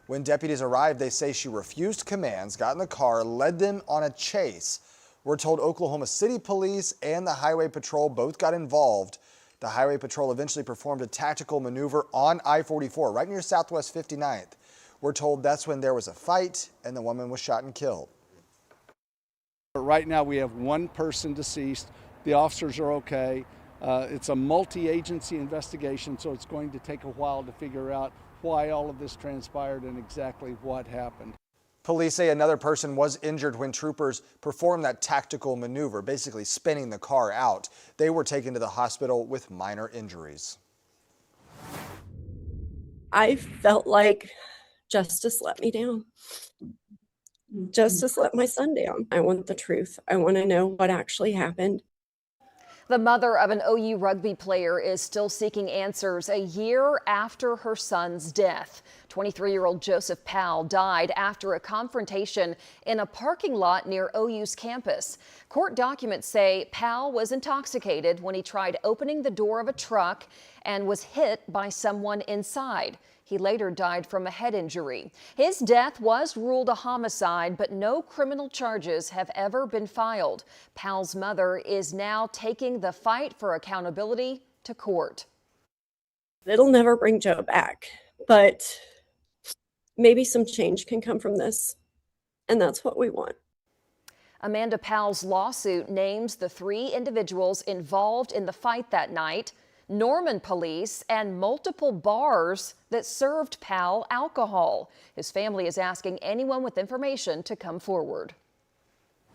When deputies arrived, they say she refused commands, got in the car, led them on a chase. We're told Oklahoma City Police and the Highway Patrol both got involved. The Highway Patrol eventually performed a tactical maneuver on I-44 right near Southwest 59th. We're told that's when there was a fight and the woman was shot and killed. Right now we have 1 person deceased. The officers are okay. It's a multi-agency investigation, so it's going to take a while to figure out why all of this transpired and exactly what happened. Police say another person was injured when troopers performed that tactical maneuver, basically spinning the car out. They were taken to the hospital with minor injuries. I felt like justice let me down. Justice let my son down. I want the truth. I want to know what actually happened. The mother of an OU rugby player is still seeking answers a year after her son's death. 23-year-old Joseph Powell died after a confrontation in a parking lot near OU's campus. Court documents say Powell was intoxicated when he tried opening the door of a truck and was hit by someone inside. He later died from a head injury. His death was ruled a homicide, but no criminal charges have ever been filed. Powell's mother is now taking the fight for accountability to court. It'll never bring Joe back, but maybe some change can come from this, and that's what we want. Amanda Powell's lawsuit names the 3 individuals involved in the fight that night: Norman police and multiple bars that served Powell alcohol. His family is asking anyone with information to come forward.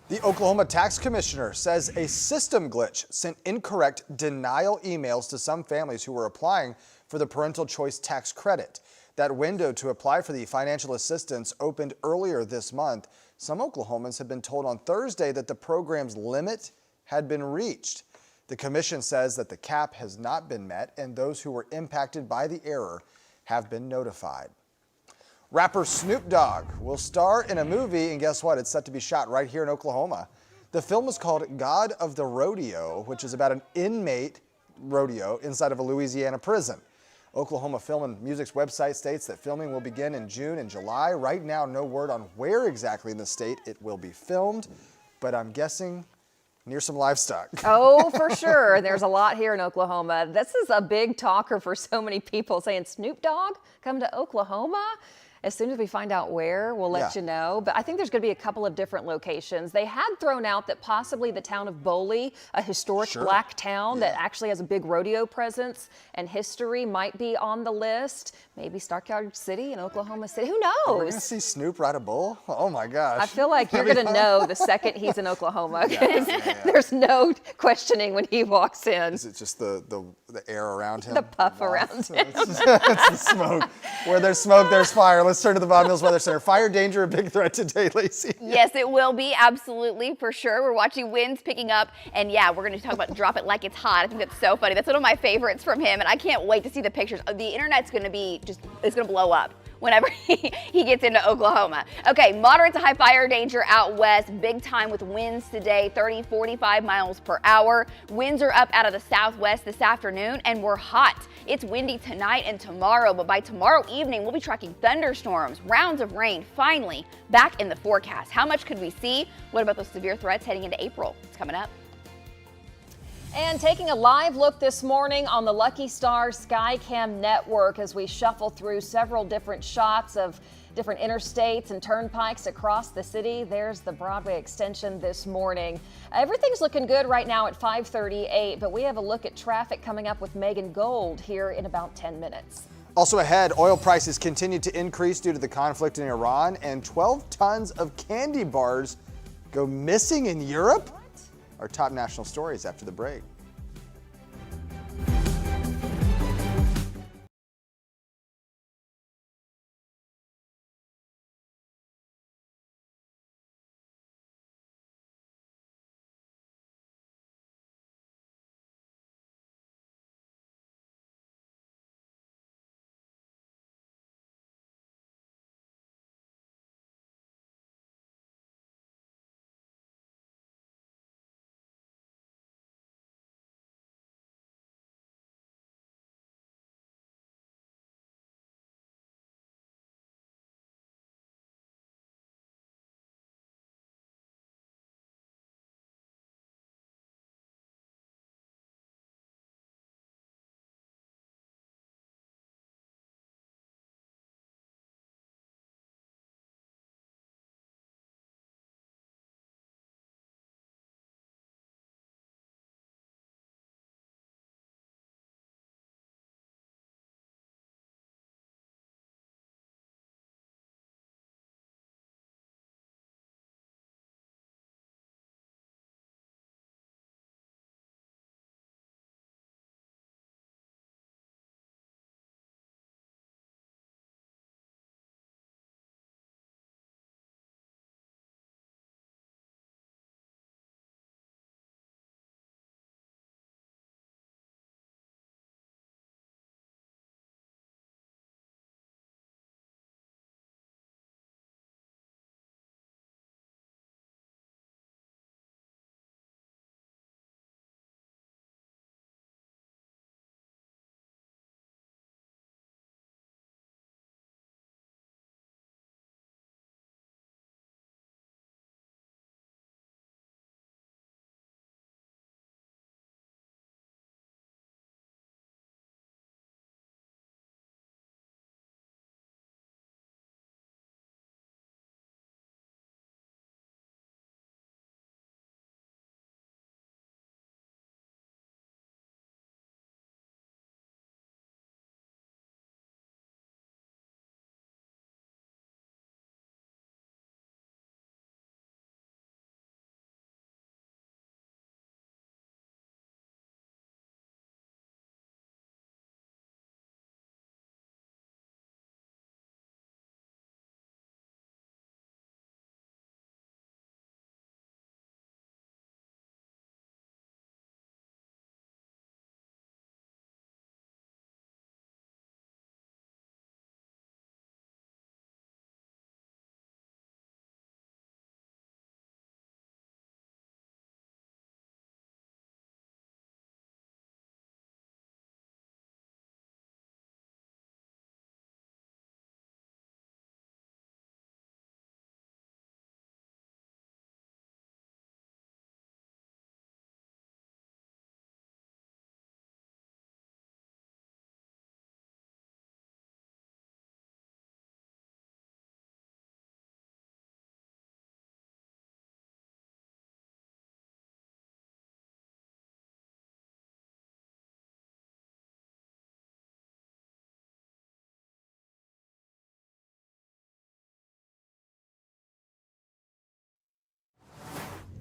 The Oklahoma Tax Commissioner says a system glitch sent incorrect denial emails to some families who were applying for the parental choice tax credit. That window to apply for the financial assistance opened earlier this month. Some Oklahomans have been told on Thursday that the program's limit had been reached. The commission says that the cap has not been met and those who were impacted by the error have been notified. Rapper Snoop Dogg will star in a movie, and guess what? It's set to be shot right here in Oklahoma. The film is called God of the Rodeo, which is about an inmate rodeo inside of a Louisiana prison. Oklahoma Film and Music's website states that filming will begin in June and July. Right now, no word on where exactly in the state it will be filmed, but I'm guessing near some livestock. Oh, for sure. There's a lot here in Oklahoma. This is a big talker for so many people, saying Snoop Dogg come to Oklahoma. As soon as we find out where, we'll let you know. But I think there's going to be a couple of different locations. They had thrown out that possibly the town of Boley, a historic black town that actually has a big rodeo presence and history, might be on the list. Maybe Stockyard City in Oklahoma City. Who knows? Are we going to see Snoop ride a bull? Oh my gosh. I feel like you're going to know the second he's in Oklahoma. There's no questioning when he walks in. Is it just the air around him? The puff around him. It's the smoke. Where there's smoke, there's fire. Let's turn to the Bob Mills Weather Center. Fire danger, a big threat today, Lacey. Yes, it will be, absolutely, for sure. We're watching winds picking up, and yeah, we're going to talk about drop it like it's hot. I think that's so funny. That's one of my favorites from him, and I can't wait to see the pictures. The internet's going to be it's going to blow up whenever he gets into Oklahoma. Okay, moderate to high fire danger out west, big time with winds today, 30, 45 miles per hour. Winds are up out of the southwest this afternoon, and we're hot. It's windy tonight and tomorrow, but by tomorrow evening, we'll be tracking thunderstorms, rounds of rain, finally back in the forecast. How much could we see? What about those severe threats heading into April? It's coming up. And taking a live look this morning on the Lucky Star Skycam network as we shuffle through several different shots of different interstates and turnpikes across the city. There's the Broadway extension this morning. Everything's looking good right now at 5:38, but we have a look at traffic coming up with Megan Gold here in about 10 minutes. Also ahead, oil prices continue to increase due to the conflict in Iran, and 12 tons of candy bars go missing in Europe? Our top national stories after the break.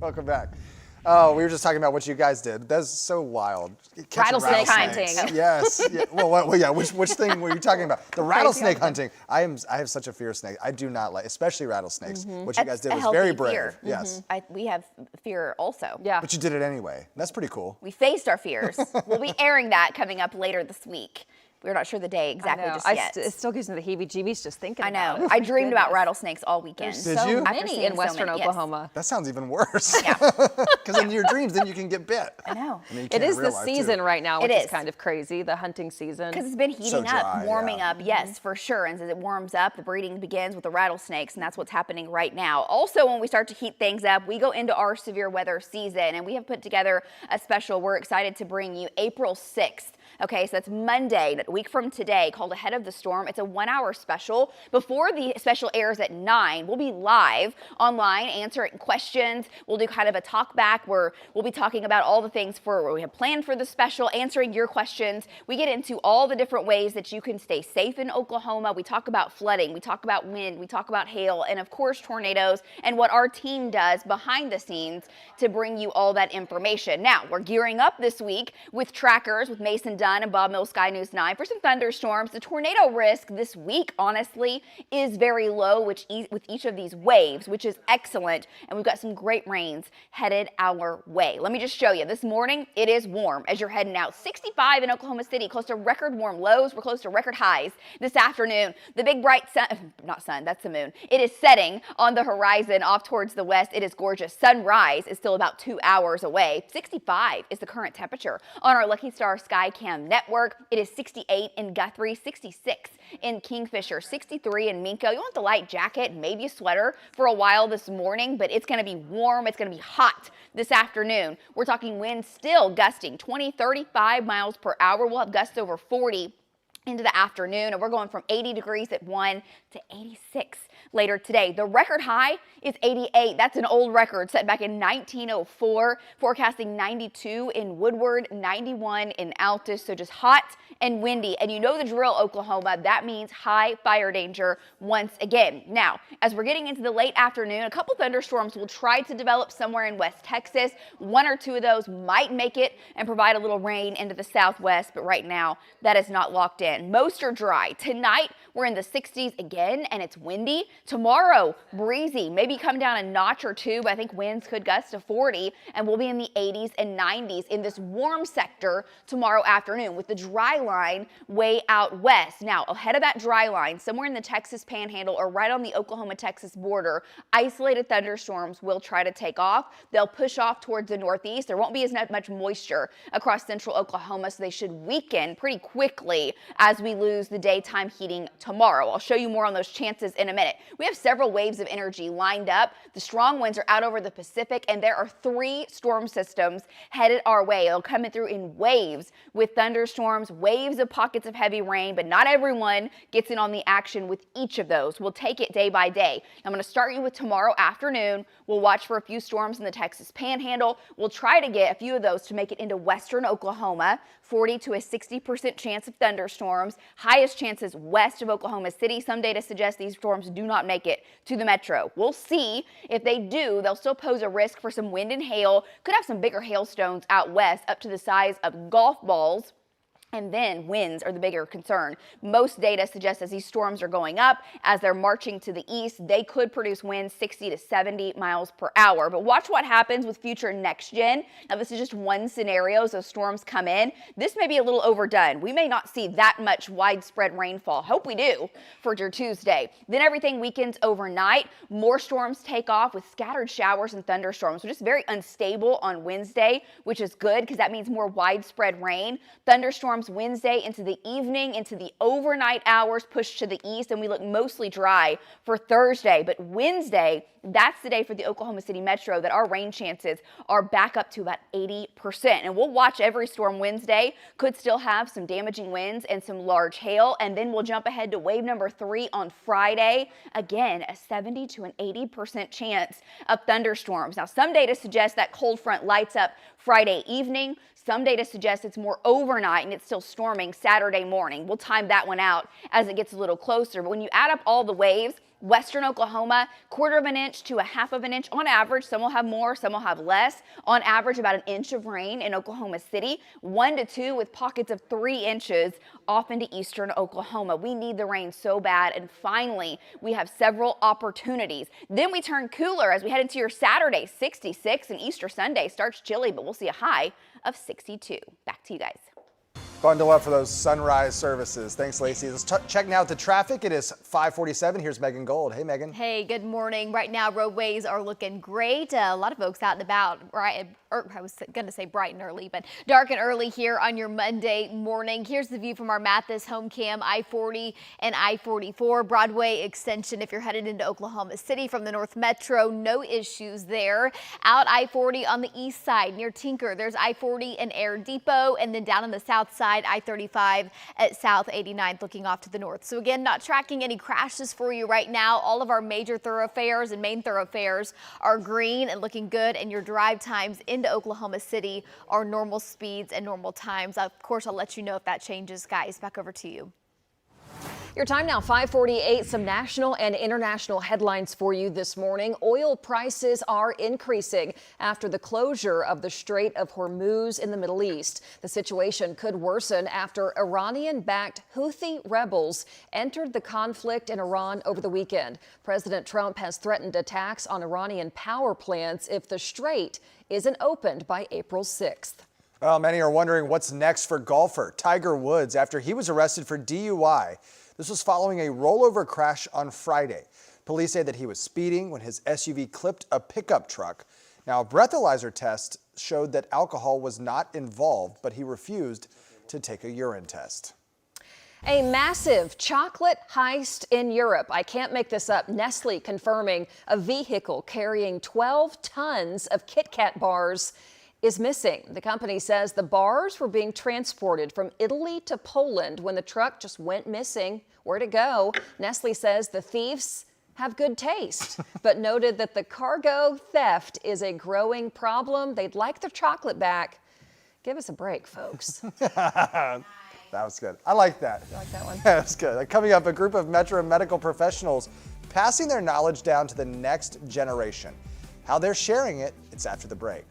Welcome back. Oh, we were just talking about what you guys did. That's so wild. Catching Rattlesnake rattlesnakes. hunting. Yes. Yeah. Well, yeah. Which thing were you talking about? The rattlesnake hunting. I have such a fear of snakes. I do not like, especially rattlesnakes. What you guys did was very brave. Fear. Yes. We have fear also. Yeah. But you did it anyway. That's pretty cool. We faced our fears. We'll be airing that coming up later this week. We're not sure the day exactly just yet. It still gives me the heebie-jeebies just thinking I about know. it. I dreamed about rattlesnakes all weekend. Did you? Many in western yes. Oklahoma. That sounds even worse. Yeah. Because in your dreams, then you can get bit. I know. I mean, you It can in is real the life, season too. right now, It which is is. kind of crazy, the hunting season. Because it's been heating dry, up, warming yeah. up, yes, for sure. And as it warms up, the breeding begins with the rattlesnakes, and that's what's happening right now. Also, when we start to heat things up, we go into our severe weather season, and we have put together a special we're excited to bring you April 6th. Okay, so that's Monday, a week from today, called Ahead of the Storm. It's a 1-hour special. Before the special airs at 9, we'll be live online answering questions. We'll do kind of a talk back where we'll be talking about all the things where we have planned for the special, answering your questions. We get into all the different ways that you can stay safe in Oklahoma. We talk about flooding, we talk about wind, we talk about hail, and of course tornadoes, and what our team does behind the scenes to bring you all that information. Now, we're gearing up this week with trackers with Mason Dunn and Bob Mills, Sky News 9 for some thunderstorms. The tornado risk this week, honestly, is very low with each of these waves, which is excellent. And we've got some great rains headed our way. Let me just show you. This morning, it is warm as you're heading out. 65 in Oklahoma City, close to record warm lows. We're close to record highs this afternoon. The big bright sun, not sun, that's the moon. It is setting on the horizon off towards the west. It is gorgeous. Sunrise is still about 2 hours away. 65 is the current temperature on our Lucky Star Skycam network. It is 68 in Guthrie, 66 in Kingfisher, 63 in Minko. You want the light jacket, maybe a sweater for a while this morning, but it's going to be warm. It's going to be hot this afternoon. We're talking winds still gusting 20, 35 miles per hour. We'll have gusts over 40 into the afternoon, and we're going from 80 degrees at 1 to 86 later today. The record high is 88. That's an old record set back in 1904. Forecasting 92 in Woodward, 91 in Altus. So just hot and windy. And you know the drill, Oklahoma. That means high fire danger once again. Now, as we're getting into the late afternoon, a couple thunderstorms will try to develop somewhere in West Texas. 1 or 2 of those might make it and provide a little rain into the southwest, but right now that is not locked in. Most are dry. Tonight, we're in the 60s again, and it's windy. Tomorrow, breezy, maybe come down a notch or 2, but I think winds could gust to 40, and we'll be in the 80s and 90s in this warm sector tomorrow afternoon with the dry line way out west. Now, ahead of that dry line, somewhere in the Texas Panhandle or right on the Oklahoma-Texas border, isolated thunderstorms will try to take off. They'll push off towards the northeast. There won't be as much moisture across central Oklahoma, so they should weaken pretty quickly as we lose the daytime heating tomorrow. I'll show you more on those chances in a minute. We have several waves of energy lined up. The strong winds are out over the Pacific, and there are 3 storm systems headed our way. They'll come in through in waves with thunderstorms, waves of pockets of heavy rain, but not everyone gets in on the action with each of those. We'll take it day by day. I'm going to start you with tomorrow afternoon. We'll watch for a few storms in the Texas Panhandle. We'll try to get a few of those to make it into western Oklahoma. 40 to a 60% chance of thunderstorms. Highest chances west of Oklahoma City. Some data suggests these storms do not make it to the metro. We'll see. If they do, they'll still pose a risk for some wind and hail. Could have some bigger hailstones out west up to the size of golf balls. And then winds are the bigger concern. Most data suggests as these storms are going up, as they're marching to the east, they could produce winds 60 to 70 miles per hour. But watch what happens with future next gen. Now, this is just one scenario as those storms come in. This may be a little overdone. We may not see that much widespread rainfall. Hope we do for your Tuesday. Then everything weakens overnight. More storms take off with scattered showers and thunderstorms. So just very unstable on Wednesday, which is good because that means more widespread rain. Thunderstorms Wednesday into the evening, into the overnight hours, push to the east, and we look mostly dry for Thursday. But Wednesday, that's the day for the Oklahoma City Metro that our rain chances are back up to about 80%. And we'll watch every storm Wednesday. Could still have some damaging winds and some large hail. And then we'll jump ahead to wave number 3 on Friday. Again, a 70 to an 80% chance of thunderstorms. Now, some data suggests that cold front lights up Friday evening. Some data suggests it's more overnight and it's still storming Saturday morning. We'll time that one out as it gets a little closer. But when you add up all the waves, Western Oklahoma, 1/4 of an inch to 1/2 of an inch on average. Some will have more, some will have less. On average, about 1 inch of rain in Oklahoma City, 1 to 2 with pockets of 3 inches off into eastern Oklahoma. We need the rain so bad, and finally, we have several opportunities. Then we turn cooler as we head into your Saturday, 66, and Easter Sunday starts chilly, but we'll see a high of 62. Back to you guys. Bundle up for those sunrise services. Thanks, Lacey. Let's check now the traffic. It is 5:47. Here's Megan Gold. Hey, Megan. Hey, good morning. Right now, roadways are looking great. A lot of folks out and about, right? I was going to say bright and early, but dark and early here on your Monday morning. Here's the view from our Mathis home cam, I-40 and I-44 Broadway extension. If you're headed into Oklahoma City from the North Metro, no issues there. Out I-40 on the east side near Tinker, there's I-40 and Air Depot, and then down on the south side, I-35 at South 89th looking off to the north. So again, not tracking any crashes for you right now. All of our major thoroughfares and main thoroughfares are green and looking good, and your drive times into Oklahoma City are normal speeds and normal times. Of course, I'll let you know if that changes, guys. Back over to you. Your time now, 5:48. Some national and international headlines for you this morning. Oil prices are increasing after the closure of the Strait of Hormuz in the Middle East. The situation could worsen after Iranian-backed Houthi rebels entered the conflict in Iran over the weekend. President Trump has threatened attacks on Iranian power plants if the strait isn't opened by April 6th. Well, many are wondering what's next for golfer Tiger Woods after he was arrested for DUI. This was following a rollover crash on Friday. Police say that he was speeding when his SUV clipped a pickup truck. Now, a breathalyzer test showed that alcohol was not involved, but he refused to take a urine test. A massive chocolate heist in Europe. I can't make this up. Nestle confirming a vehicle carrying 12 tons of Kit Kat bars is missing. The company says the bars were being transported from Italy to Poland when the truck just went missing. Where'd it go? Nestle says the thieves have good taste, but noted that the cargo theft is a growing problem. They'd like their chocolate back. Give us a break, folks. That was good. I like that. You like that one? That's good. Coming up, a group of Metro medical professionals passing their knowledge down to the next generation. How they're sharing it, it's after the break.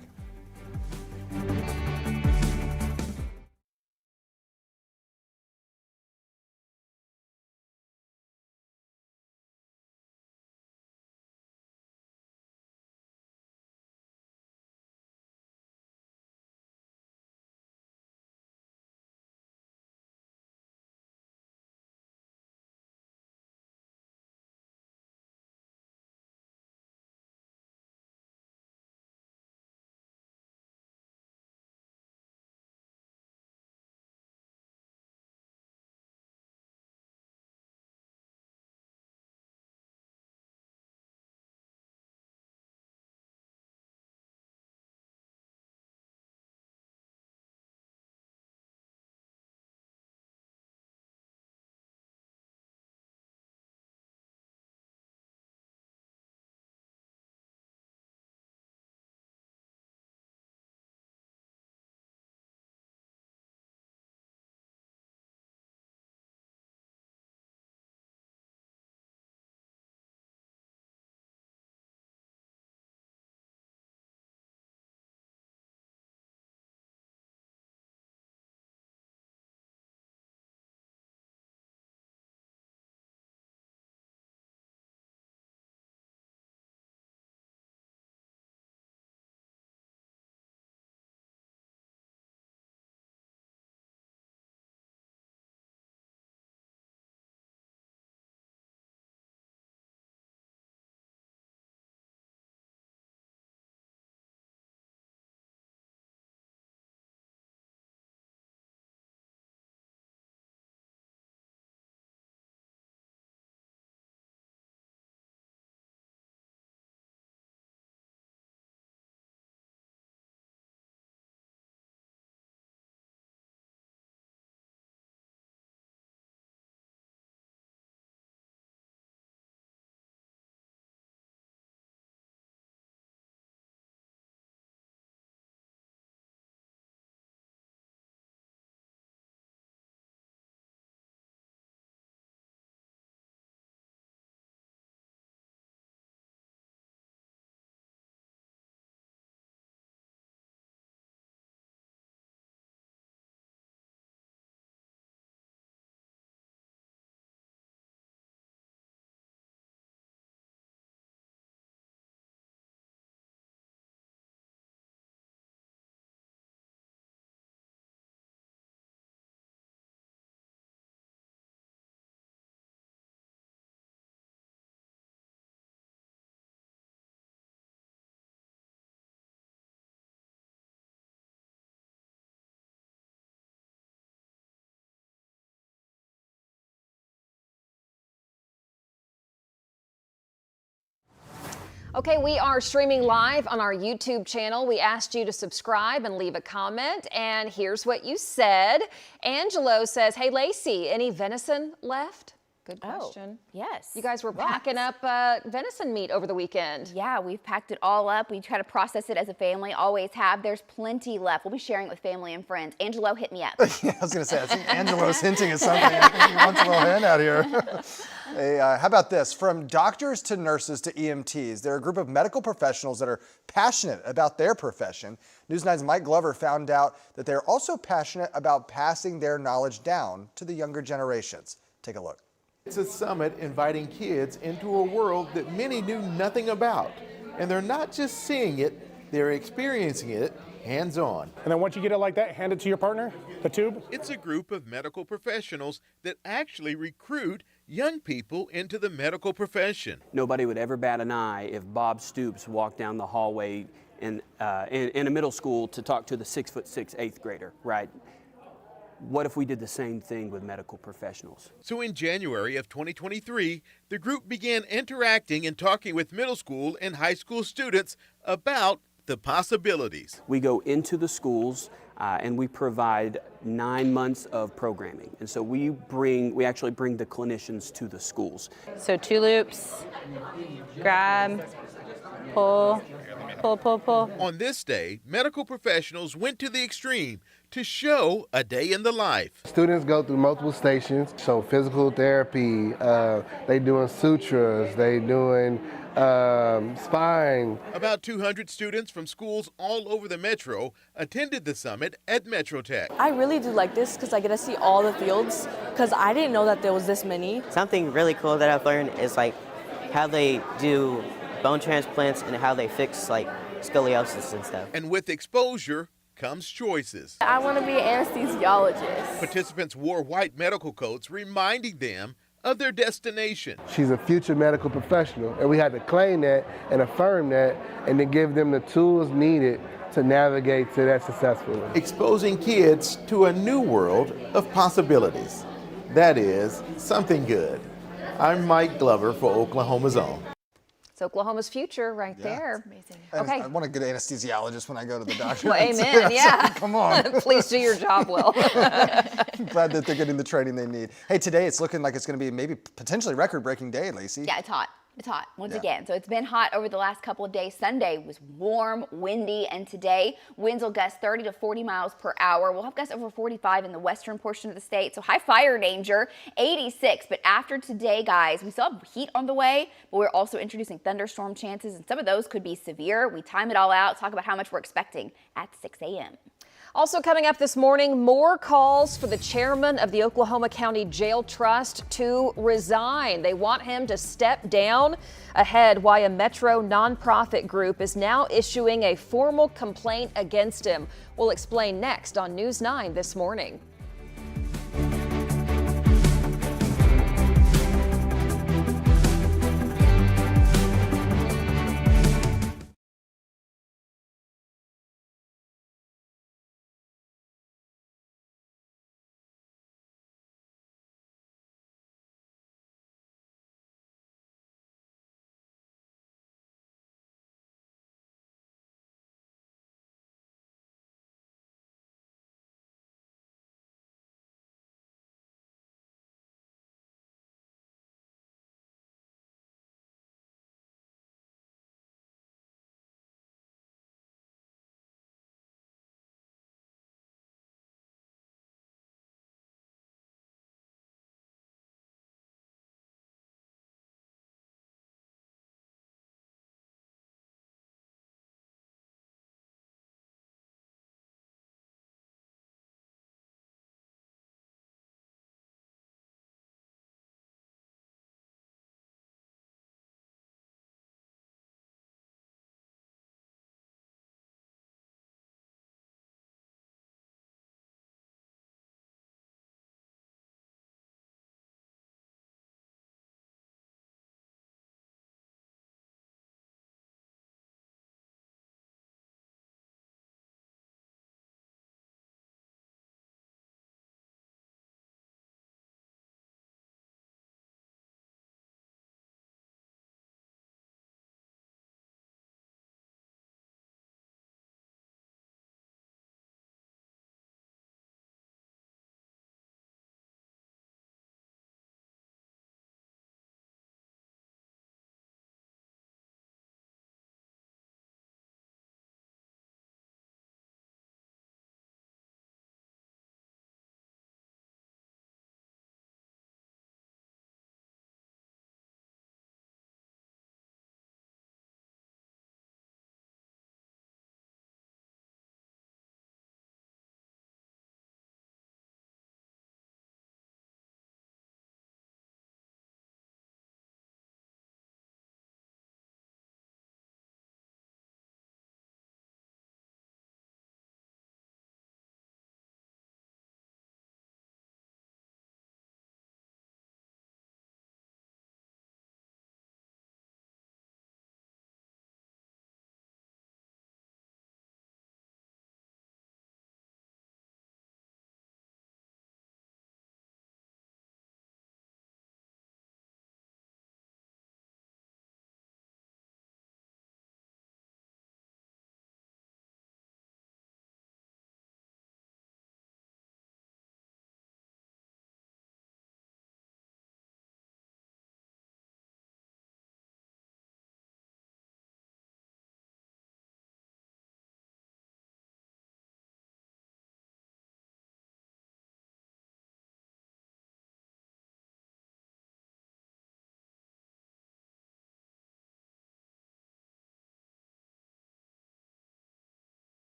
Okay, we are streaming live on our YouTube channel. We asked you to subscribe and leave a comment, and here's what you said. Angelo says, hey, Lacey, any venison left? Good question. Yes. You guys were packing up venison meat over the weekend. Yeah, we've packed it all up. We try to process it as a family, always have. There's plenty left. We'll be sharing it with family and friends. Angelo, hit me up. Yeah, I was going to say, I think Angelo's hinting at something. I think he wants a little hand out here. Hey, how about this? From doctors to nurses to EMTs, they're a group of medical professionals that are passionate about their profession. News 9's Mike Glover found out that they're also passionate about passing their knowledge down to the younger generations. Take a look. It's a summit inviting kids into a world that many knew nothing about. And they're not just seeing it, they're experiencing it hands-on. And then once you get it like that, hand it to your partner, the tube. It's a group of medical professionals that actually recruit young people into the medical profession. Nobody would ever bat an eye if Bob Stoops walked down the hallway in a middle school to talk to the 6'6" eighth grader, right? What if we did the same thing with medical professionals? So in January of 2023, the group began interacting and talking with middle school and high school students about the possibilities. We go into the schools and we provide 9 months of programming. And so we actually bring the clinicians to the schools. So 2 loops, grab, pull, pull, pull, pull. On this day, medical professionals went to the extreme to show a day in the life. Students go through multiple stations, so physical therapy, they doing sutras, they doing spine. About 200 students from schools all over the metro attended the summit at Metro Tech. I really do like this because I get to see all the fields because I didn't know that there was this many. Something really cool that I've learned is like how they do bone transplants and how they fix like scoliosis and stuff. And with exposure comes choices. I want to be an anesthesiologist. Participants wore white medical coats reminding them of their destination. She's a future medical professional, and we had to claim that and affirm that and then give them the tools needed to navigate to that successfully. Exposing kids to a new world of possibilities. That is something good. I'm Mike Glover for Oklahoma's Own. It's Oklahoma's future right there. Amazing. Okay. I want a good anesthesiologist when I go to the doctor. Well, amen, yeah. Come on. Please do your job well. Glad that they're getting the training they need. Hey, today it's looking like it's going to be maybe potentially record-breaking day, Lacey. Yeah, it's hot. It's hot once again. So it's been hot over the last couple of days. Sunday was warm, windy, and today winds will gust 30 to 40 miles per hour. We'll have gusts over 45 in the western portion of the state. So high fire danger, 86. But after today, guys, we still have heat on the way, but we're also introducing thunderstorm chances, and some of those could be severe. We time it all out, talk about how much we're expecting at 6 a.m. Also coming up this morning, more calls for the chairman of the Oklahoma County Jail Trust to resign. They want him to step down. Ahead, why a Metro nonprofit group is now issuing a formal complaint against him. We'll explain next on News 9 this morning.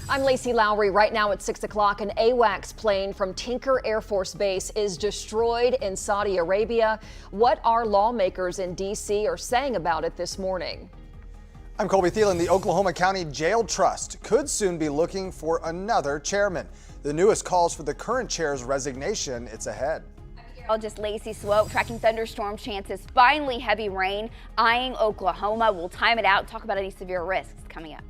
I'm Lacey Lowry. Right now at 6 o'clock, an AWACS plane from Tinker Air Force Base is destroyed in Saudi Arabia. What our lawmakers in D.C. are saying about it this morning. I'm Colby Thielen. The Oklahoma County Jail Trust could soon be looking for another chairman. The newest calls for the current chair's resignation. It's ahead. Just Lacey Swope tracking thunderstorm chances, finally heavy rain eyeing Oklahoma. We'll time it out and talk about any severe risks coming up.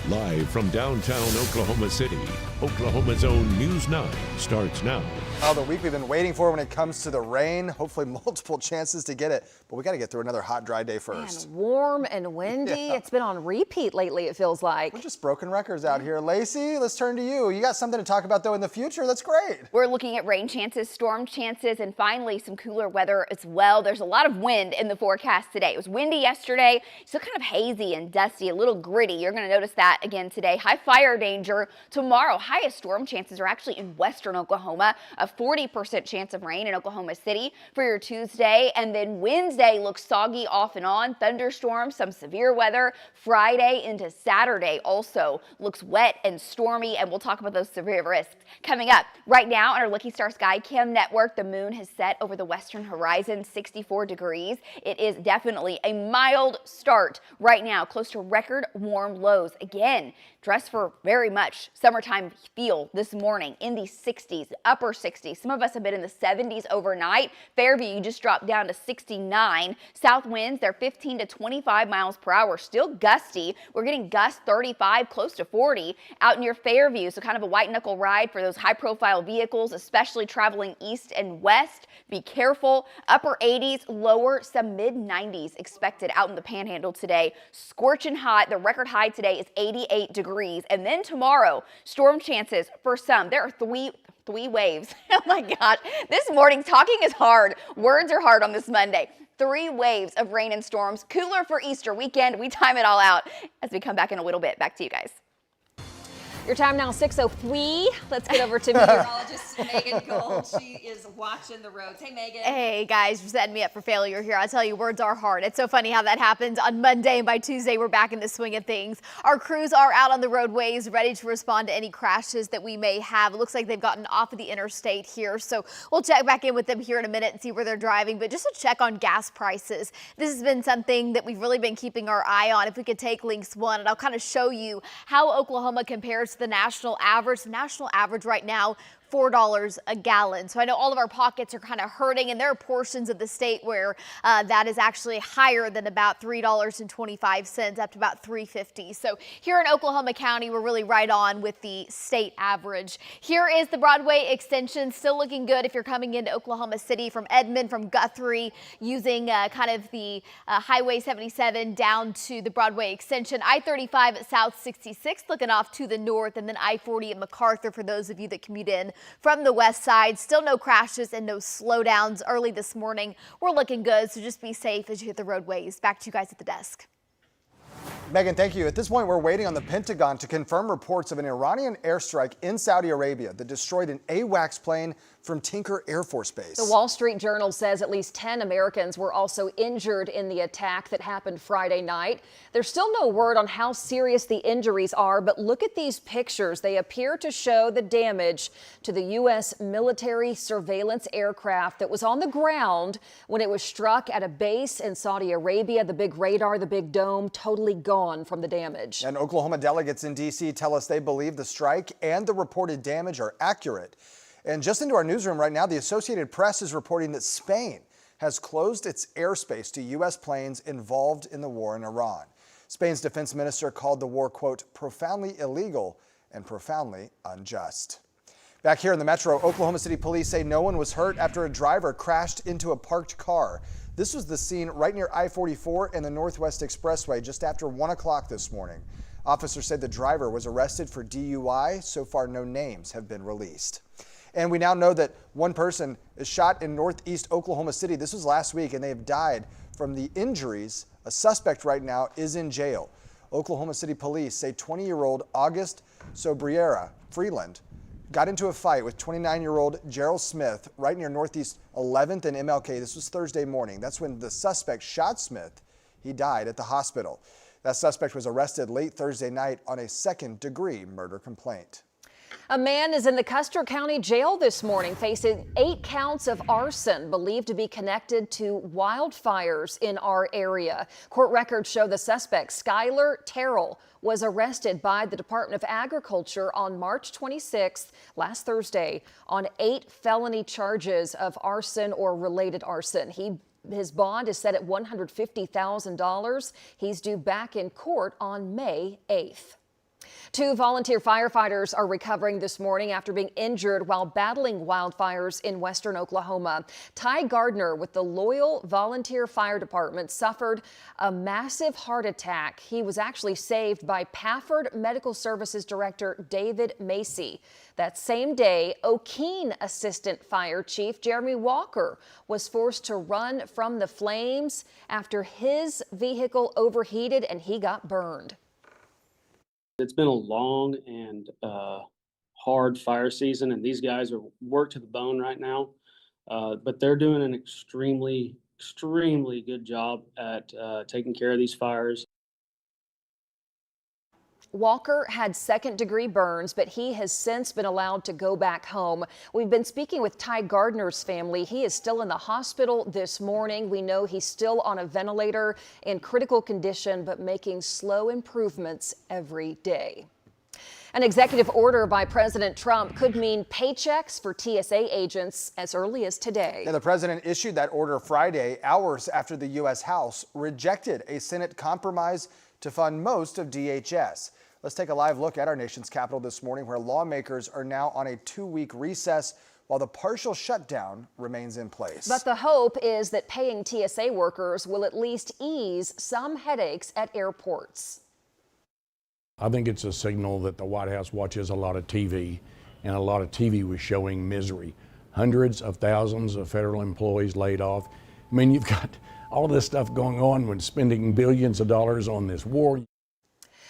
Live from downtown Oklahoma City, Oklahoma's own News 9 starts now. Oh, the week we've been waiting for when it comes to the rain. Hopefully multiple chances to get it, but we got to get through another hot, dry day first. Man, warm and windy. Yeah. It's been on repeat lately, it feels like. We're just broken records out here. Lacey, let's turn to you. You got something to talk about, though, in the future. That's great. We're looking at rain chances, storm chances, and finally some cooler weather as well. There's a lot of wind in the forecast today. It was windy yesterday, still kind of hazy and dusty, a little gritty. You're going to notice that again today. High fire danger tomorrow. Highest storm chances are actually in western Oklahoma, a 40% chance of rain in Oklahoma City for your Tuesday. And then Wednesday looks soggy off and on, thunderstorms, some severe weather. Friday into Saturday also looks wet and stormy, and we'll talk about those severe risks coming up. Right now on our Lucky Star Sky Cam network, the moon has set over the western horizon, 64 degrees. It is definitely a mild start right now, close to record warm lows. Again, dress for very much summertime feel this morning in the 60s, upper 60s. Some of us have been in the 70s overnight. Fairview just dropped down to 69. South winds, they're 15 to 25 miles per hour, still gusty. We're getting gusts 35, close to 40 out near Fairview. So kind of a white knuckle ride for those high profile vehicles, especially traveling east and west. Be careful. Upper 80s, lower, some mid 90s expected out in the Panhandle today. Scorching hot. The record high today is 88 degrees. And then tomorrow, storm chances for some. There are three waves. Oh my gosh. This morning, talking is hard. Words are hard on this Monday. 3 waves of rain and storms. Cooler for Easter weekend. We time it all out as we come back in a little bit. Back to you guys. Your time now, 6:03. Let's get over to meteorologist Megan Gold. She is watching the roads. Hey, Megan. Hey, guys, you're setting me up for failure here. I tell you, words are hard. It's so funny how that happens on Monday, and by Tuesday, we're back in the swing of things. Our crews are out on the roadways, ready to respond to any crashes that we may have. It looks like they've gotten off of the interstate here, so we'll check back in with them here in a minute and see where they're driving. But just to check on gas prices, this has been something that we've really been keeping our eye on. If we could take links 1, and I'll kind of show you how Oklahoma compares to the national average. The national average right now, $4 a gallon. So I know all of our pockets are kind of hurting, and there are portions of the state where that is actually higher than about $3.25, up to about $3.50. So here in Oklahoma County, we're really right on with the state average. Here is the Broadway extension, still looking good if you're coming into Oklahoma City from Edmond, from Guthrie, using kind of the Highway 77 down to the Broadway extension. I-35 at South 66 looking off to the north, and then I-40 at MacArthur for those of you that commute in from the west side. Still no crashes and no slowdowns early this morning. We're looking good, so just be safe as you hit the roadways. Back to you guys at the desk. Megan, thank you. At this point, we're waiting on the Pentagon to confirm reports of an Iranian airstrike in Saudi Arabia that destroyed an AWACS plane from Tinker Air Force Base. The Wall Street Journal says at least 10 Americans were also injured in the attack that happened Friday night. There's still no word on how serious the injuries are, but look at these pictures. They appear to show the damage to the U.S. military surveillance aircraft that was on the ground when it was struck at a base in Saudi Arabia. The big radar, the big dome, totally gone from the damage. And Oklahoma delegates in D.C. tell us they believe the strike and the reported damage are accurate. And just into our newsroom right now, the Associated Press is reporting that Spain has closed its airspace to U.S. planes involved in the war in Iran. Spain's defense minister called the war, quote, profoundly illegal and profoundly unjust. Back here in the metro, Oklahoma City police say no one was hurt after a driver crashed into a parked car. This was the scene right near I-44 and the Northwest Expressway just after 1 o'clock this morning. Officers said the driver was arrested for DUI. So far, no names have been released. And we now know that one person is shot in northeast Oklahoma City. This was last week, and they have died from the injuries. A suspect right now is in jail. Oklahoma City police say 20-year-old August Sobriera Freeland got into a fight with 29-year-old Gerald Smith right near northeast 11th and MLK. This was Thursday morning. That's when the suspect shot Smith He died at the hospital. That suspect was arrested late Thursday night on a second-degree murder complaint. A man is in the Custer County Jail this morning facing 8 counts of arson believed to be connected to wildfires in our area. Court records show the suspect, Skylar Terrell, was arrested by the Department of Agriculture on March 26th, last Thursday, on 8 felony charges of arson or related arson. His bond is set at $150,000. He's due back in court on May 8th. 2 volunteer firefighters are recovering this morning after being injured while battling wildfires in western Oklahoma. Ty Gardner with the Loyal Volunteer Fire Department suffered a massive heart attack. He was actually saved by Pafford Medical Services Director David Macy. That same day, O'Keene Assistant Fire Chief Jeremy Walker was forced to run from the flames after his vehicle overheated and he got burned. It's been a long and hard fire season, and these guys are worked to the bone right now. But they're doing an extremely good job at taking care of these fires. Walker had second-degree burns, but he has since been allowed to go back home. We've been speaking with Ty Gardner's family. He is still in the hospital this morning. We know he's still on a ventilator in critical condition, but making slow improvements every day. An executive order by President Trump could mean paychecks for TSA agents as early as today. Yeah, the president issued that order Friday, hours after the U.S. House rejected a Senate compromise to fund most of DHS. Let's take a live look at our nation's capital this morning, where lawmakers are now on a 2-week recess while the partial shutdown remains in place. But the hope is that paying TSA workers will at least ease some headaches at airports. I think it's a signal that the White House watches a lot of TV, and a lot of TV was showing misery. Hundreds of thousands of federal employees laid off. I mean, you've got all this stuff going on when spending billions of dollars on this war.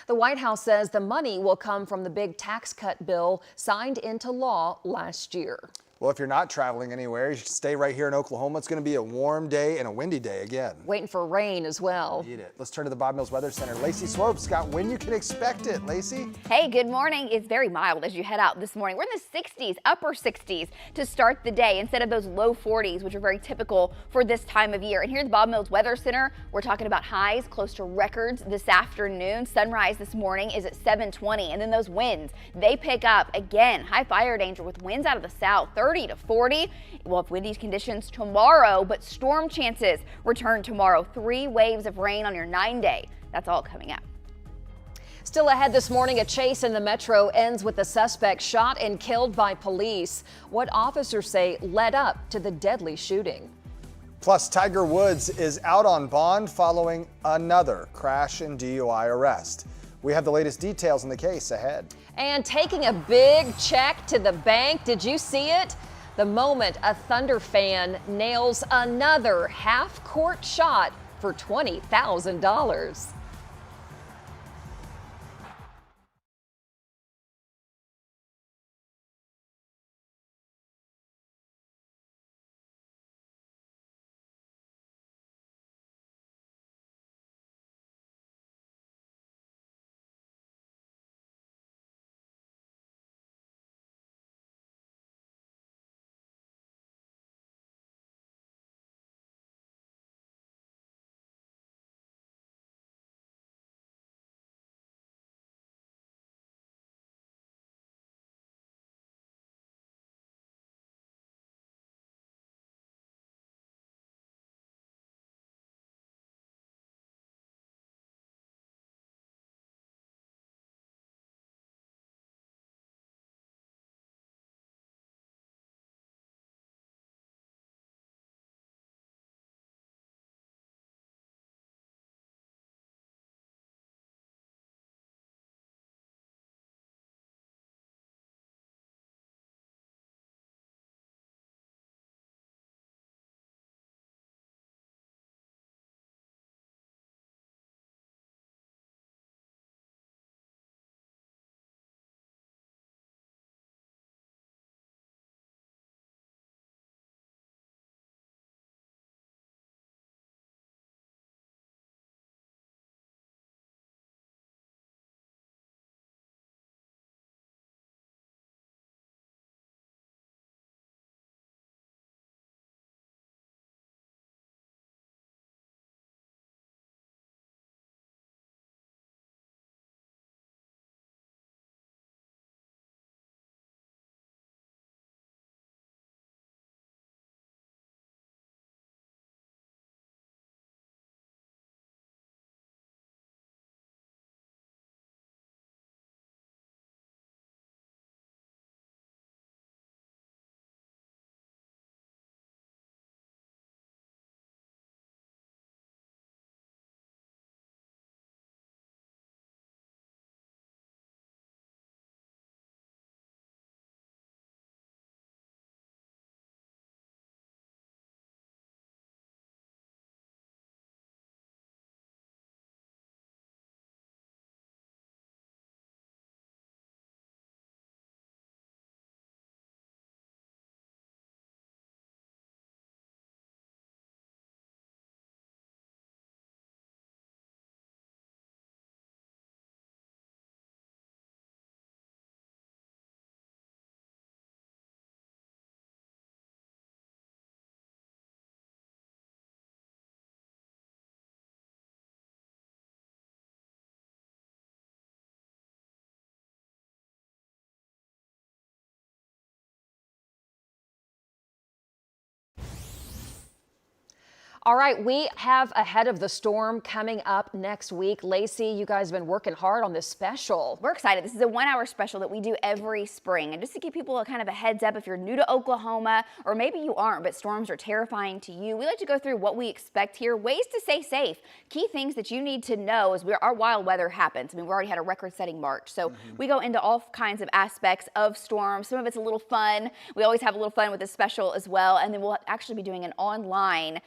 The White House says the money will come from the big tax cut bill signed into law last year. Well, if you're not traveling anywhere, you should stay right here in Oklahoma. It's going to be a warm day and a windy day again. Waiting for rain as well. Need it. Let's turn to the Bob Mills Weather Center. Lacey Swope's got when you can expect it. Lacey? Hey, good morning. It's very mild as you head out this morning. We're in the 60s, upper 60s to start the day instead of those low 40s, which are very typical for this time of year. And here at the Bob Mills Weather Center, we're talking about highs close to records this afternoon. Sunrise this morning is at 7:20, and then those winds, they pick up again. High fire danger with winds out of the south, 30 to 40. We'll have windy conditions tomorrow, but storm chances return tomorrow. 3 waves of rain on your 9-day. That's all coming up. Still ahead this morning, a chase in the metro ends with a suspect shot and killed by police. What officers say led up to the deadly shooting. Plus, Tiger Woods is out on bond following another crash and DUI arrest. We have the latest details in the case ahead. And taking a big check to the bank. Did you see it? The moment a Thunder fan nails another half-court shot for $20,000. All right, we have Ahead of the Storm coming up next week. Lacey, you guys have been working hard on this special. We're excited. This is a 1-hour special that we do every spring. And just to give people a kind of a heads up, if you're new to Oklahoma, or maybe you aren't, but storms are terrifying to you, we like to go through what we expect here, ways to stay safe, key things that you need to know as our wild weather happens. I mean, we already had a record-setting March, so we go into all kinds of aspects of storms. Some of it's a little fun. We always have a little fun with this special as well. And then we'll actually be doing an online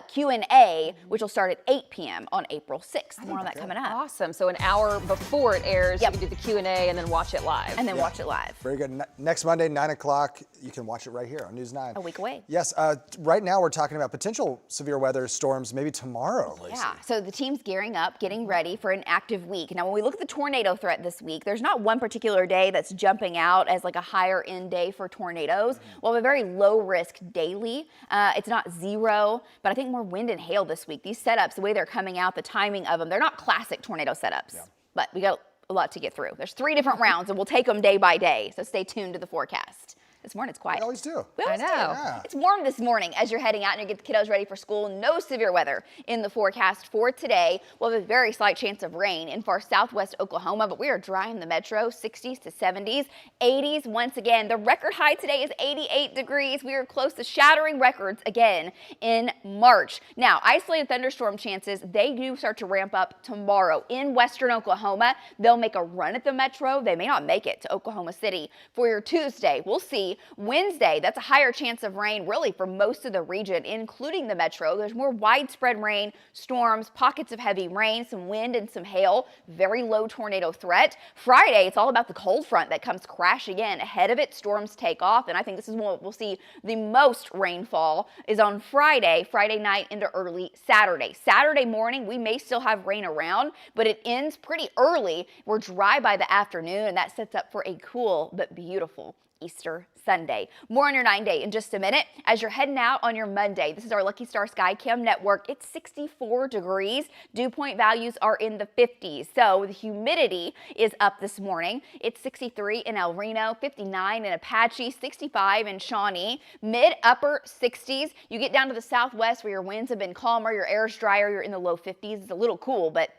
Q&A, which will start at 8 p.m. on April 6th. More on that coming up. Awesome. So an hour before it airs, you can do the Q&A and then watch it live. And then watch it live. Very good. Next Monday, 9 o'clock, you can watch it right here on News 9. A week away. Yes. Right now, we're talking about potential severe weather storms maybe tomorrow. Lacey. Yeah. So the team's gearing up, getting ready for an active week. Now, when we look at the tornado threat this week, there's not one particular day that's jumping out as like a higher end day for tornadoes. We'll have a very low risk daily. It's not zero, but I think more wind and hail this week. These setups, the way they're coming out, the timing of them, they're not classic tornado setups, but we got a lot to get through. There's 3 different rounds and we'll take them day by day. So stay tuned to the forecast. This morning it's quiet. We always do. We always I know. do. Yeah. It's warm this morning as you're heading out and you get the kiddos ready for school. No severe weather in the forecast for today. We'll have a very slight chance of rain in far southwest Oklahoma, but we are dry in the metro, 60s to 70s, 80s once again. The record high today is 88 degrees. We are close to shattering records again in March. Now, isolated thunderstorm chances, they do start to ramp up tomorrow in western Oklahoma. They'll make a run at the metro. They may not make it to Oklahoma City for your Tuesday. We'll see. Wednesday, that's a higher chance of rain really for most of the region, including the metro. There's more widespread rain, storms, pockets of heavy rain, some wind and some hail, very low tornado threat. Friday, it's all about the cold front that comes crashing in. Ahead of it, storms take off, and I think this is when we'll see the most rainfall is on Friday night into early Saturday. Saturday morning, we may still have rain around, but it ends pretty early. We're dry by the afternoon, and that sets up for a cool but beautiful Easter Sunday. More on your 9-day in just a minute. As you're heading out on your Monday, this is our Lucky Star Sky Cam network. It's 64 degrees. Dew point values are in the 50s. So the humidity is up this morning. It's 63 in El Reno, 59 in Apache, 65 in Shawnee, mid-upper 60s. You get down to the southwest where your winds have been calmer, your air is drier, you're in the low 50s. It's a little cool, but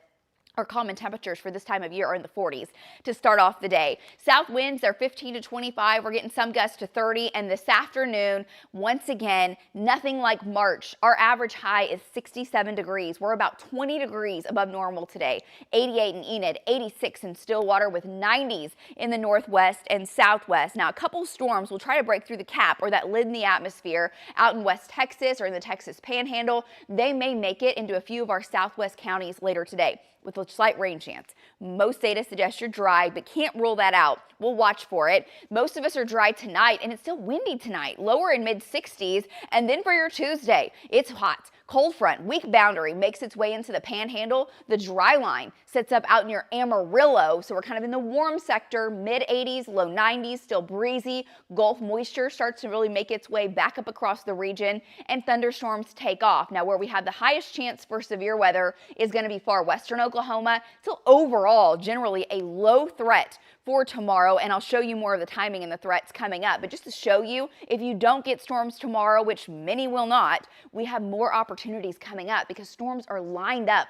our common temperatures for this time of year are in the 40s to start off the day. South winds, they're 15 to 25. We're getting some gusts to 30. And this afternoon, once again, nothing like March. Our average high is 67 degrees. We're about 20 degrees above normal today. 88 in Enid, 86 in Stillwater with 90s in the northwest and southwest. Now, a couple storms will try to break through the cap or that lid in the atmosphere out in West Texas or in the Texas Panhandle. They may make it into a few of our southwest counties later today with a slight rain chance. Most data suggests you're dry, but can't rule that out. We'll watch for it. Most of us are dry tonight, and it's still windy tonight, lower in mid-60s. And then for your Tuesday, it's hot. Cold front, weak boundary, makes its way into the Panhandle. The dry line sets up out near Amarillo, so we're kind of in the warm sector, mid-80s, low 90s, still breezy. Gulf moisture starts to really make its way back up across the region, and thunderstorms take off. Now, where we have the highest chance for severe weather is going to be far western Oklahoma. Still overall, generally a low threat for tomorrow, and I'll show you more of the timing and the threats coming up. But just to show you, if you don't get storms tomorrow, which many will not, we have more opportunities coming up because storms are lined up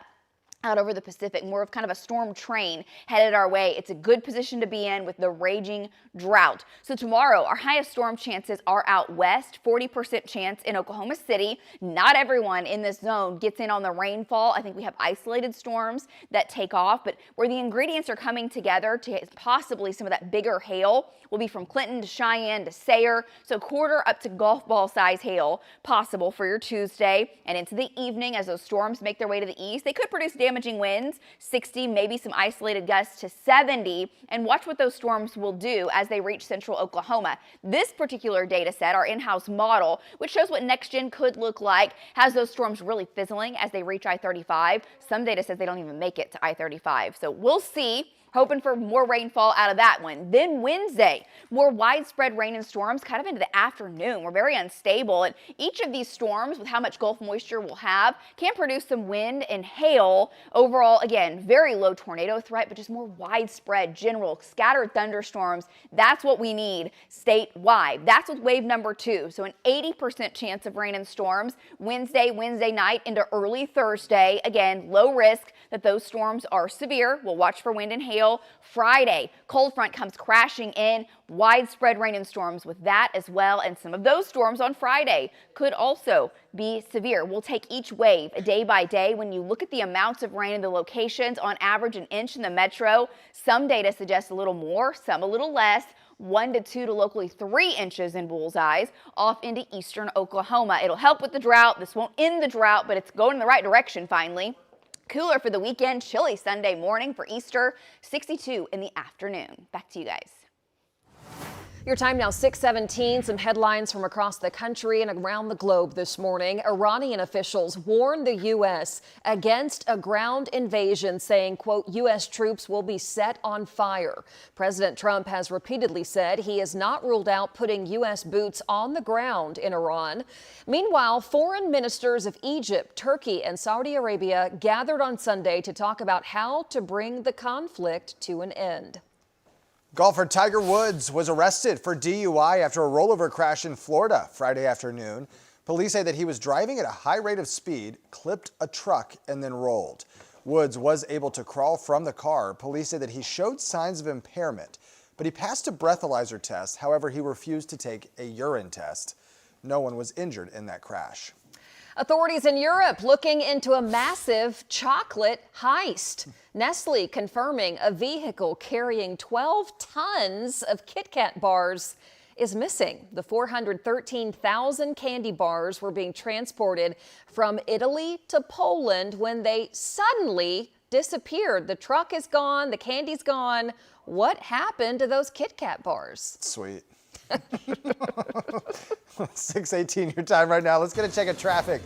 out over the Pacific, more of kind of a storm train headed our way. It's a good position to be in with the raging drought. So tomorrow, our highest storm chances are out west, 40% chance in Oklahoma City. Not everyone in this zone gets in on the rainfall. I think we have isolated storms that take off, but where the ingredients are coming together to possibly some of that bigger hail will be from Clinton to Cheyenne to Sayre. So quarter up to golf ball size hail possible for your Tuesday and into the evening as those storms make their way to the east. They could produce damaging winds, 60, maybe some isolated gusts to 70, and watch what those storms will do as they reach central Oklahoma. This particular data set, our in-house model, which shows what next gen could look like, has those storms really fizzling as they reach I-35. Some data says they don't even make it to I-35. So we'll see. hoping for more rainfall out of that one. Then Wednesday, more widespread rain and storms kind of into the afternoon. We're very unstable, and each of these storms, with how much Gulf moisture we'll have, can produce some wind and hail. Overall, again, very low tornado threat, but just more widespread, general scattered thunderstorms. That's what we need statewide. That's with wave number 2. So an 80% chance of rain and storms Wednesday night into early Thursday. Again, low risk that those storms are severe. We'll watch for wind and hail. Friday, cold front comes crashing in. Widespread rain and storms with that as well. And some of those storms on Friday could also be severe. We'll take each wave day by day. When you look at the amounts of rain in the locations, on average an inch in the metro, some data suggests a little more, some a little less. 1 to 2 to locally 3 inches in bullseyes off into eastern Oklahoma. It'll help with the drought. This won't end the drought, but it's going in the right direction finally. Cooler for the weekend, chilly Sunday morning for Easter, 62 in the afternoon. Back to you guys. Your time now 6:17. Some headlines from across the country and around the globe this morning. Iranian officials warned the U.S. against a ground invasion, saying, quote, U.S. troops will be set on fire. President Trump has repeatedly said he has not ruled out putting U.S. boots on the ground in Iran. Meanwhile, foreign ministers of Egypt, Turkey, and Saudi Arabia gathered on Sunday to talk about how to bring the conflict to an end. Golfer Tiger Woods was arrested for DUI after a rollover crash in Florida Friday afternoon. Police say that he was driving at a high rate of speed, clipped a truck, and then rolled. Woods was able to crawl from the car. Police say that he showed signs of impairment, but he passed a breathalyzer test. However, he refused to take a urine test. No one was injured in that crash. Authorities in Europe looking into a massive chocolate heist. Nestle confirming a vehicle carrying 12 tons of Kit Kat bars is missing. The 413,000 candy bars were being transported from Italy to Poland when they suddenly disappeared. The truck is gone, the candy's gone. What happened to those Kit Kat bars? Sweet. 6:18 your time right now. Let's get a check of traffic.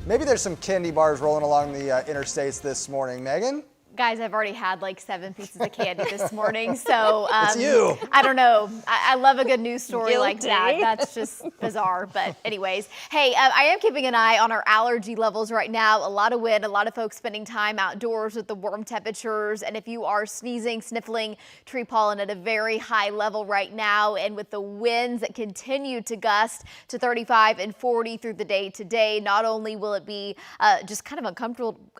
Maybe there's some candy bars rolling along the interstates this morning. Megan? Guys, I've already had like 7 pieces of candy this morning, so It's you. I don't know. I love a good news story like Guilty. that. That's just bizarre. But anyways, hey, I am keeping an eye on our allergy levels right now. A lot of wind, a lot of folks spending time outdoors with the warm temperatures. And if you are sneezing, sniffling, tree pollen at a very high level right now, and with the winds that continue to gust to 35 and 40 through the day today, not only will it be just kind of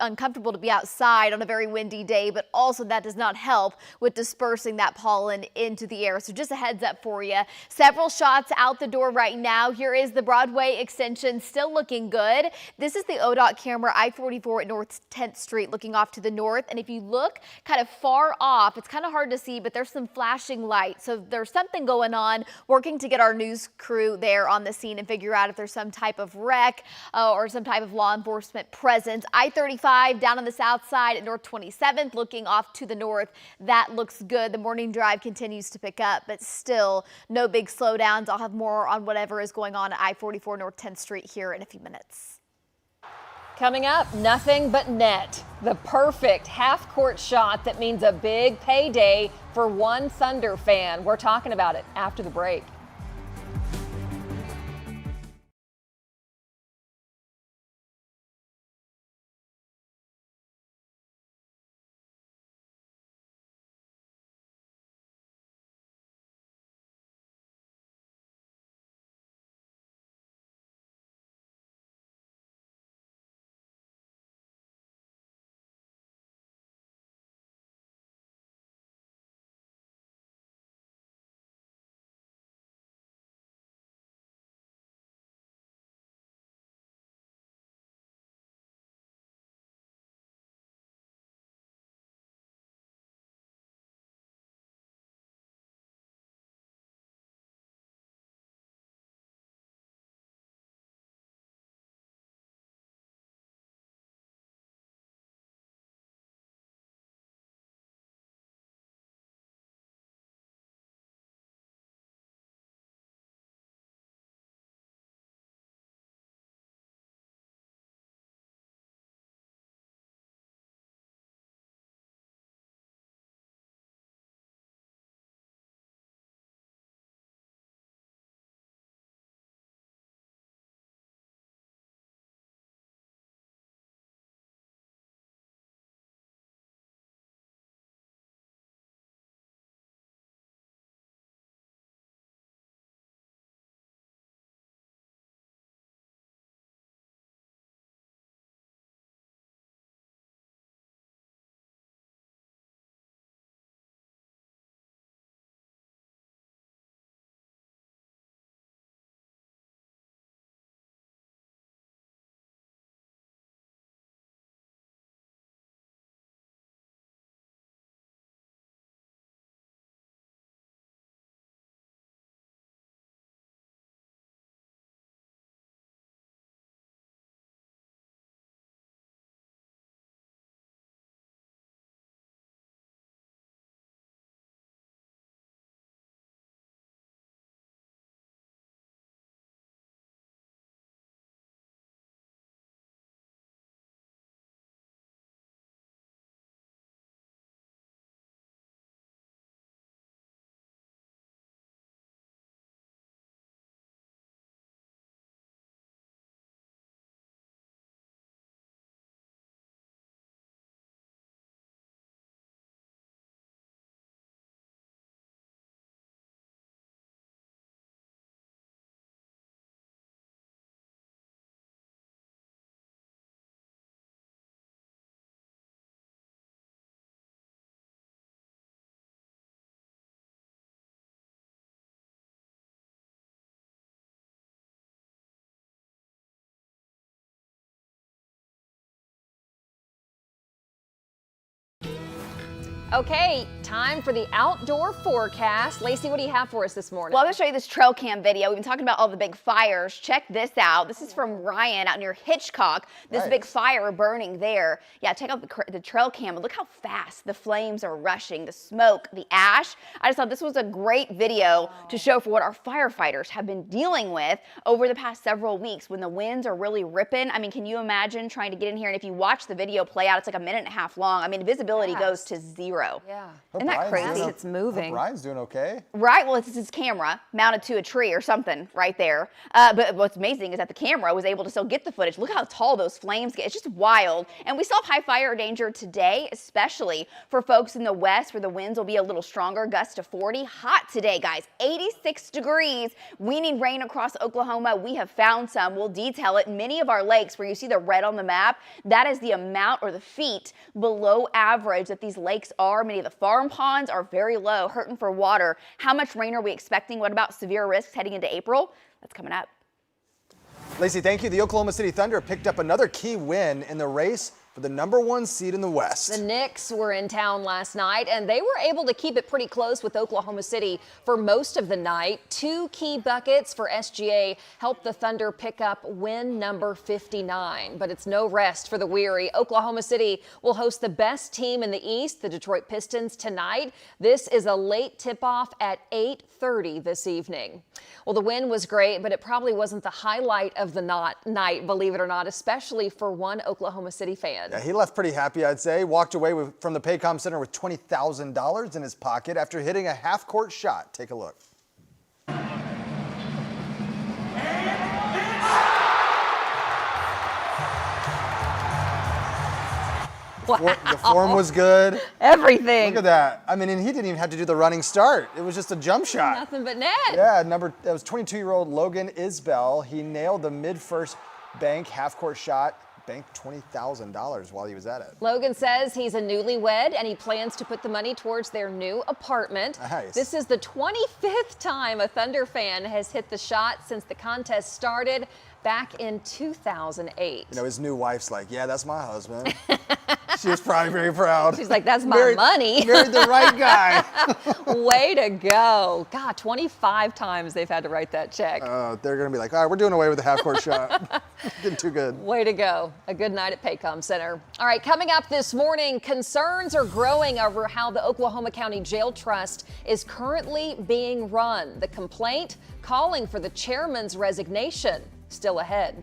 uncomfortable to be outside on a very windy day, but also that does not help with dispersing that pollen into the air. So just a heads up for you. Several shots out the door right now. Here is the Broadway extension, still looking good. This is the ODOT camera, I-44 at North 10th Street, looking off to the north. And if you look kind of far off, it's kind of hard to see, but there's some flashing lights. So there's something going on, working to get our news crew there on the scene and figure out if there's some type of wreck or some type of law enforcement presence. I-35 down on the south side at North 27th, looking off to the north. That looks good. The morning drive continues to pick up, but still no big slowdowns. I'll have more on whatever is going on at I-44 North 10th Street here in a few minutes. Coming up, nothing but net. The perfect half-court shot that means a big payday for one Thunder fan. We're talking about it after the break. Okay, time for the outdoor forecast. Lacey, what do you have for us this morning? Well, I'm going to show you this trail cam video. We've been talking about all the big fires. Check this out. This is from Ryan out near Hitchcock. This big fire burning there. Yeah, check out the trail cam. Look how fast the flames are rushing, the smoke, the ash. I just thought this was a great video to show for what our firefighters have been dealing with over the past several weeks when the winds are really ripping. I mean, can you imagine trying to get in here? And if you watch the video play out, it's like a minute and a half long. I mean, visibility goes to 0. Yeah. Isn't that crazy? It's moving. Brian's doing okay. Right. Well, it's his camera mounted to a tree or something right there. But what's amazing is that the camera was able to still get the footage. Look how tall those flames get. It's just wild. And we still have high fire danger today, especially for folks in the west where the winds will be a little stronger, gusts to 40. Hot today, guys. 86 degrees. We need rain across Oklahoma. We have found some. We'll detail it. Many of our lakes where you see the red on the map, that is the amount or the feet below average that these lakes are. Many of the farm ponds are very low, hurting for water. How much rain are we expecting? What about severe risks heading into April? That's coming up. Lacey, thank you. The Oklahoma City Thunder picked up another key win in the race for the #1 seed in the West. The Knicks were in town last night, and they were able to keep it pretty close with Oklahoma City for most of the night. 2 key buckets for SGA helped the Thunder pick up win number 59. But it's no rest for the weary. Oklahoma City will host the best team in the East, the Detroit Pistons, tonight. This is a late tip-off at 8:30 this evening. Well, the win was great, but it probably wasn't the highlight of the night, believe it or not, especially for one Oklahoma City fan. Yeah, he left pretty happy, I'd say. Walked away from the Paycom Center with $20,000 in his pocket after hitting a half-court shot. Take a look. Wow. The form was good. Everything. Look at that. I mean, and he didn't even have to do the running start. It was just a jump shot. Nothing but net. Yeah, that was 22-year-old Logan Isbell. He nailed the mid-first bank half-court shot, banked $20,000 while he was at it. Logan says he's a newlywed and he plans to put the money towards their new apartment. Nice. This is the 25th time a Thunder fan has hit the shot since the contest started back in 2008. You know, his new wife's like, yeah, that's my husband. She was probably very proud. She's like, that's my money. Married the right guy. Way to go. God, 25 times they've had to write that check. They're going to be like, all right, we're doing away with the half-court shot. Getting too good. Way to go. A good night at Paycom Center. All right, coming up this morning, concerns are growing over how the Oklahoma County Jail Trust is currently being run. The complaint calling for the chairman's resignation. Still ahead.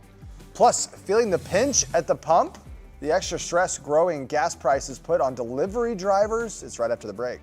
Plus, feeling the pinch at the pump? The extra stress growing gas prices put on delivery drivers? It's right after the break.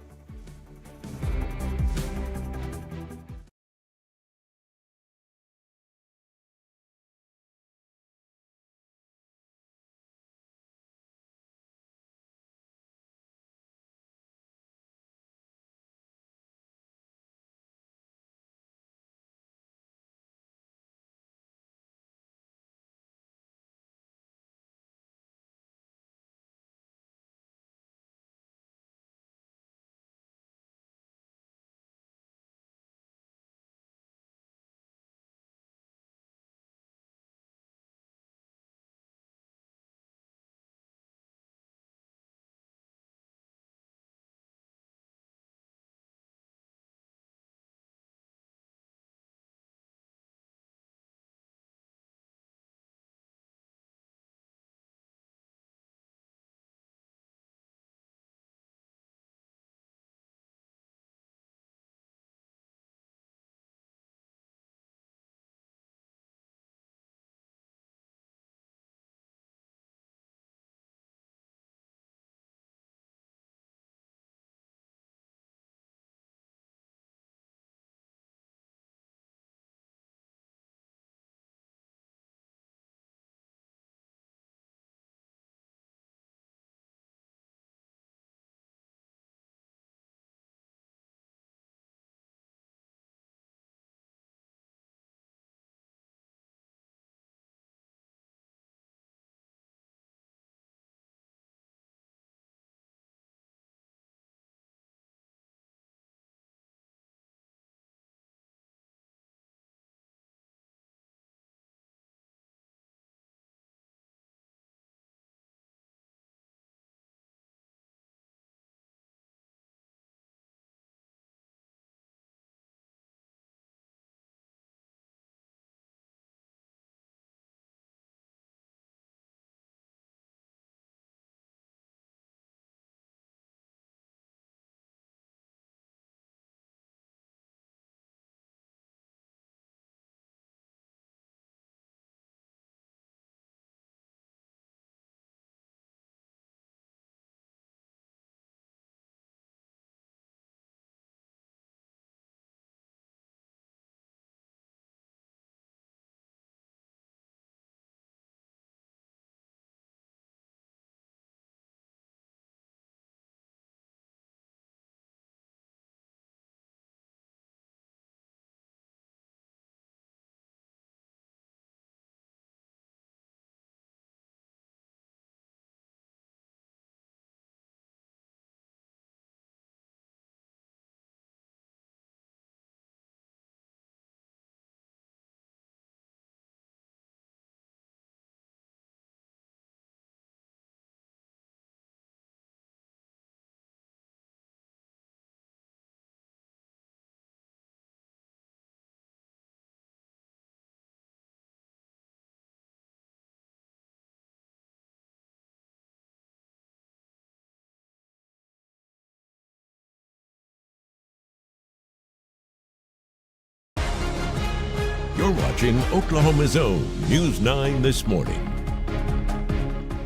You're watching Oklahoma's own News 9 This Morning.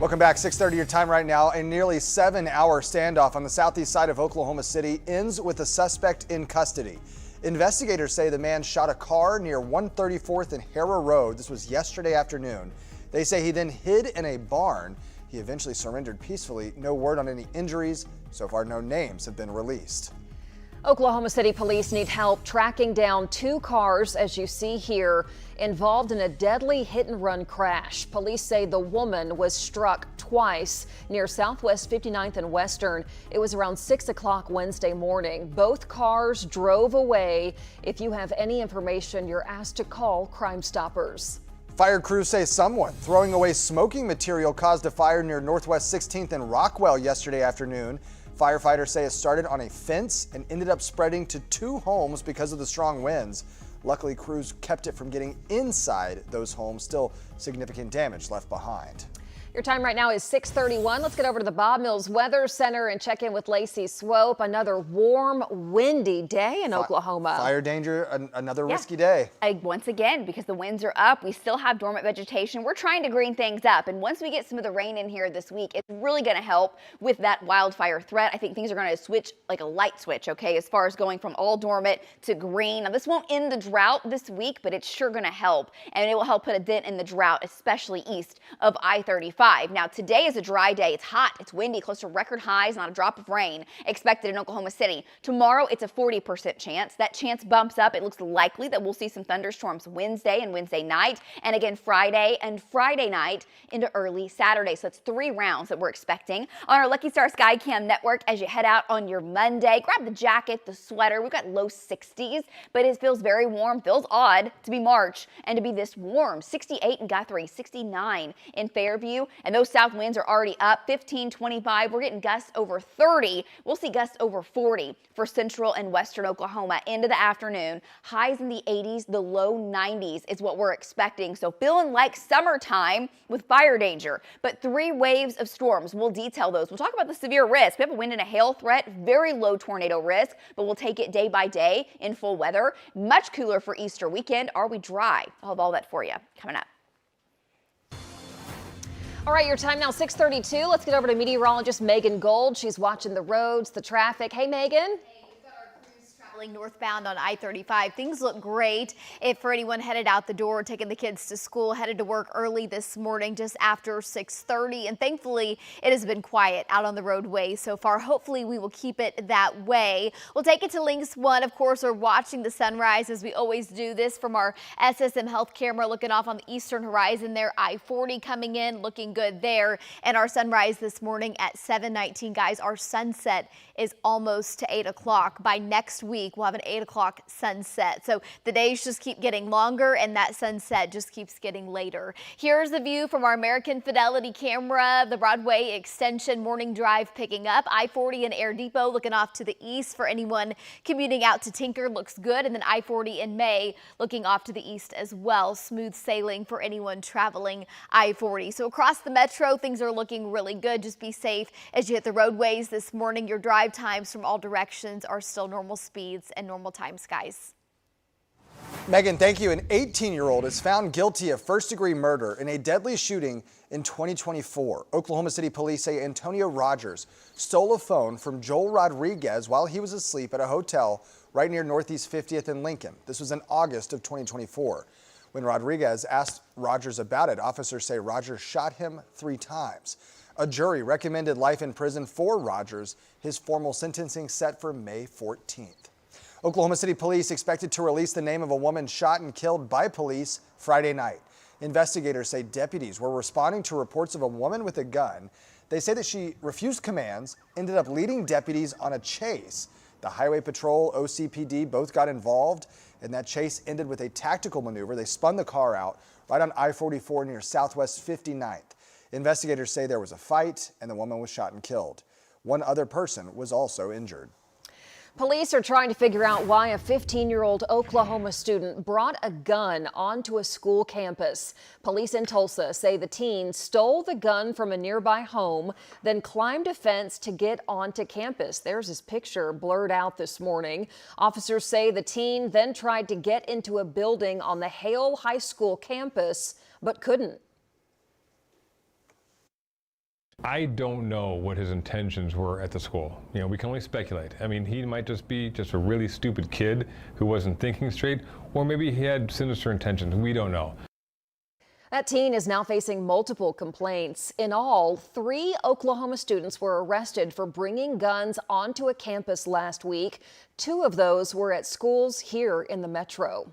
Welcome back. 6:30 your time right now. A nearly 7-hour standoff on the southeast side of Oklahoma City ends with a suspect in custody. Investigators say the man shot a car near 134th and Harrow Road. This was yesterday afternoon. They say he then hid in a barn. He eventually surrendered peacefully. No word on any injuries. So far, no names have been released. Oklahoma City police need help tracking down 2 cars, as you see here, involved in a deadly hit-and-run crash. Police say the woman was struck twice near Southwest 59th and Western. It was around 6 o'clock Wednesday morning. Both cars drove away. If you have any information, you're asked to call Crime Stoppers. Fire crews say someone throwing away smoking material caused a fire near Northwest 16th and Rockwell yesterday afternoon. Firefighters say it started on a fence and ended up spreading to 2 homes because of the strong winds. Luckily, crews kept it from getting inside those homes. Still significant damage left behind. Your time right now is 6:31. Let's get over to the Bob Mills Weather Center and check in with Lacey Swope. Another warm, windy day in Oklahoma. Fire danger, another risky day. Once again, because the winds are up, we still have dormant vegetation. We're trying to green things up. And once we get some of the rain in here this week, it's really going to help with that wildfire threat. I think things are going to switch like a light switch, okay, as far as going from all dormant to green. Now, this won't end the drought this week, but it's sure going to help. And it will help put a dent in the drought, especially east of I-35. Now, today is a dry day. It's hot, it's windy, close to record highs, not a drop of rain expected in Oklahoma City. Tomorrow, it's a 40% chance. That chance bumps up. It looks likely that we'll see some thunderstorms Wednesday and Wednesday night, and again Friday and Friday night into early Saturday. So that's 3 rounds that we're expecting on our Lucky Star Skycam network as you head out on your Monday. Grab the jacket, the sweater. We've got low 60s, but it feels very warm. Feels odd to be March and to be this warm. 68 in Guthrie, 69 in Fairview. And those south winds are already up 15, 25. We're getting gusts over 30. We'll see gusts over 40 for central and western Oklahoma into the afternoon. Highs in the 80s, the low 90s is what we're expecting. So feeling like summertime with fire danger. But 3 waves of storms. We'll detail those. We'll talk about the severe risk. We have a wind and a hail threat, very low tornado risk, but we'll take it day by day in full weather. Much cooler for Easter weekend. Are we dry? I'll have all that for you coming up. All right, your time now 6:32. Let's get over to meteorologist Megan Gold. She's watching the roads, the traffic. Hey, Megan. Northbound on I-35. Things look great. If for anyone headed out the door, taking the kids to school, headed to work early this morning just after 6:30. And thankfully, it has been quiet out on the roadway so far. Hopefully, we will keep it that way. We'll take it to Links 1. Of course, we're watching the sunrise as we always do this from our SSM Health camera looking off on the eastern horizon there. I-40 coming in, looking good there. And our sunrise this morning at 7:19. Guys, our sunset is almost to 8 o'clock. By next week, we'll have an 8 o'clock sunset. So the days just keep getting longer and that sunset just keeps getting later. Here's the view from our American Fidelity camera. The Broadway extension morning drive picking up. I-40 and Air Depot looking off to the east for anyone commuting out to Tinker looks good. And then I-40 in May looking off to the east as well. Smooth sailing for anyone traveling I-40. So across the metro, things are looking really good. Just be safe as you hit the roadways this morning. Your drive times from all directions are still normal speeds and normal time skies. Megan, thank you. An 18-year-old is found guilty of first-degree murder in a deadly shooting in 2024. Oklahoma City police say Antonio Rogers stole a phone from Joel Rodriguez while he was asleep at a hotel right near Northeast 50th and Lincoln. This was in August of 2024. When Rodriguez asked Rogers about it, officers say Rogers shot him 3 times. A jury recommended life in prison for Rogers, his formal sentencing set for May 14th. Oklahoma City police expected to release the name of a woman shot and killed by police Friday night. Investigators say deputies were responding to reports of a woman with a gun. They say that she refused commands, ended up leading deputies on a chase. The Highway Patrol, OCPD both got involved, and that chase ended with a tactical maneuver. They spun the car out right on I-44 near Southwest 59th. Investigators say there was a fight and the woman was shot and killed. One other person was also injured. Police are trying to figure out why a 15-year-old Oklahoma student brought a gun onto a school campus. Police in Tulsa say the teen stole the gun from a nearby home, then climbed a fence to get onto campus. There's his picture blurred out this morning. Officers say the teen then tried to get into a building on the Hale High School campus, but couldn't. I don't know what his intentions were at the school. You know, we can only speculate. I mean, he might just be a really stupid kid who wasn't thinking straight, or maybe he had sinister intentions. We don't know. That teen is now facing multiple complaints. In all, 3 Oklahoma students were arrested for bringing guns onto a campus last week. 2 of those were at schools here in the metro.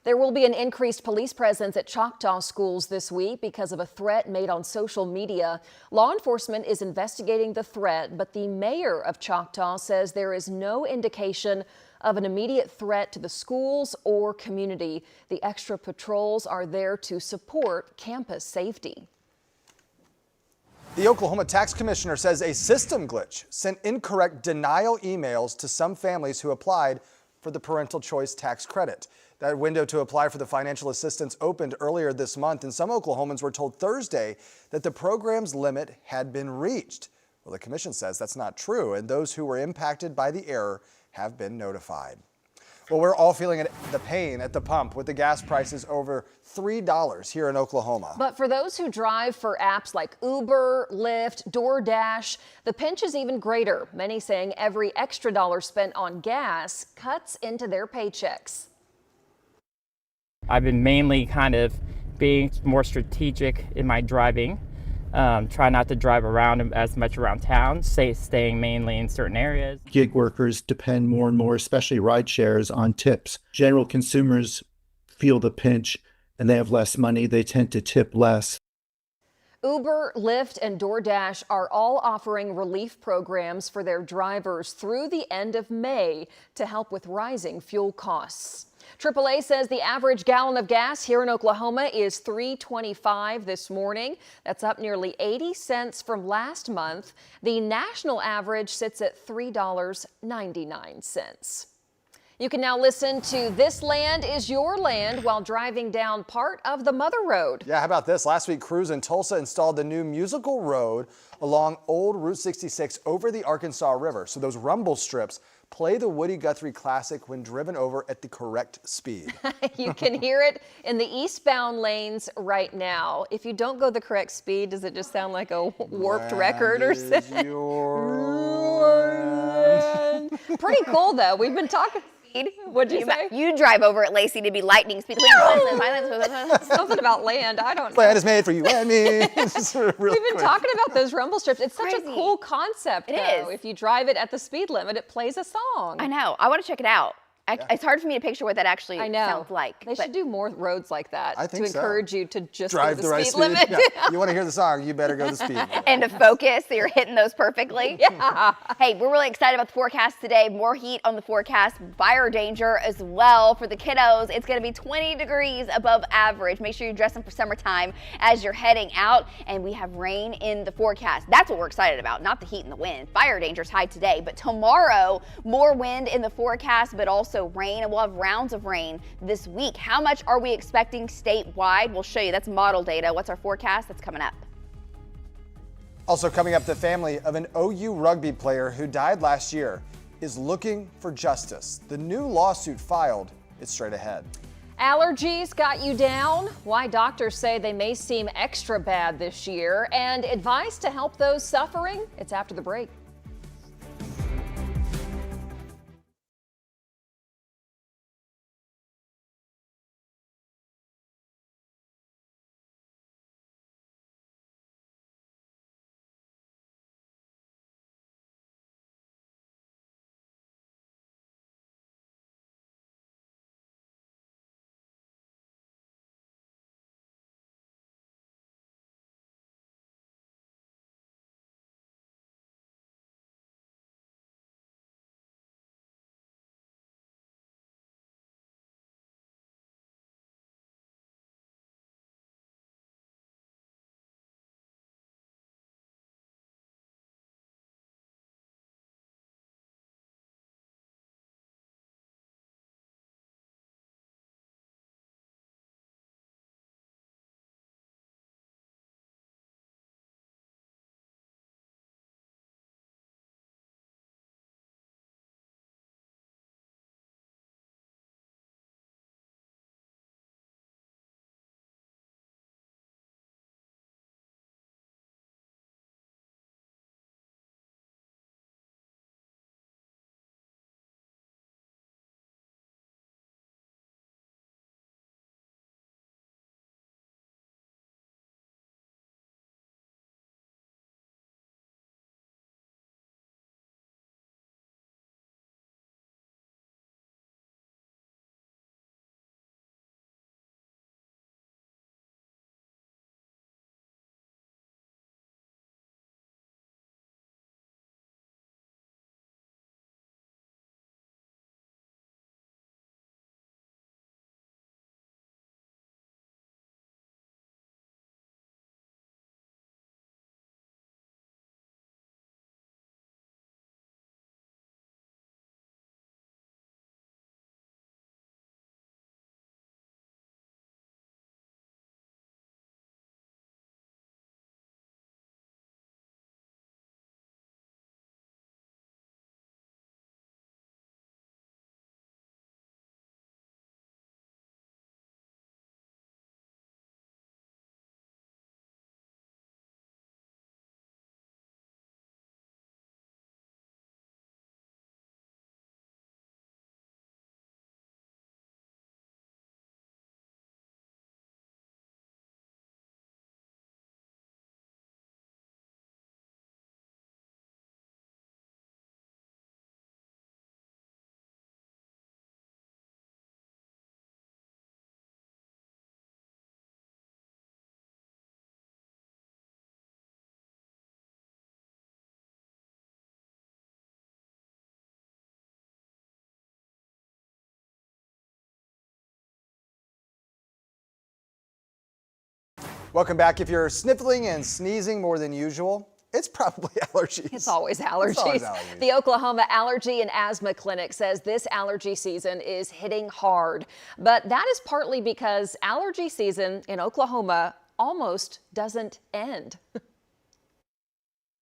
There will be an increased police presence at Choctaw schools this week because of a threat made on social media. Law enforcement is investigating the threat, but the mayor of Choctaw says there is no indication of an immediate threat to the schools or community. The extra patrols are there to support campus safety. The Oklahoma Tax Commissioner says a system glitch sent incorrect denial emails to some families who applied for the parental choice tax credit. That window to apply for the financial assistance opened earlier this month, and some Oklahomans were told Thursday that the program's limit had been reached. Well, the commission says that's not true, and those who were impacted by the error have been notified. Well, we're all feeling the pain at the pump with the gas prices over $3 here in Oklahoma. But for those who drive for apps like Uber, Lyft, DoorDash, the pinch is even greater. Many saying every extra dollar spent on gas cuts into their paychecks. I've been mainly kind of being more strategic in my driving. Try not to drive around as much around town, staying mainly in certain areas. Gig workers depend more and more, especially ride shares, on tips. General consumers feel the pinch and they have less money. They tend to tip less. Uber, Lyft, and DoorDash are all offering relief programs for their drivers through the end of May to help with rising fuel costs. AAA says the average gallon of gas here in Oklahoma is $3.25 this morning. That's up nearly 80 cents from last month. The national average sits at $3.99. You can now listen to This Land Is Your Land while driving down part of the Mother Road. Yeah, how about this? Last week, crews in Tulsa installed the new musical road along Old Route 66 over the Arkansas River. So those rumble strips play the Woody Guthrie classic when driven over at the correct speed. You can hear it in the eastbound lanes right now. If you don't go the correct speed, does it just sound like a warped record or something? Pretty cool, though. We've been talking. What'd you say? You drive over at Lacey to be lightning speed. Something about land. I don't know. Land is made for you and me. We've been talking about those rumble strips. It's such a cool concept, though. If you drive it at the speed limit, it plays a song. I know. I want to check it out. It's hard for me to picture what that actually sounds like. They should do more roads like that I think to encourage you to just drive go the the right speed limit. Yeah. You want to hear the song, you better go the speed limit. And to focus, so you're hitting those perfectly. Yeah. Hey, we're really excited about the forecast today. More heat on the forecast, fire danger as well for the kiddos. It's going to be 20 degrees above average. Make sure you dress them for summertime as you're heading out. And we have rain in the forecast. That's what we're excited about, not the heat and the wind. Fire danger's high today, but tomorrow, more wind in the forecast, but also rain. And we'll have rounds of rain this week. How much are we expecting statewide? We'll show you. That's model data. What's our forecast? That's coming up. Also coming up, the family of an OU rugby player who died last year is looking for justice. The new lawsuit filed is straight ahead. Allergies got you down? Why doctors say they may seem extra bad this year, and advice to help those suffering? It's after the break. Welcome back. If you're sniffling and sneezing more than usual, it's probably allergies. It's always allergies. It's always allergies. The Oklahoma Allergy and Asthma Clinic says this allergy season is hitting hard. But that is partly because allergy season in Oklahoma almost doesn't end.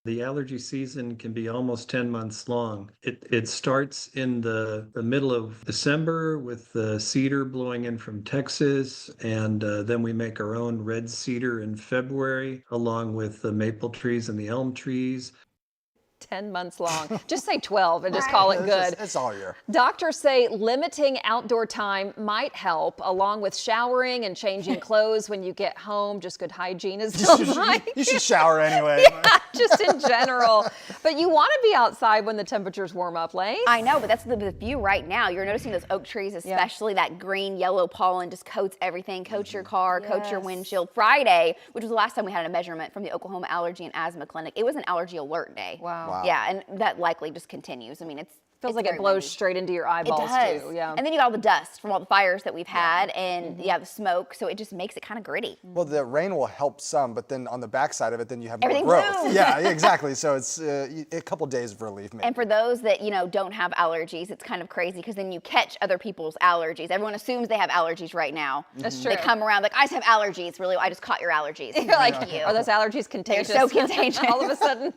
The allergy season can be almost 10 months long. It starts in the middle of December with the cedar blowing in from Texas, and then we make our own red cedar in February, along with the maple trees and the elm trees. 10 months long. Just say 12 and just call it good. It's all year. Doctors say limiting outdoor time might help, along with showering and changing clothes when you get home. Just good hygiene is still You should shower anyway. Yeah, just in general. But you want to be outside when the temperatures warm up, Lane. I know, but that's the view right now. You're noticing those oak trees, especially that green, yellow pollen just coats everything. Coats your car, coats your windshield. Friday, which was the last time we had a measurement from the Oklahoma Allergy and Asthma Clinic, it was an allergy alert day. Wow. Yeah, and that likely just continues. I mean, feels like it blows straight into your eyeballs too. Yeah. And then you got all the dust from all the fires that we've had and the smoke, so it just makes it kind of gritty. Well, the rain will help some, but then on the backside of it, then you have more Everything growth. moves. Yeah, exactly. So it's a couple days of relief, maybe. And for those that, don't have allergies, it's kind of crazy because then you catch other people's allergies. Everyone assumes they have allergies right now. That's true. They come around like, I just have allergies. Really, I just caught your allergies. You're like, are those allergies contagious? They're so contagious. All of a sudden.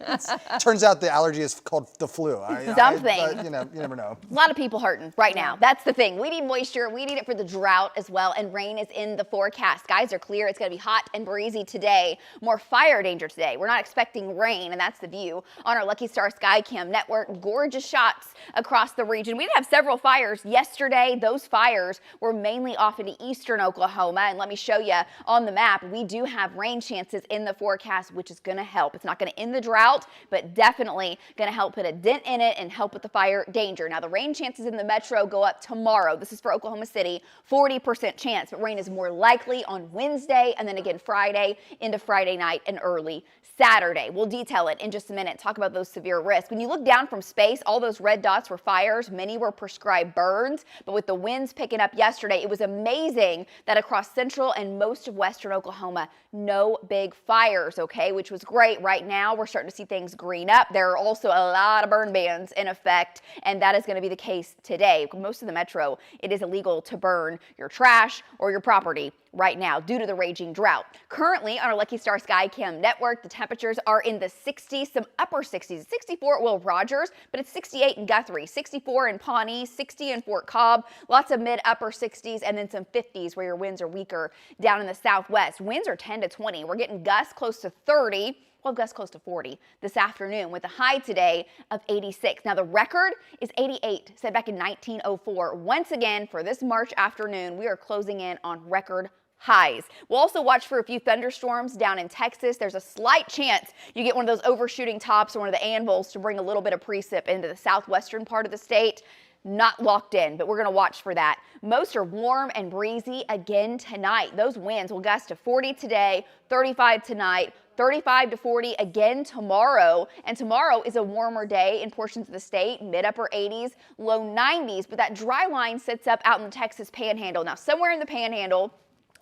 Turns out the allergy is called the flu. Something. But, you never know. A lot of people hurting right now. That's the thing. We need moisture. We need it for the drought as well. And rain is in the forecast. Skies are clear. It's going to be hot and breezy today. More fire danger today. We're not expecting rain, and that's the view on our Lucky Star Skycam network. Gorgeous shots across the region. We did have several fires yesterday. Those fires were mainly off into eastern Oklahoma. And let me show you on the map, we do have rain chances in the forecast, which is going to help. It's not going to end the drought, but definitely going to help put a dent in it and help with the fire danger. Now, the rain chances in the metro go up tomorrow. This is for Oklahoma City, 40% chance, but rain is more likely on Wednesday and then again Friday into Friday night and early Saturday. We'll detail it in just a minute, talk about those severe risks. When you look down from space, all those red dots were fires. Many were prescribed burns, but with the winds picking up yesterday, it was amazing that across central and most of western Oklahoma, no big fires, okay, which was great. Right now, we're starting to see things green up. There are also a lot of burn bans in effect, and that is going to be the case today. Most of the metro, it is illegal to burn your trash or your property right now due to the raging drought. Currently on our Lucky Star Skycam network, the temperatures are in the 60s, some upper 60s. 64 at Will Rogers, but it's 68 in Guthrie, 64 in Pawnee, 60 in Fort Cobb, lots of mid-upper 60s, and then some 50s where your winds are weaker down in the southwest. Winds are 10 to 20. We're getting gusts close to 30. Well, gusts close to 40 this afternoon with a high today of 86. Now, the record is 88, set back in 1904. Once again, for this March afternoon, we are closing in on record highs. We'll also watch for a few thunderstorms down in Texas. There's a slight chance you get one of those overshooting tops or one of the anvils to bring a little bit of precip into the southwestern part of the state. Not locked in, but we're going to watch for that. Most are warm and breezy again tonight. Those winds will gust to 40 today, 35 tonight, 35 to 40 again tomorrow. And tomorrow is a warmer day in portions of the state, mid-upper 80s, low 90s. But that dry line sits up out in the Texas Panhandle. Now, somewhere in the Panhandle,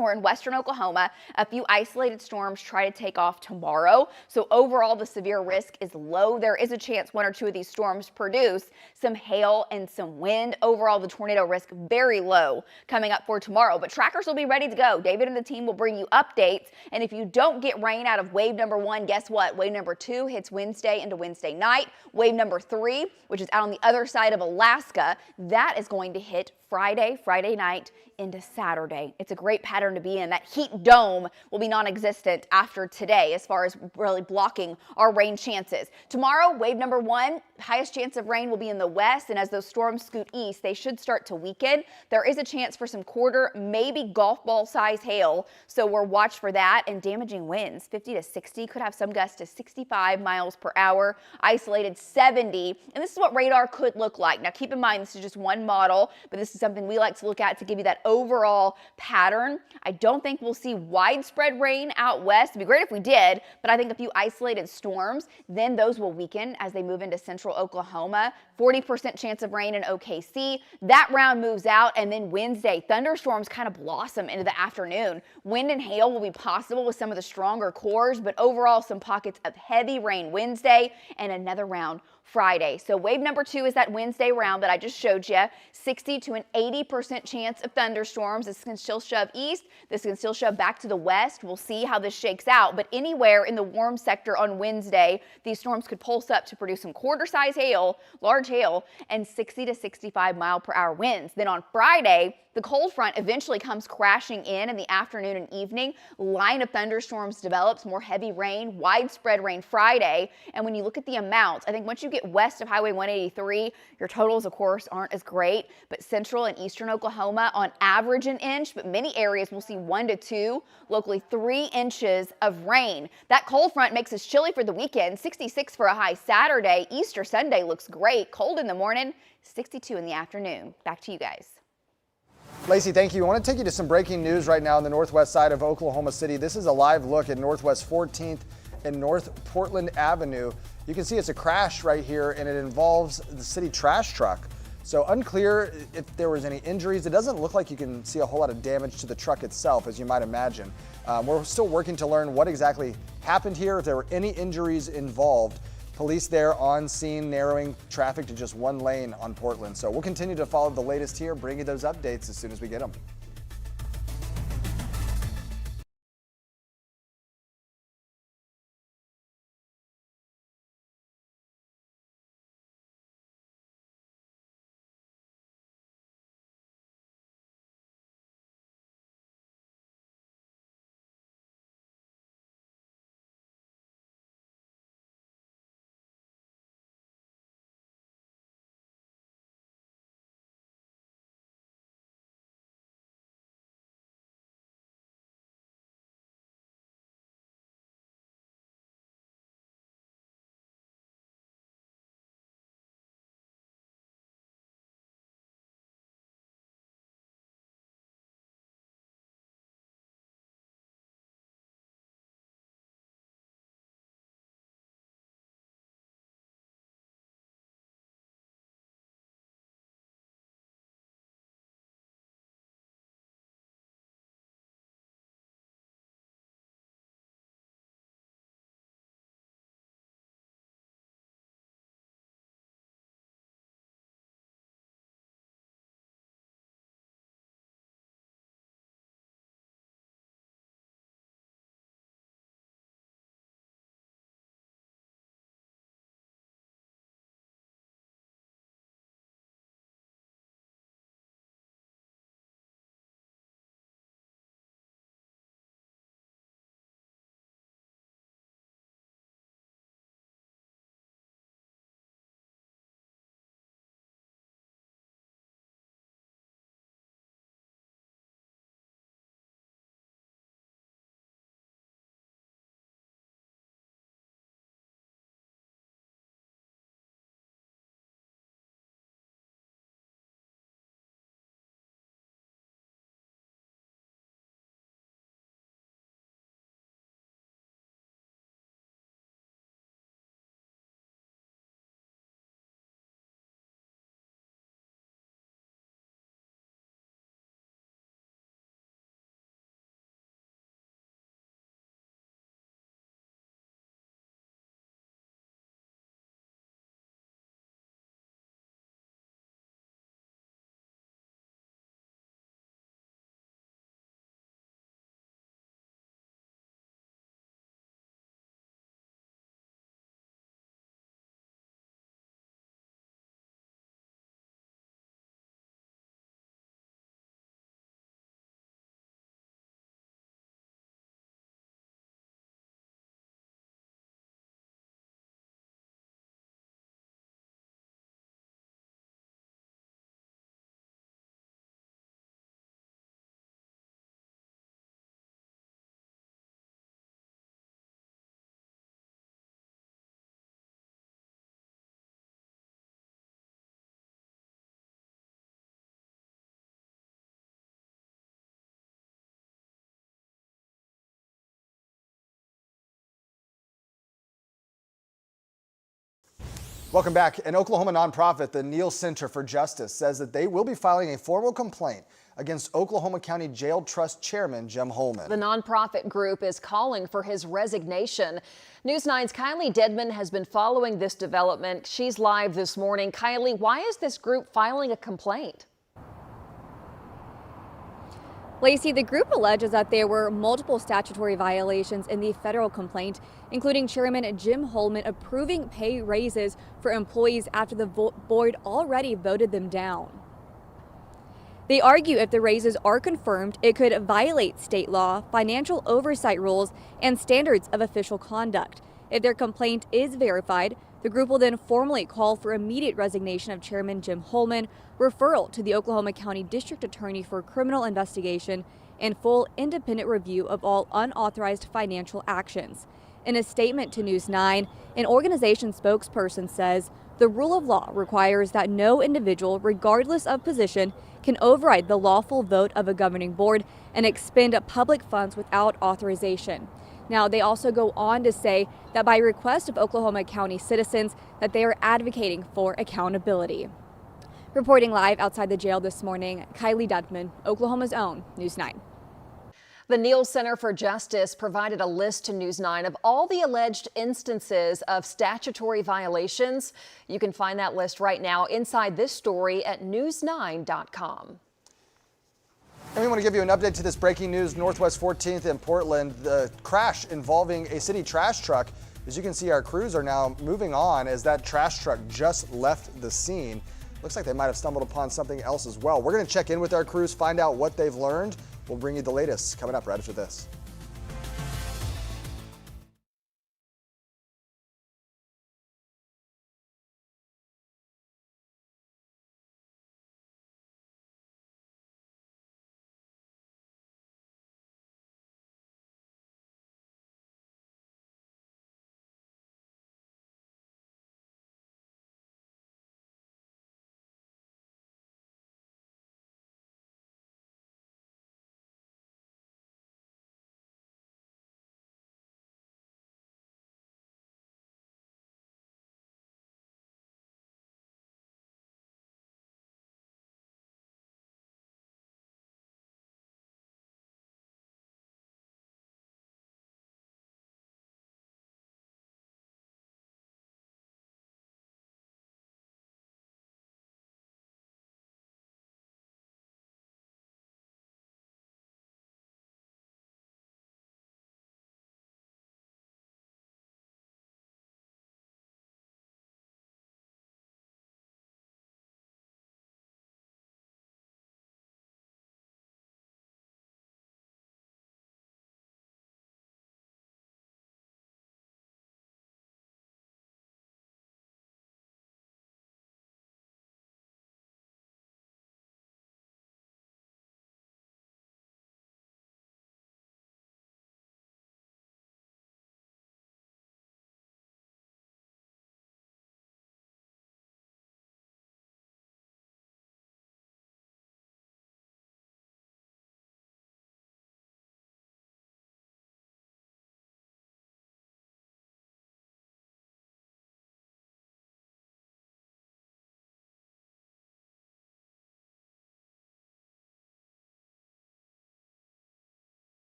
or in western Oklahoma, a few isolated storms try to take off tomorrow. So overall, the severe risk is low. There is a chance one or two of these storms produce some hail and some wind. Overall, the tornado risk very low coming up for tomorrow. But trackers will be ready to go. David and the team will bring you updates. And if you don't get rain out of wave number 1, guess what? Wave number 2 hits Wednesday into Wednesday night. Wave number 3, which is out on the other side of Alaska, that is going to hit Friday night into Saturday. It's a great pattern to be in. That heat dome will be non-existent after today as far as really blocking our rain chances. Tomorrow, wave number 1, highest chance of rain will be in the west, and as those storms scoot east, they should start to weaken. There is a chance for some quarter, maybe golf ball size hail, so we're watch for that, and damaging winds, 50 to 60, could have some gusts to 65 miles per hour, isolated 70, and this is what radar could look like. Now keep in mind, this is just one model, but this is something we like to look at to give you that overall pattern I don't think we'll see widespread rain out west. It'd be great if we did, but I think a few isolated storms, then those will weaken as they move into central Oklahoma. 40% chance of rain in OKC. That round moves out, and then Wednesday, thunderstorms kind of blossom into the afternoon. Wind and hail will be possible with some of the stronger cores, but overall some pockets of heavy rain Wednesday and another round Friday. So wave number 2 is that Wednesday round that I just showed you. 60 to an 80% chance of thunderstorms. This can still shove east. This can still shove back to the west. We'll see how this shakes out. But anywhere in the warm sector on Wednesday, these storms could pulse up to produce some quarter-size hail, large hail, and 60 to 65 mile-per-hour winds. Then on Friday, the cold front eventually comes crashing in the afternoon and evening. Line of thunderstorms develops, more heavy rain, widespread rain Friday. And when you look at the amounts, I think once you get west of Highway 183, your totals, of course, aren't as great. But central and eastern Oklahoma, on average, an inch, but many areas will see 1 to 2, locally 3 inches of rain. That cold front makes us chilly for the weekend. 66 for a high Saturday. Easter Sunday looks great. Cold in the morning, 62 in the afternoon. Back to you guys. Lacey, thank you. I want to take you to some breaking news right now on the northwest side of Oklahoma City. This is a live look at Northwest 14th and North Portland Avenue. You can see it's a crash right here, and it involves the city trash truck. So unclear if there was any injuries. It doesn't look like you can see a whole lot of damage to the truck itself, as you might imagine. We're still working to learn what exactly happened here, if there were any injuries involved. Police there on scene, narrowing traffic to just 1 lane on Portland. So we'll continue to follow the latest here, bring you those updates as soon as we get them. Welcome back. An Oklahoma nonprofit, the Neal Center for Justice, says that they will be filing a formal complaint against Oklahoma County Jail Trust Chairman Jim Holman. The nonprofit group is calling for his resignation. News 9's Kylie Dedman has been following this development. She's live this morning. Kylie, why is this group filing a complaint? Lacey, the group alleges that there were multiple statutory violations in the federal complaint, including Chairman Jim Holman approving pay raises for employees after the board already voted them down. They argue if the raises are confirmed, it could violate state law, financial oversight rules, and standards of official conduct. If their complaint is verified, the group will then formally call for immediate resignation of Chairman Jim Holman, referral to the Oklahoma County District Attorney for criminal investigation, and full independent review of all unauthorized financial actions. In a statement to News 9, an organization spokesperson says the rule of law requires that no individual, regardless of position, can override the lawful vote of a governing board and expend public funds without authorization. Now, they also go on to say that by request of Oklahoma County citizens that they are advocating for accountability. Reporting live outside the jail this morning, Kylie Dedman, Oklahoma's own News 9. The Neal Center for Justice provided a list to News 9 of all the alleged instances of statutory violations. You can find that list right now inside this story at news9.com. And we want to give you an update to this breaking news. Northwest 14th in Portland, the crash involving a city trash truck. As you can see, our crews are now moving on as that trash truck just left the scene. Looks like they might have stumbled upon something else as well. We're going to check in with our crews, find out what they've learned. We'll bring you the latest coming up right after this.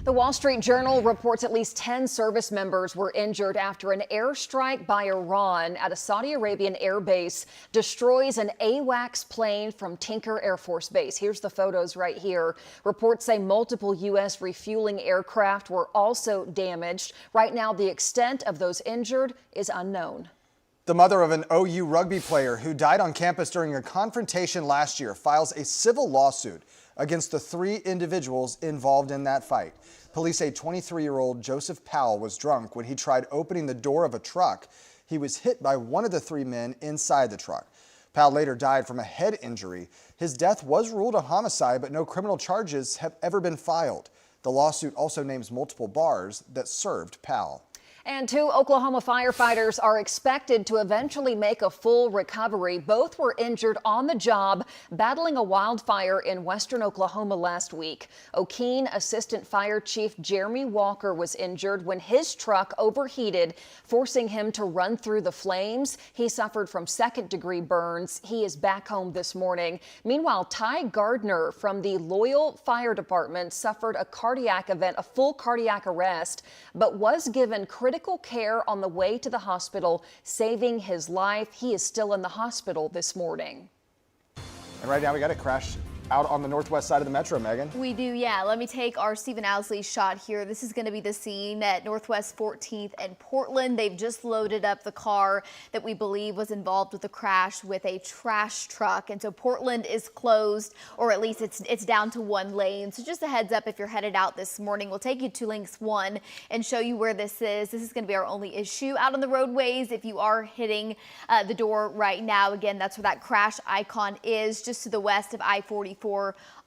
The Wall Street Journal reports at least 10 service members were injured after an airstrike by Iran at a Saudi Arabian air base destroys an AWACS plane from Tinker Air Force Base. Here's the photos right here. Reports say multiple U.S. refueling aircraft were also damaged. Right now, the extent of those injured is unknown. The mother of an OU rugby player who died on campus during a confrontation last year files a civil lawsuit against the 3 individuals involved in that fight. Police say 23-year-old Joseph Powell was drunk when he tried opening the door of a truck. He was hit by one of the 3 men inside the truck. Powell later died from a head injury. His death was ruled a homicide, but no criminal charges have ever been filed. The lawsuit also names multiple bars that served Powell. And 2 Oklahoma firefighters are expected to eventually make a full recovery. Both were injured on the job battling a wildfire in western Oklahoma last week. Okeen Assistant Fire Chief Jeremy Walker was injured when his truck overheated, forcing him to run through the flames. He suffered from 2nd-degree burns. He is back home this morning. Meanwhile, Ty Gardner from the Loyal Fire Department suffered a cardiac event, a full cardiac arrest, but was given critical care on the way to the hospital, saving his life. He is still in the hospital this morning. And right now we got a crash out on the northwest side of the metro, Megan. We do, yeah. Let me take our Stephen Owsley shot here. This is going to be the scene at Northwest 14th and Portland. They've just loaded up the car that we believe was involved with the crash with a trash truck. And so Portland is closed, or at least it's down to 1 lane. So just a heads up, if you're headed out this morning, we'll take you to Links 1 and show you where this is. This is going to be our only issue out on the roadways. If you are hitting the door right now, again, that's where that crash icon is, just to the west of I-44.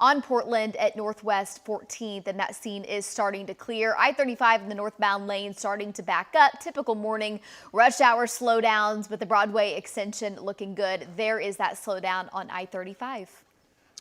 On Portland at Northwest 14th, and that scene is starting to clear. I-35 in the northbound lane starting to back up. Typical morning rush hour slowdowns, but the Broadway extension looking good. There is that slowdown on I-35.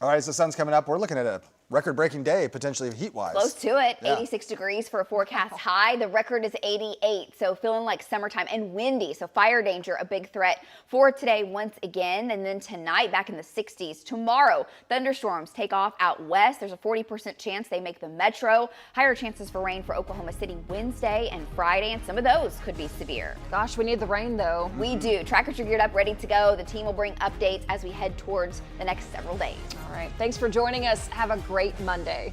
All right, so the sun's coming up. We're looking at a record-breaking day, potentially heat-wise. Close to it. Yeah. 86 degrees for a forecast high. The record is 88, so feeling like summertime and windy. So fire danger, a big threat for today once again. And then tonight, back in the 60s. Tomorrow, thunderstorms take off out west. There's a 40% chance they make the metro. Higher chances for rain for Oklahoma City Wednesday and Friday, and some of those could be severe. Gosh, we need the rain, though. We do. Trackers are geared up, ready to go. The team will bring updates as we head towards the next several days. All right. Thanks for joining us. Have a great Monday.